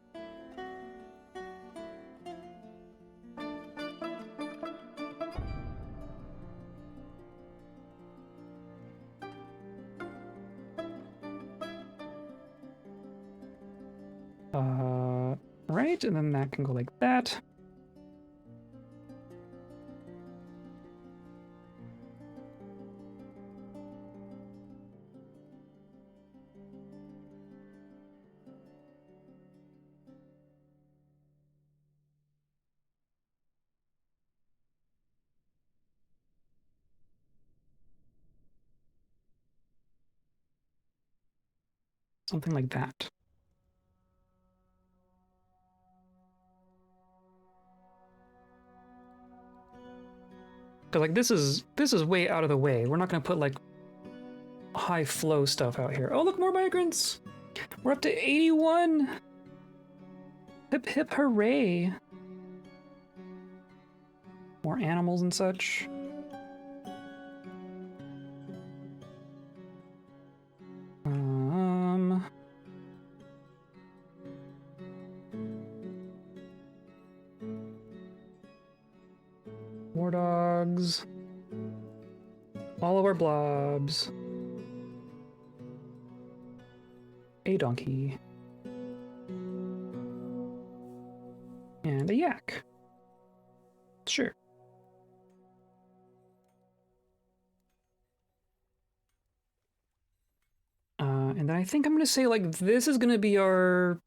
Right, and then that can go like that. Something like that. Cause like this is way out of the way. We're not gonna put like high flow stuff out here. Oh look, more migrants! We're up to 81! Hip hip hooray! More animals and such. More dogs. All of our blobs. A donkey. And a yak. Sure. And then I think I'm gonna say like this is gonna be our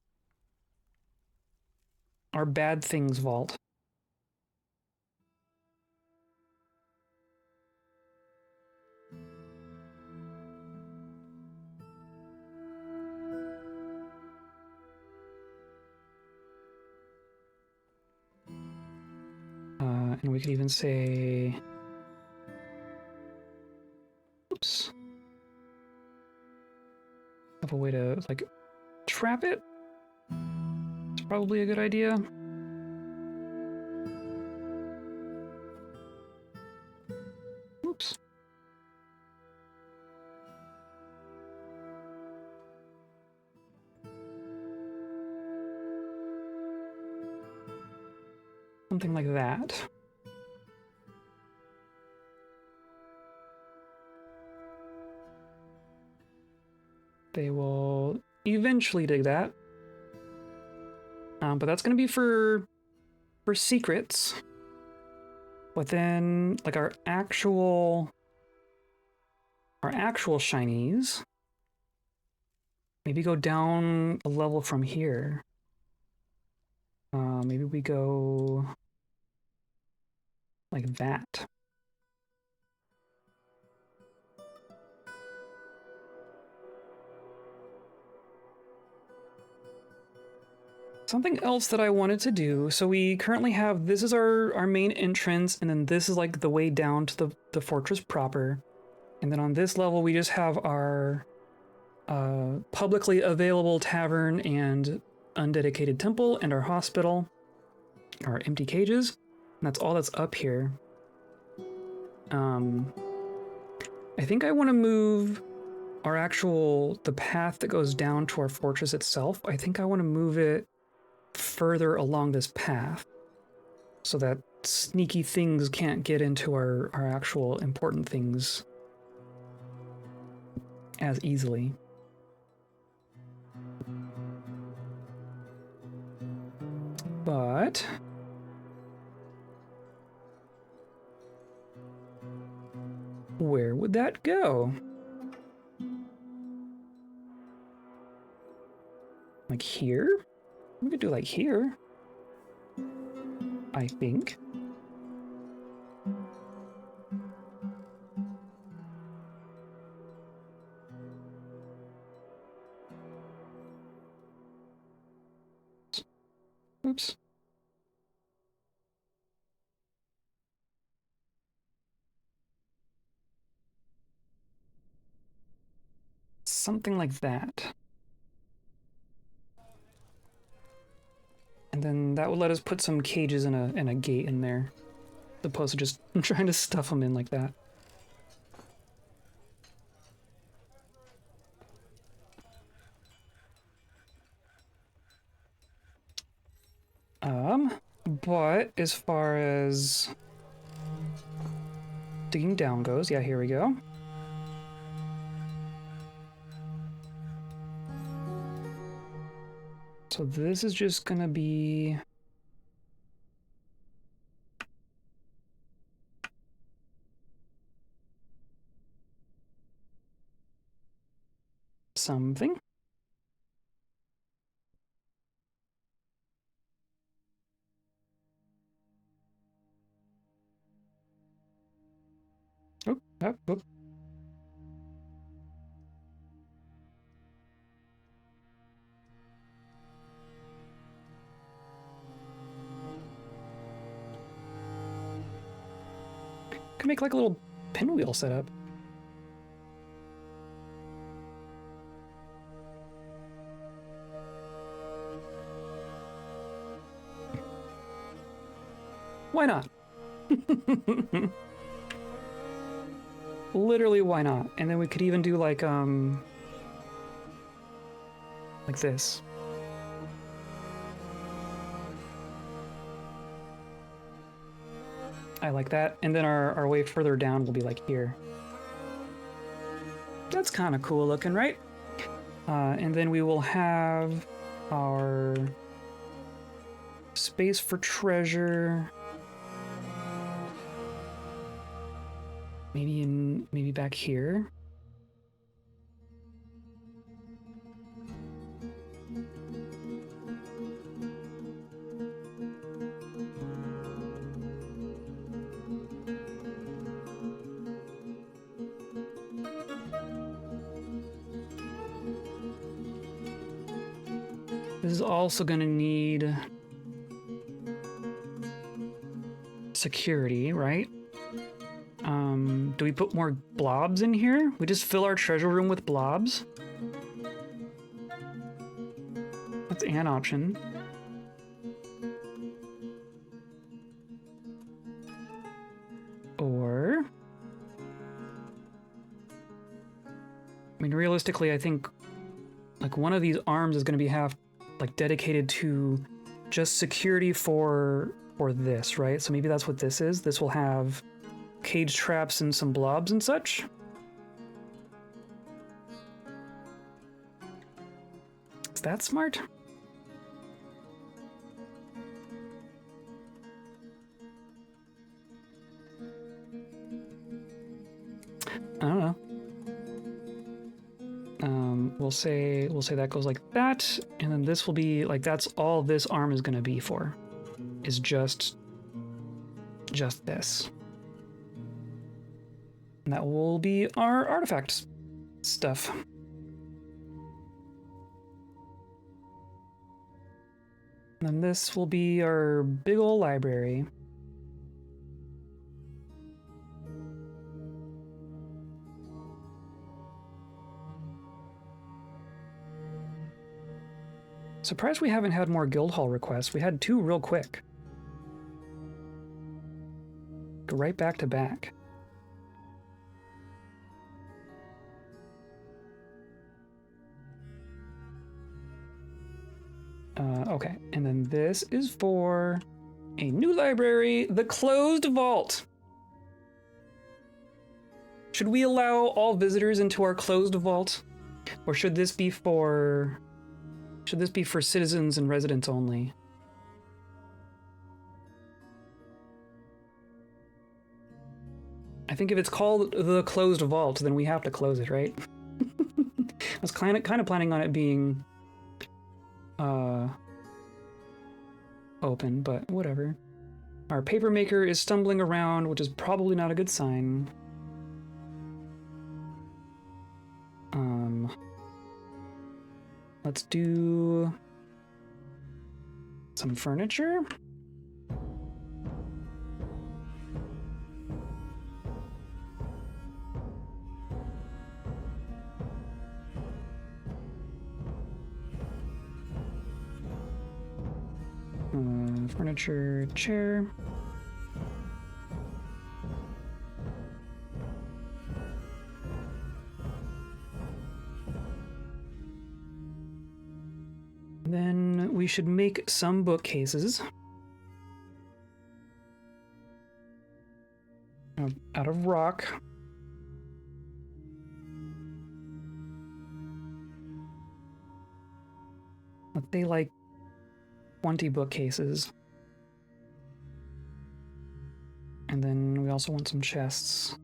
bad things vault. And we could even say, oops, have a way to like trap it. It's probably a good idea. Oops. Something like that. They will eventually dig that. But that's going to be for for secrets. But then, like our actual shinies, maybe go down a level from here. Maybe we go like that. Something else that I wanted to do, so we currently have, this is our main entrance, and then this is like the way down to the fortress proper. And then on this level, we just have our publicly available tavern and undedicated temple and our hospital, our empty cages. And that's all that's up here. I think I want to move the path that goes down to our fortress itself. I think I want to move it further along this path so that sneaky things can't get into our actual important things as easily. But where would that go? Like here? We could do like here, I think. Oops. Something like that. And then that would let us put some cages and a gate in there, as opposed to just trying to stuff them in like that. But as far as digging down goes, yeah, here we go. So this is just gonna be something. Oh. Could make like a little pinwheel setup. Why not? Literally, why not? And then we could even do like this. I like that. And then our way further down will be like here. That's kind of cool looking, right? And then we will have our space for treasure. Maybe back here. This is also going to need security, right? Do we put more blobs in here? We just fill our treasure room with blobs? That's an option. Or... I mean, realistically, I think like one of these arms is going to be like dedicated to just security for this, right? So maybe that's what this is. This will have cage traps and some blobs and such. Is that smart? I don't know. We'll say that goes like that, and then this will be like, that's all this arm is gonna be for, is just this. And that will be our artifact stuff. And then this will be our big old library. Surprised we haven't had more guild hall requests. We had 2 real quick. Go right back to back. Okay, and then this is for a new library, the Closed Vault. Should we allow all visitors into our Closed Vault? Or should this be for citizens and residents only? I think if it's called the Closed Vault, then we have to close it, right? I was kind of planning on it being open, but whatever. Our paper maker is stumbling around, which is probably not a good sign. Let's do some furniture. Furniture, chair. Then we should make some bookcases out of rock. Let's say like 20 bookcases. And then we also want some chests.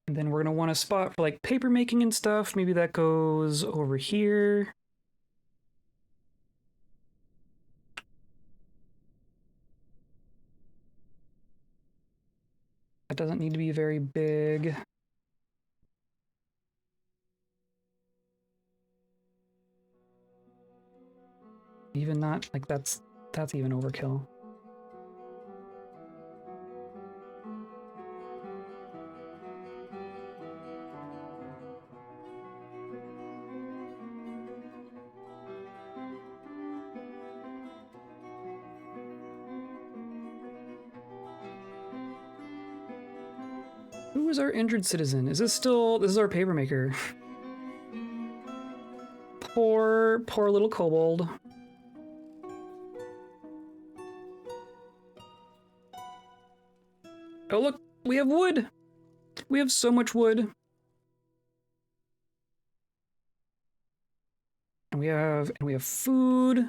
And then we're going to want a spot for like paper making and stuff. Maybe that goes over here. That doesn't need to be very big. Even not like that's even overkill. Who is our injured citizen? Is this still... This is our paper maker. Poor little kobold. Oh look, we have wood! We have so much wood. And we have food.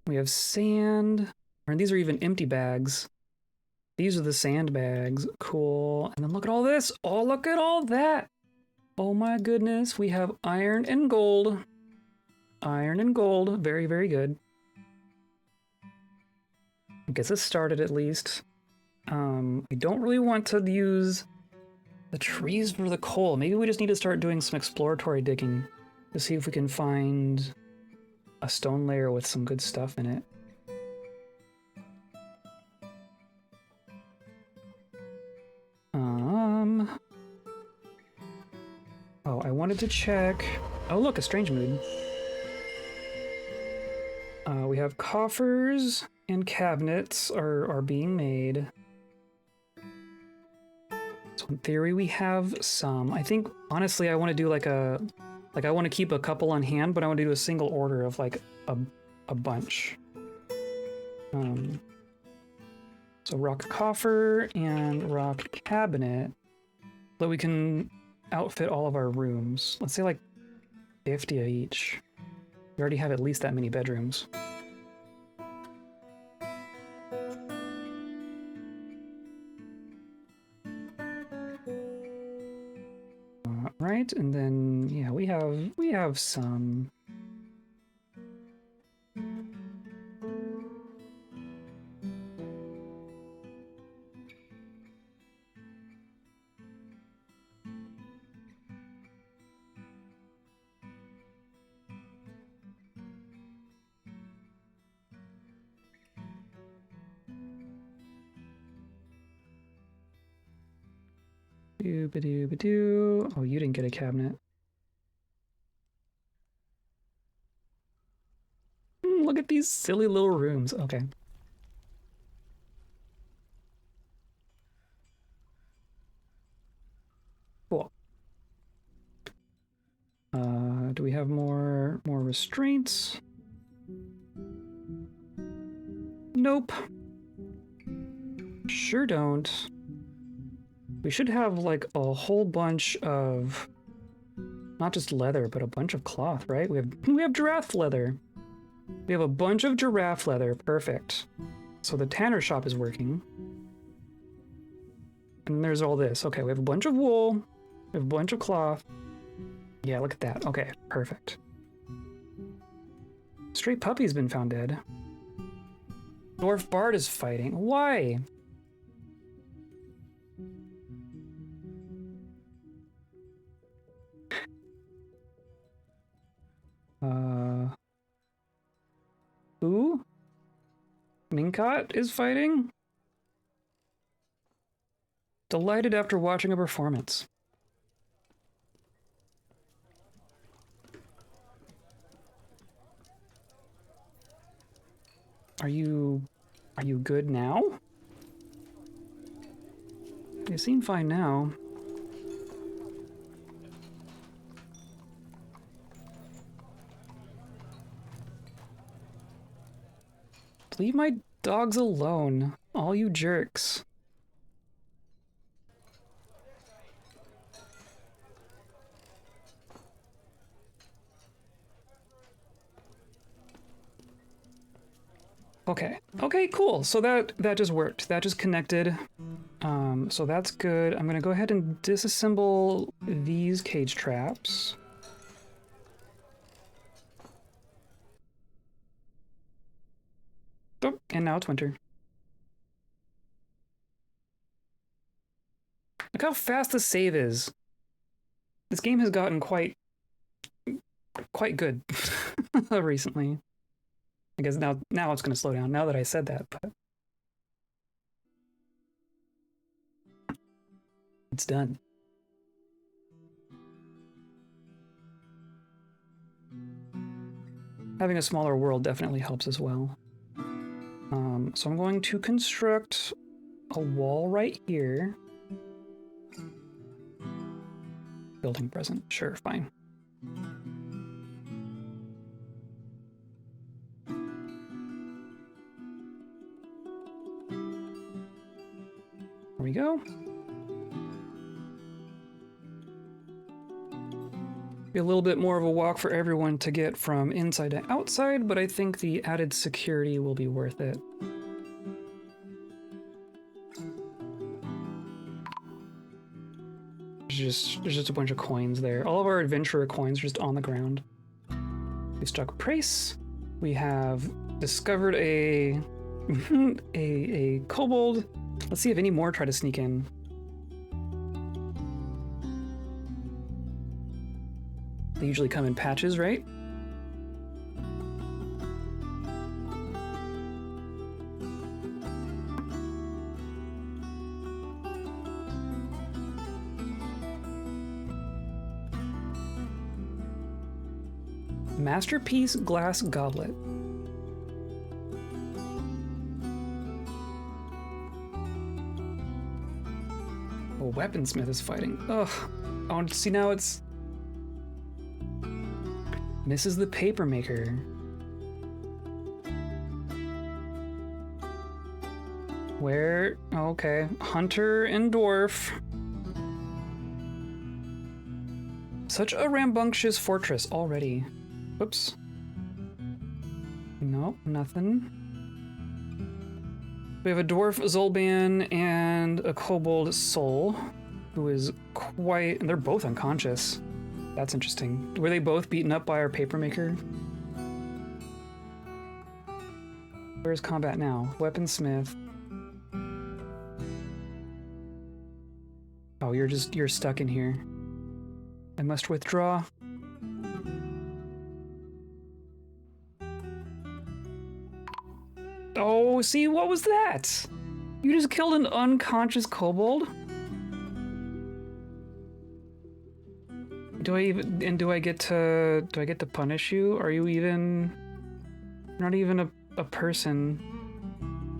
We have sand. And these are even empty bags. These are the sandbags. Cool. And then look at all this. Oh, look at all that. Oh my goodness. We have iron and gold. Iron and gold. Very, very good. Gets us started at least. I don't really want to use the trees for the coal. Maybe we just need to start doing some exploratory digging to see if we can find a stone layer with some good stuff in it. Oh, I wanted to check. Oh, look, a strange mood. We have coffers and cabinets are being made. So in theory, we have some. I think, honestly, I want to do like I want to keep a couple on hand, but I want to do a single order of like a bunch. So rock coffer and rock cabinet, so we can outfit all of our rooms. Let's say like 50 each. We already have at least that many bedrooms. Right, and then yeah, we have some. Doo-ba-doo-ba-doo. Oh, you didn't get a cabinet. Look at these silly little rooms. Okay. Cool. Do we have more restraints? Nope. Sure don't. We should have like a whole bunch of not just leather, but a bunch of cloth, right? We have giraffe leather. We have a bunch of giraffe leather. Perfect. So the tanner shop is working. And there's all this. Okay, we have a bunch of wool. We have a bunch of cloth. Yeah, look at that. Okay, perfect. Stray puppy's been found dead. Dwarf bard is fighting. Why? Who? Minkot is fighting? Delighted after watching a performance. Are you good now? You seem fine now. Leave my dogs alone, all you jerks. Okay. Okay, cool. So that just worked. That just connected. So that's good. I'm gonna go ahead and disassemble these cage traps. Oh, and now it's winter. Look how fast the save is. This game has gotten quite good recently. I guess now it's going to slow down now that I said that, but it's done. Having a smaller world definitely helps as well. So I'm going to construct a wall right here. Building present, sure, fine. There we go. Be a little bit more of a walk for everyone to get from inside to outside, but I think the added security will be worth it. There's just a bunch of coins there. All of our adventurer coins are just on the ground. We've struck a price. We have discovered a a kobold. Let's see if any more try to sneak in. They usually come in patches, right? Masterpiece glass goblet. A weaponsmith is fighting. Ugh. Oh, see now it's... Misses the papermaker. Where? Okay. Hunter and dwarf. Such a rambunctious fortress already. Whoops. Nope, nothing. We have a dwarf Zolban and a kobold soul, who is quite... and they're both unconscious. That's interesting. Were they both beaten up by our papermaker? Where's combat now? Weaponsmith. Oh, you're stuck in here. I must withdraw. Oh, see, what was that? You just killed an unconscious kobold? Do I get to punish you? Are you even... You're not even a person.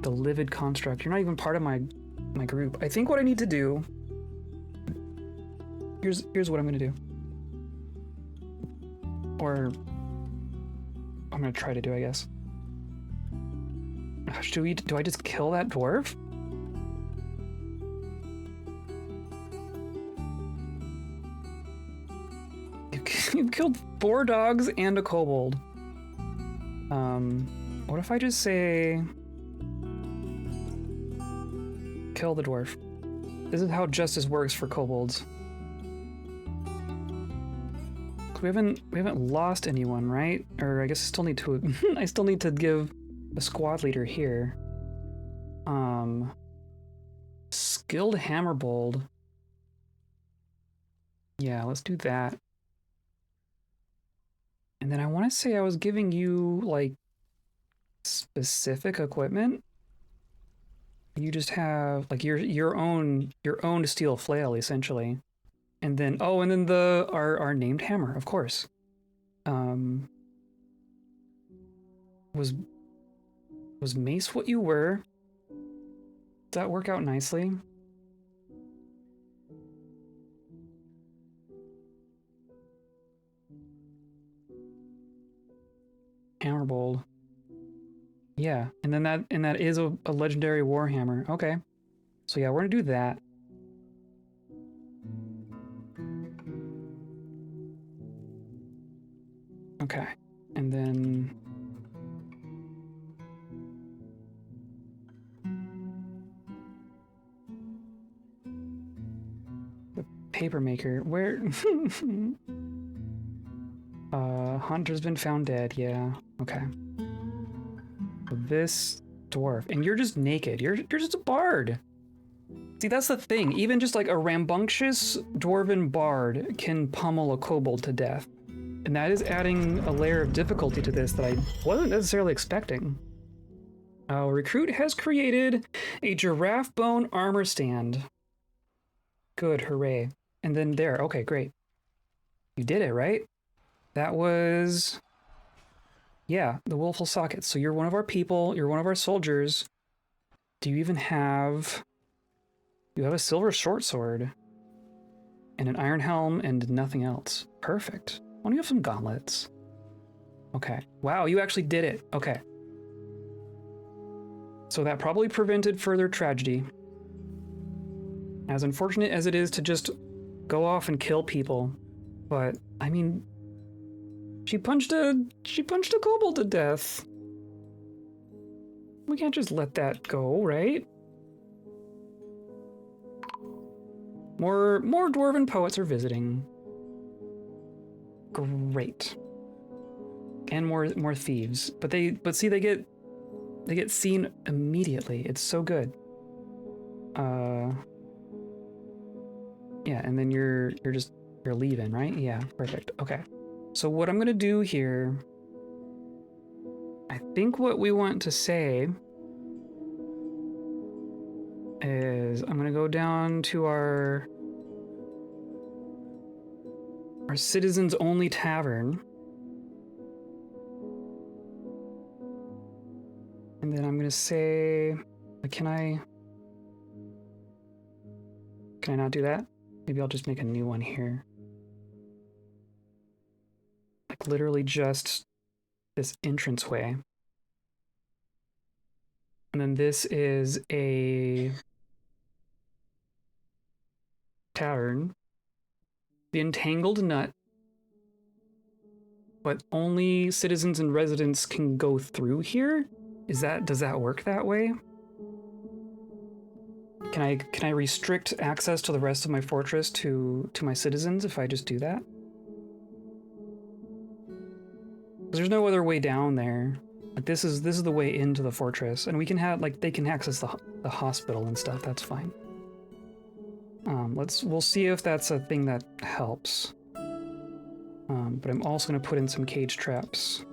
The livid construct. You're not even part of my group. I think what I need to do... Here's what I'm gonna do. Or... I'm gonna try to do, I guess. Do I just kill that dwarf? You killed 4 dogs and a kobold. What if I just say... Kill the dwarf. This is how justice works for kobolds. We haven't lost anyone, right? Or I guess I still need to I still need to give a squad leader here. Skilled hammerbold. Yeah, let's do that. And then I want to say I was giving you like specific equipment. You just have like your own steel flail essentially. And then and then our named hammer, of course. Was mace what you were? Did that work out nicely? Hammerbold. Yeah, and that is a legendary warhammer. Okay. So yeah, we're gonna do that. Okay. And then the papermaker. Where Hunter's been found dead, yeah. Okay. This dwarf. And you're just naked. You're just a bard. See, that's the thing. Even just like a rambunctious dwarven bard can pummel a kobold to death. And that is adding a layer of difficulty to this that I wasn't necessarily expecting. Recruit has created a giraffe bone armor stand. Good, hooray. And then there, okay, great. You did it, right? That was... Yeah, the willful sockets. So you're one of our people, you're one of our soldiers. Do you even have... You have a silver short sword. And an iron helm and nothing else. Perfect. Why don't you have some gauntlets? Okay. Wow, you actually did it. Okay. So that probably prevented further tragedy. As unfortunate as it is to just go off and kill people, but I mean, she punched a kobold to death. We can't just let that go, right? More dwarven poets are visiting. Great. And more thieves, but see they get seen immediately. It's so good. Yeah, and then you're leaving, right? Yeah, perfect. Okay. So what I'm gonna do here, I think what we want to say is I'm gonna go down to our citizens only tavern. And then I'm gonna say, can I not do that? Maybe I'll just make a new one here. Like literally just this entranceway. And then this is a tavern. The Entangled Nut. but only citizens and residents can go through here? Does that work that way? Can I restrict access to the rest of my fortress to my citizens if I just do that? There's no other way down there. Like this is the way into the fortress, and we can have like they can access the hospital and stuff. That's fine. We'll see if that's a thing that helps. But I'm also gonna put in some cage traps.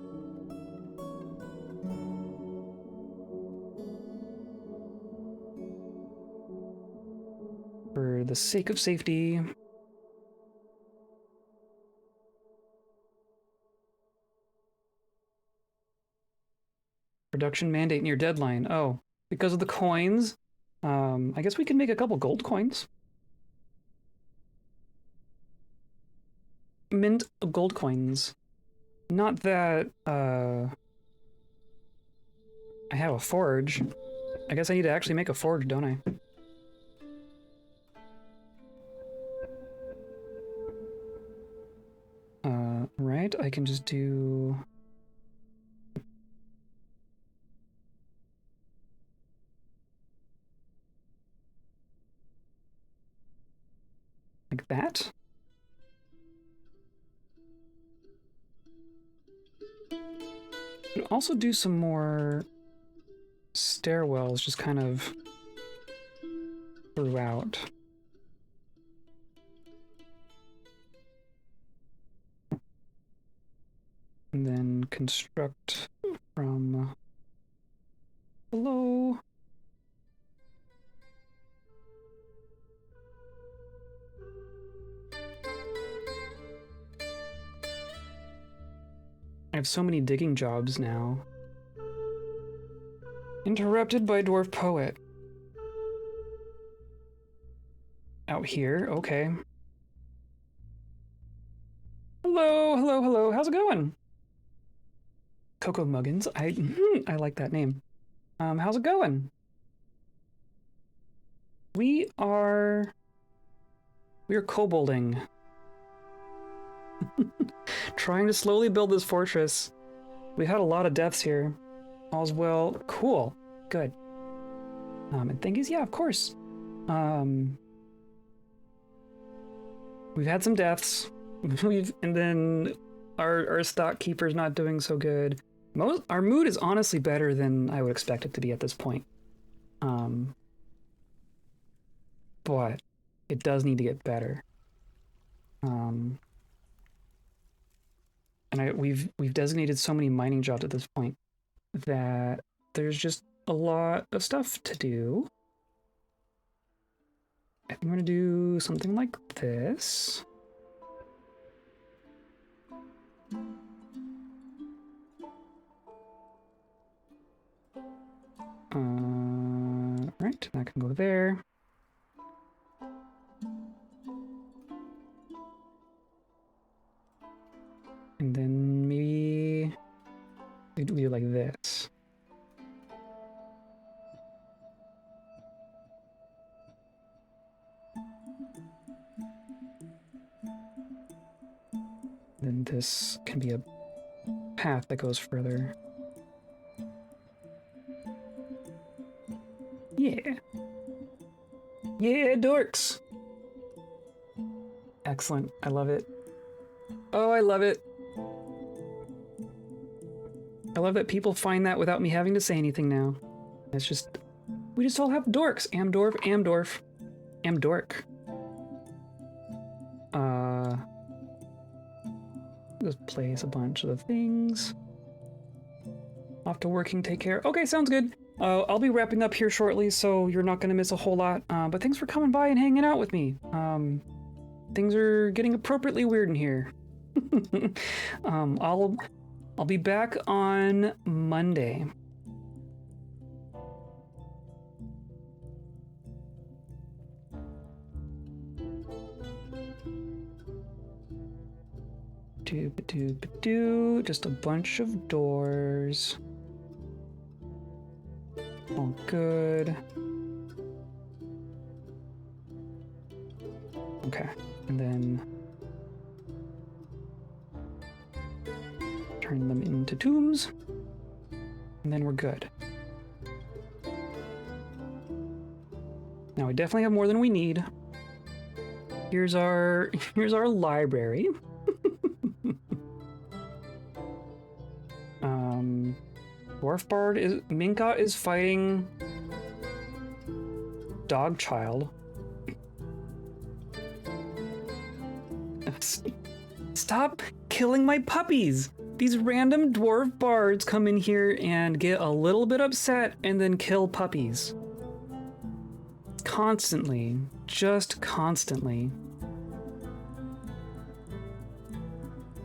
For the sake of safety. Production mandate near deadline. Oh, because of the coins. I guess we can make a couple gold coins. Mint gold coins. Not that, I have a forge. I guess I need to actually make a forge, don't I? Right, I can just do... like that. Could also do some more stairwells, just kind of throughout. And then construct from below. I have so many digging jobs now. Interrupted by Dwarf Poet. Out here, okay. Hello, hello, hello, how's it going? Coco Muggins, I like that name. How's it going? We are kobolding. Trying to slowly build this fortress. We had a lot of deaths here. All's well. Cool. Good. And thingies, yeah, of course. We've had some deaths. And then our stock keeper's not doing so good. Our mood is honestly better than I would expect it to be at this point. But it does need to get better. And we've designated so many mining jobs at this point that there's just a lot of stuff to do. I think I'm gonna do something like this. Right, that can go there. And then maybe we do like this. Then this can be a path that goes further. Yeah. Yeah, dorks! Excellent. I love it. Oh, I love it. I love that people find that without me having to say anything now. It's just... we just all have dorks. Amdorf, Amdorf, Amdork. Just place a bunch of the things. Off to working, take care. Okay, sounds good. I'll be wrapping up here shortly, so you're not gonna miss a whole lot. But thanks for coming by and hanging out with me. Things are getting appropriately weird in here. I'll be back on Monday. Just a bunch of doors. All good. Okay, and then Turn them into tombs. And then we're good. Now we definitely have more than we need. Here's our library. Dwarf Bard is Minka is fighting Dogchild. Stop killing my puppies! These random dwarf bards come in here and get a little bit upset and then kill puppies. Constantly. Just constantly.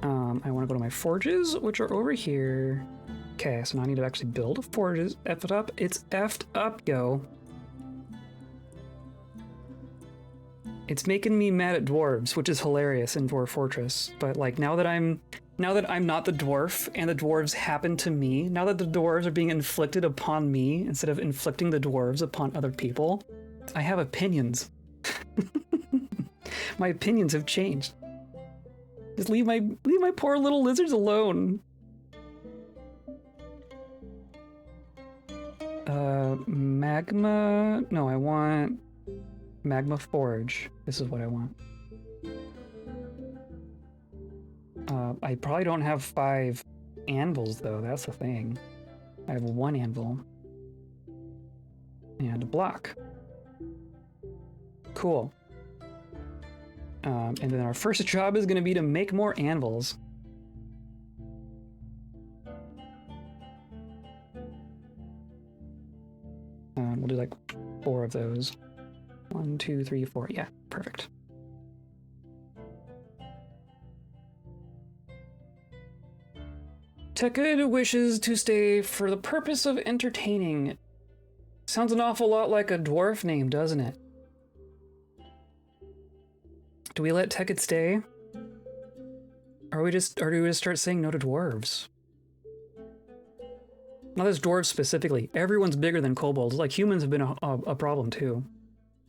I want to go to my forges, which are over here. Okay, so now I need to actually build forges. F it up. It's effed up, yo. It's making me mad at dwarves, which is hilarious in Dwarf Fortress. But like now that I'm not the dwarf and the dwarves happen to me, now that the dwarves are being inflicted upon me instead of inflicting the dwarves upon other people, I have opinions. My opinions have changed. Just leave my poor little lizards alone. Magma. No, I want magma forge. This is what I want. I probably don't have 5 anvils though. That's the thing. I have 1 anvil and a block. Cool. And then our first job is going to be to make more anvils. We'll do like 4 of those. 1, 2, 3, 4. Yeah, perfect. Tekid wishes to stay for the purpose of entertaining. Sounds an awful lot like a dwarf name, doesn't it? Do we let Tekid stay? Or do we just start saying no to dwarves? Not as dwarves specifically. Everyone's bigger than kobolds. Like humans have been a problem too.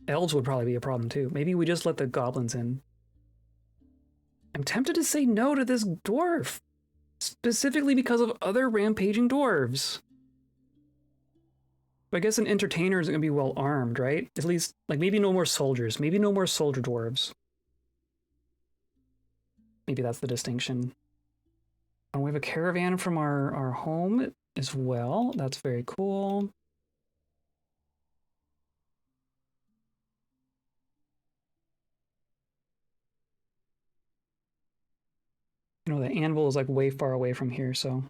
Elves would probably be a problem too. Maybe we just let the goblins in. I'm tempted to say no to this dwarf. Specifically because of other rampaging dwarves. But I guess an entertainer isn't going to be well armed, right? At least, like, maybe no more soldiers. Maybe no more soldier dwarves. Maybe that's the distinction. And we have a caravan from our home as well. That's very cool. You know, the anvil is like way far away from here, so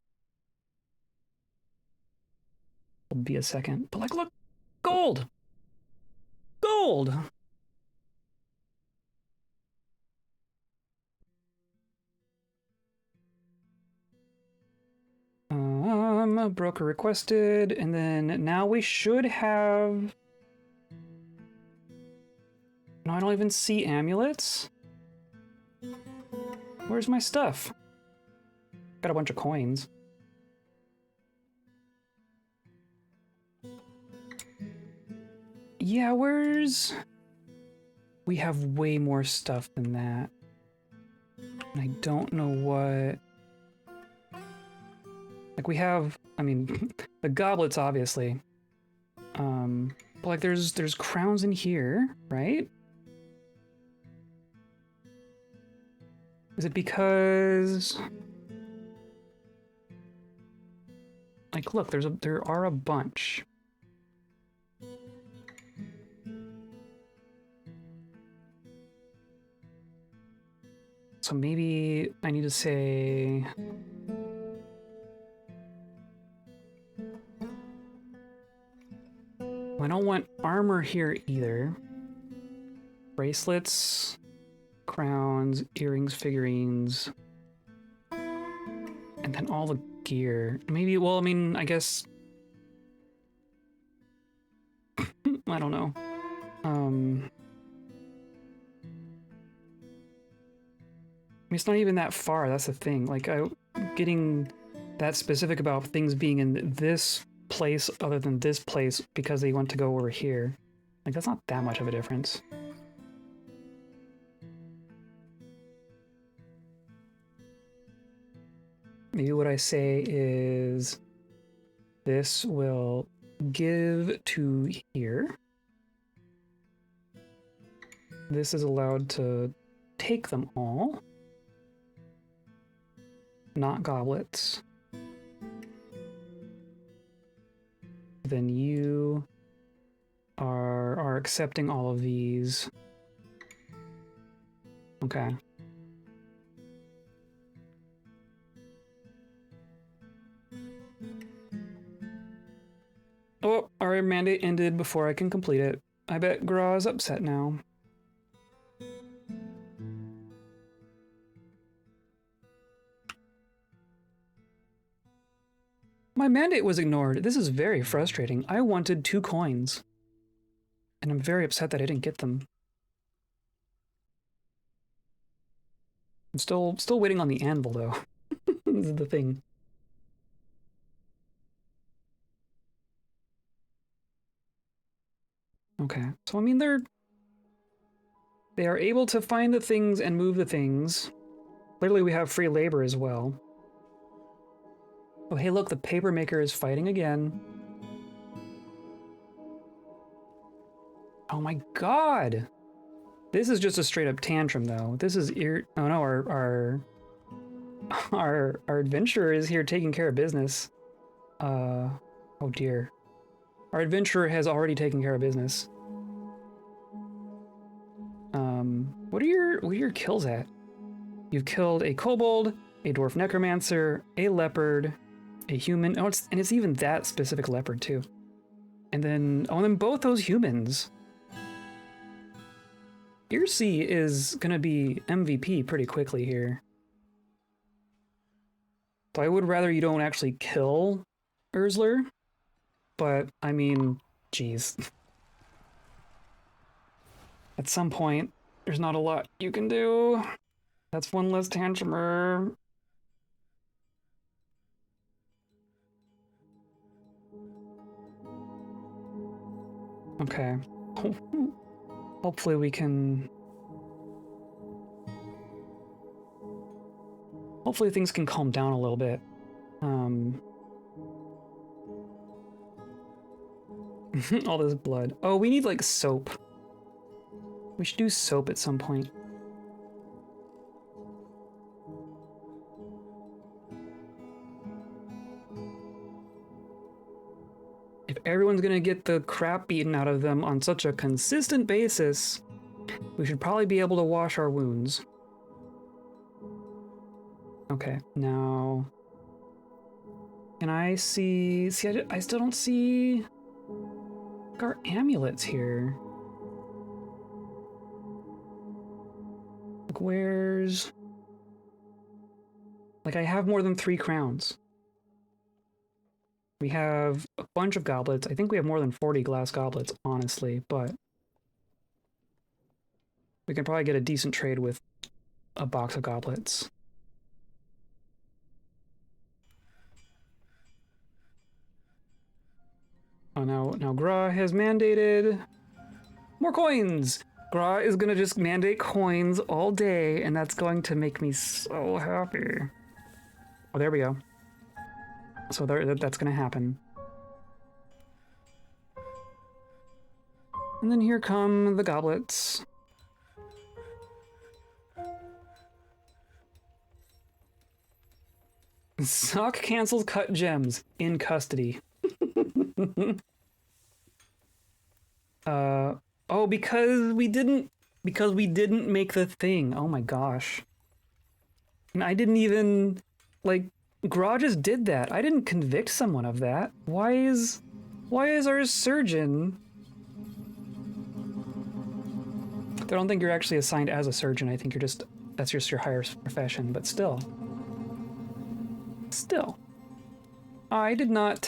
it'll be a second. But like, look, gold! Gold! Broker requested, and then now we should have... No, I don't even see amulets. Where's my stuff? Got a bunch of coins. Yeah, where's... We have way more stuff than that. And I don't know what... Like we have, I mean, the goblets obviously. But like there's crowns in here, right? Is it because... Like look, there are a bunch. So maybe I need to say... I don't want armor here either. Bracelets, crowns, earrings, figurines, and then all the gear. Maybe, well, I mean, I guess... I don't know. I mean, it's not even that far, that's the thing. Like, getting that specific about things being in this place other than this place because they want to go over here. Like, that's not that much of a difference. maybe what I say is this will give to here. This is allowed to take them all. Not goblets. Then you are accepting all of these. Okay. Oh, our mandate ended before I can complete it. I bet Gra is upset now. My mandate was ignored. This is very frustrating. I wanted 2 coins. And I'm very upset that I didn't get them. I'm still waiting on the anvil, though. This is the thing. Okay, so I mean they are able to find the things and move the things. Clearly we have free labor as well. Oh hey look, the paper maker is fighting again. Oh my god! This is just a straight up tantrum though. This is oh no, our adventurer is here taking care of business. Oh dear. Our adventurer has already taken care of business. What are your kills at? You've killed a kobold, a dwarf necromancer, a leopard, a human. Oh, it's even that specific leopard too. And then both those humans. Irsi is gonna be MVP pretty quickly here. So I would rather you don't actually kill Ursler, but I mean, geez. At some point, there's not a lot you can do. That's one less tantrumer. Okay. Hopefully we can... Hopefully things can calm down a little bit. All this blood. Oh, we need like soap. We should do soap at some point. If everyone's gonna get the crap beaten out of them on such a consistent basis, we should probably be able to wash our wounds. Okay, now... Can I see... See, I still don't see... our amulets here. Like, where's... Like, I have more than 3 crowns. We have a bunch of goblets. I think we have more than 40 glass goblets, honestly, but... we can probably get a decent trade with a box of goblets. Oh, now Gra has mandated more coins! Gra is gonna just mandate coins all day, and that's going to make me so happy. Oh, there we go. So that's gonna happen. And then here come the goblets. Sock cancels cut gems in custody. Oh, because we didn't make the thing. Oh my gosh. And I didn't even, like, Gra just did that. I didn't convict someone of that. Why is our surgeon... I don't think you're actually assigned as a surgeon. I think that's just your higher profession, but still. Still. I did not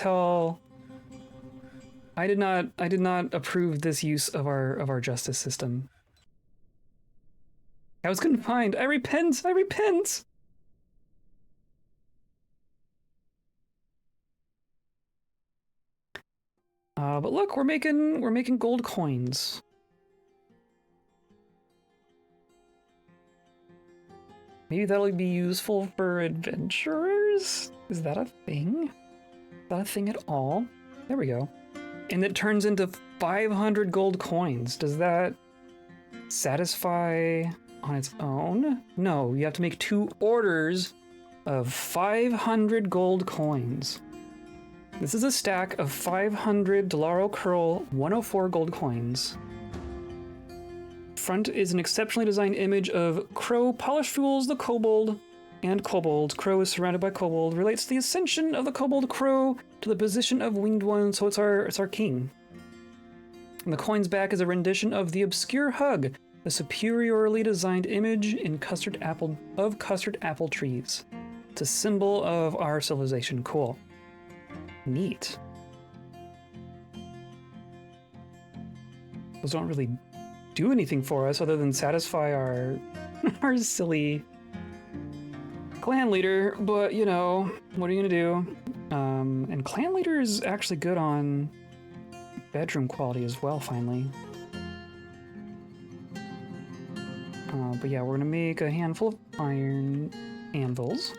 approve this use of our justice system. I was confined. I repent. I repent. But look, we're making gold coins. Maybe that'll be useful for adventurers? Is that a thing? Is that a thing at all? There we go. And it turns into 500 gold coins. Does that satisfy on its own? No, you have to make 2 orders of 500 gold coins. This is a stack of 500 Delaro Curl 104 gold coins. Front is an exceptionally designed image of Crow, Polish Fools, the Kobold, and Kobold. Crow is surrounded by Kobold. Relates the ascension of the Kobold Crow to the position of Winged One, so it's our king. And the coin's back is a rendition of the obscure hug, a superiorly designed image in custard apple trees. It's a symbol of our civilization. Cool. Neat. Those don't really do anything for us other than satisfy our our silly clan leader, but you know, what are you gonna do? And clan leader is actually good on bedroom quality as well, finally. But yeah, we're gonna make a handful of iron anvils.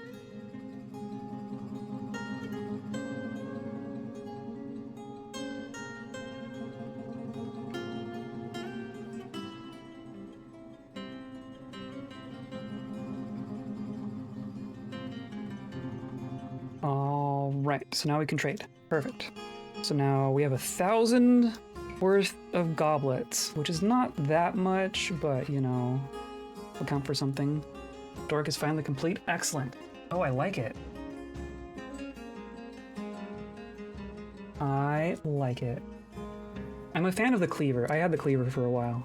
Right, so now we can trade. Perfect. So now we have 1,000 worth of goblets, which is not that much, but you know, will count for something. Dork is finally complete. Excellent. Oh, I like it. I like it. I'm a fan of the cleaver. I had the cleaver for a while.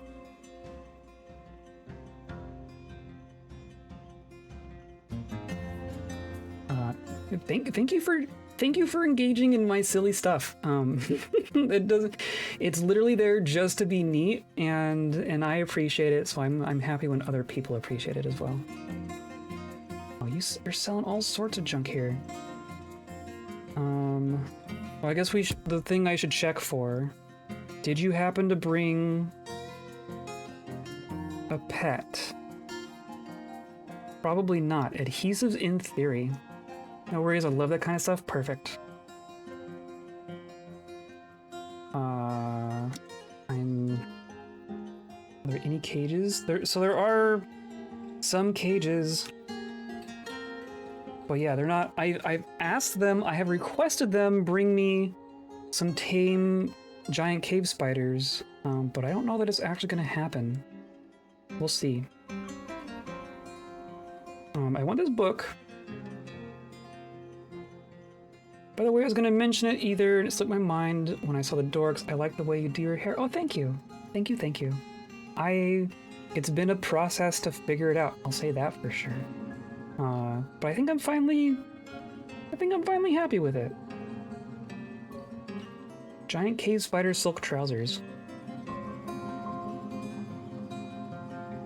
Thank you for engaging in my silly stuff. It's literally there just to be neat, and I appreciate it, so I'm happy when other people appreciate it as well. Oh, you're selling all sorts of junk here. Well, I guess the thing I should check for. Did you happen to bring a pet? Probably not. Adhesives in theory. No worries, I love that kind of stuff. Perfect. Are there any cages? So there are some cages. But yeah, they're not... I've asked them, I have requested them bring me some tame giant cave spiders, but I don't know that it's actually going to happen. We'll see. I want this book. By the way, I was going to mention it either, and it slipped my mind when I saw the dorks. I like the way you do your hair. Oh, thank you. Thank you, thank you. It's been a process to figure it out. I'll say that for sure. But I think I'm finally happy with it. Giant cave spider silk trousers.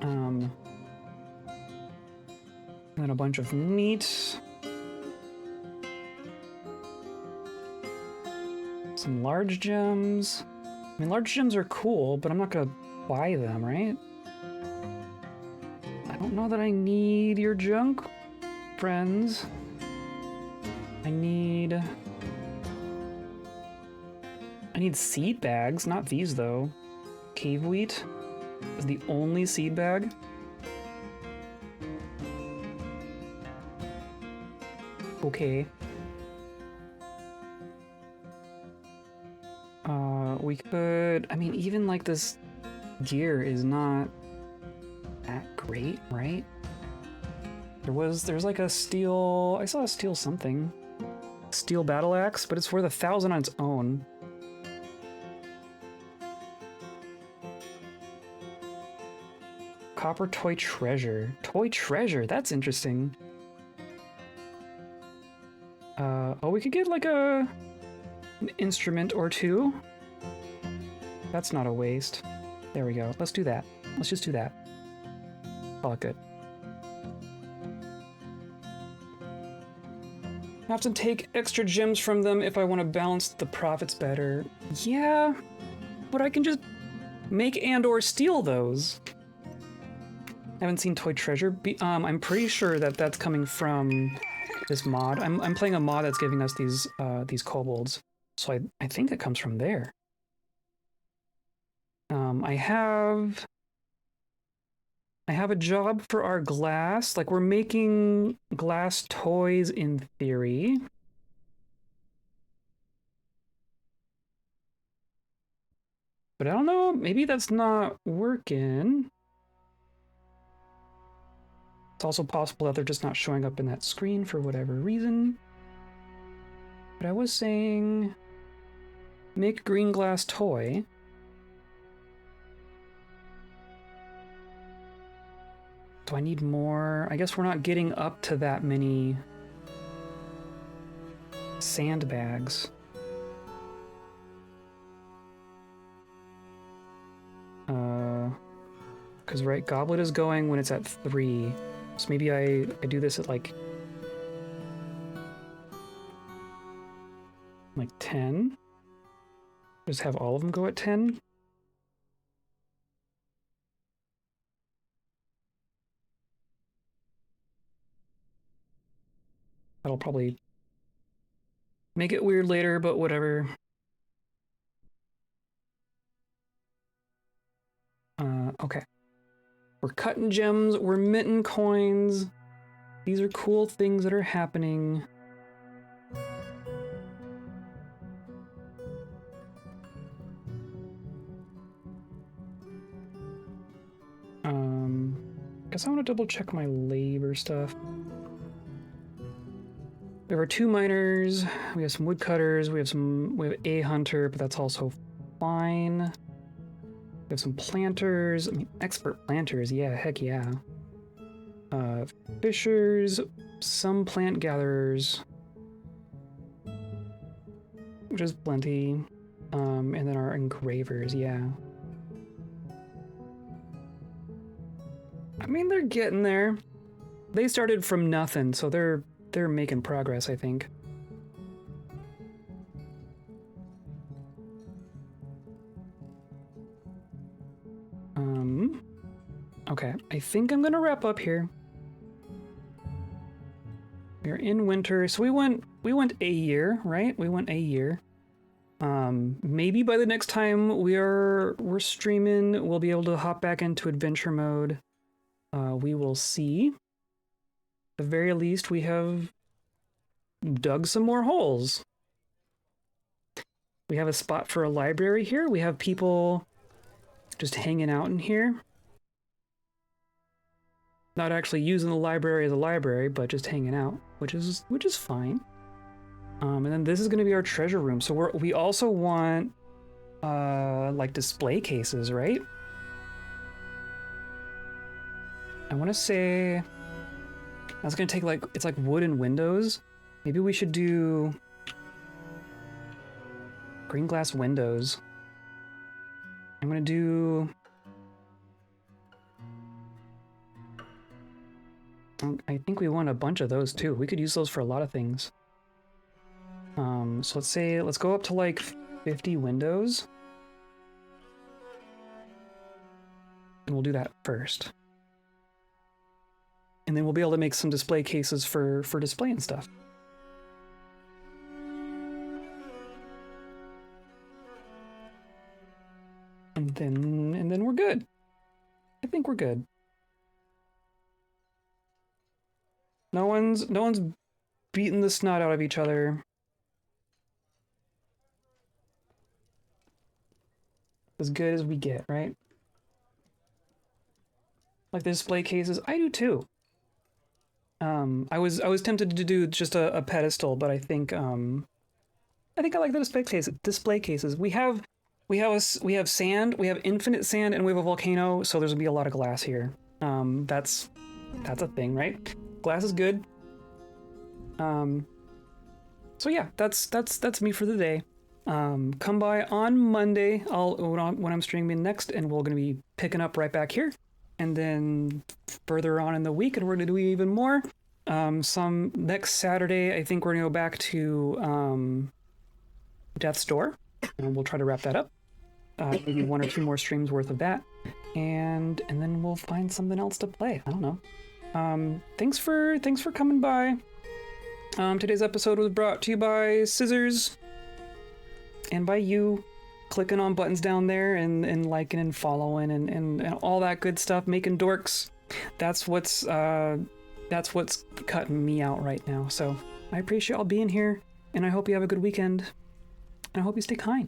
And then a bunch of meat. Some large gems. I mean, large gems are cool, but I'm not gonna buy them, right? I don't know that I need your junk, friends. I need seed bags, not these though. Cave wheat is the only seed bag. Okay. We could, I mean, even like this gear is not that great, right? There's like a steel, I saw a steel something. Steel battle axe, but it's worth 1,000 on its own. Copper toy treasure. Toy treasure, that's interesting. Oh, we could get like an instrument or two. That's not a waste. There we go. Let's do that. Let's just do that. Call it good. I have to take extra gems from them if I want to balance the profits better. Yeah, but I can just make and or steal those. haven't seen Toy Treasure. I'm pretty sure that that's coming from this mod. I'm playing a mod that's giving us these kobolds, so I think it comes from there. I have a job for our glass. Like, we're making glass toys in theory. But I don't know, maybe that's not working. It's also possible that they're just not showing up in that screen for whatever reason. But I was saying, make green glass toy. Do I need more? I guess we're not getting up to that many sandbags. Because, right, Goblet is going when it's at 3. So maybe I do this at like 10. Just have all of them go at 10. That'll probably make it weird later, but whatever. Okay. We're cutting gems, we're minting coins. These are cool things that are happening. Guess I want to double check my labor stuff. We have our 2 miners, we have some woodcutters, we have a hunter, but that's also fine. We have some planters, I mean, expert planters, yeah, heck yeah. Fishers, some plant gatherers, which is plenty, and then our engravers, yeah. I mean, they're getting there. They started from nothing, so they're making progress, I think. Okay, I think I'm gonna wrap up here. We're in winter, so we went a year, right? We went a year. Maybe by the next time we're streaming, we'll be able to hop back into adventure mode. We will see. At the very least, we have dug some more holes. We have a spot for a library here. We have people just hanging out in here. Not actually using the library as a library, but just hanging out, which is fine. And then this is going to be our treasure room. So we also want like display cases, right? I want to say that's going to take it's like wooden windows. Maybe we should do green glass windows. I'm going to do... I think we want a bunch of those too. We could use those for a lot of things. So let's go up to like 50 windows. And we'll do that first. And then we'll be able to make some display cases for displaying stuff. And then we're good. I think we're good. No one's beating the snot out of each other. As good as we get, right? Like the display cases, I do too. I was tempted to do just a pedestal, but I think I like the display cases. We have sand, we have infinite sand, and we have a volcano, so there's gonna be a lot of glass here. That's a thing, right? Glass is good. So yeah, that's me for the day. Come by on Monday. When I'm streaming next, and we're gonna be picking up right back here. And then further on in the week, and we're gonna do even more. Some next Saturday, I think we're gonna go back to Death's Door, and we'll try to wrap that up. Maybe 1 or 2 more streams worth of that. and then we'll find something else to play. I don't know. Thanks for coming by. Today's episode was brought to you by Scissors and by you clicking on buttons down there and liking and following and all that good stuff, making dorks. That's what's cutting me out right now. So I appreciate y'all being here, and I hope you have a good weekend, and I hope you stay kind.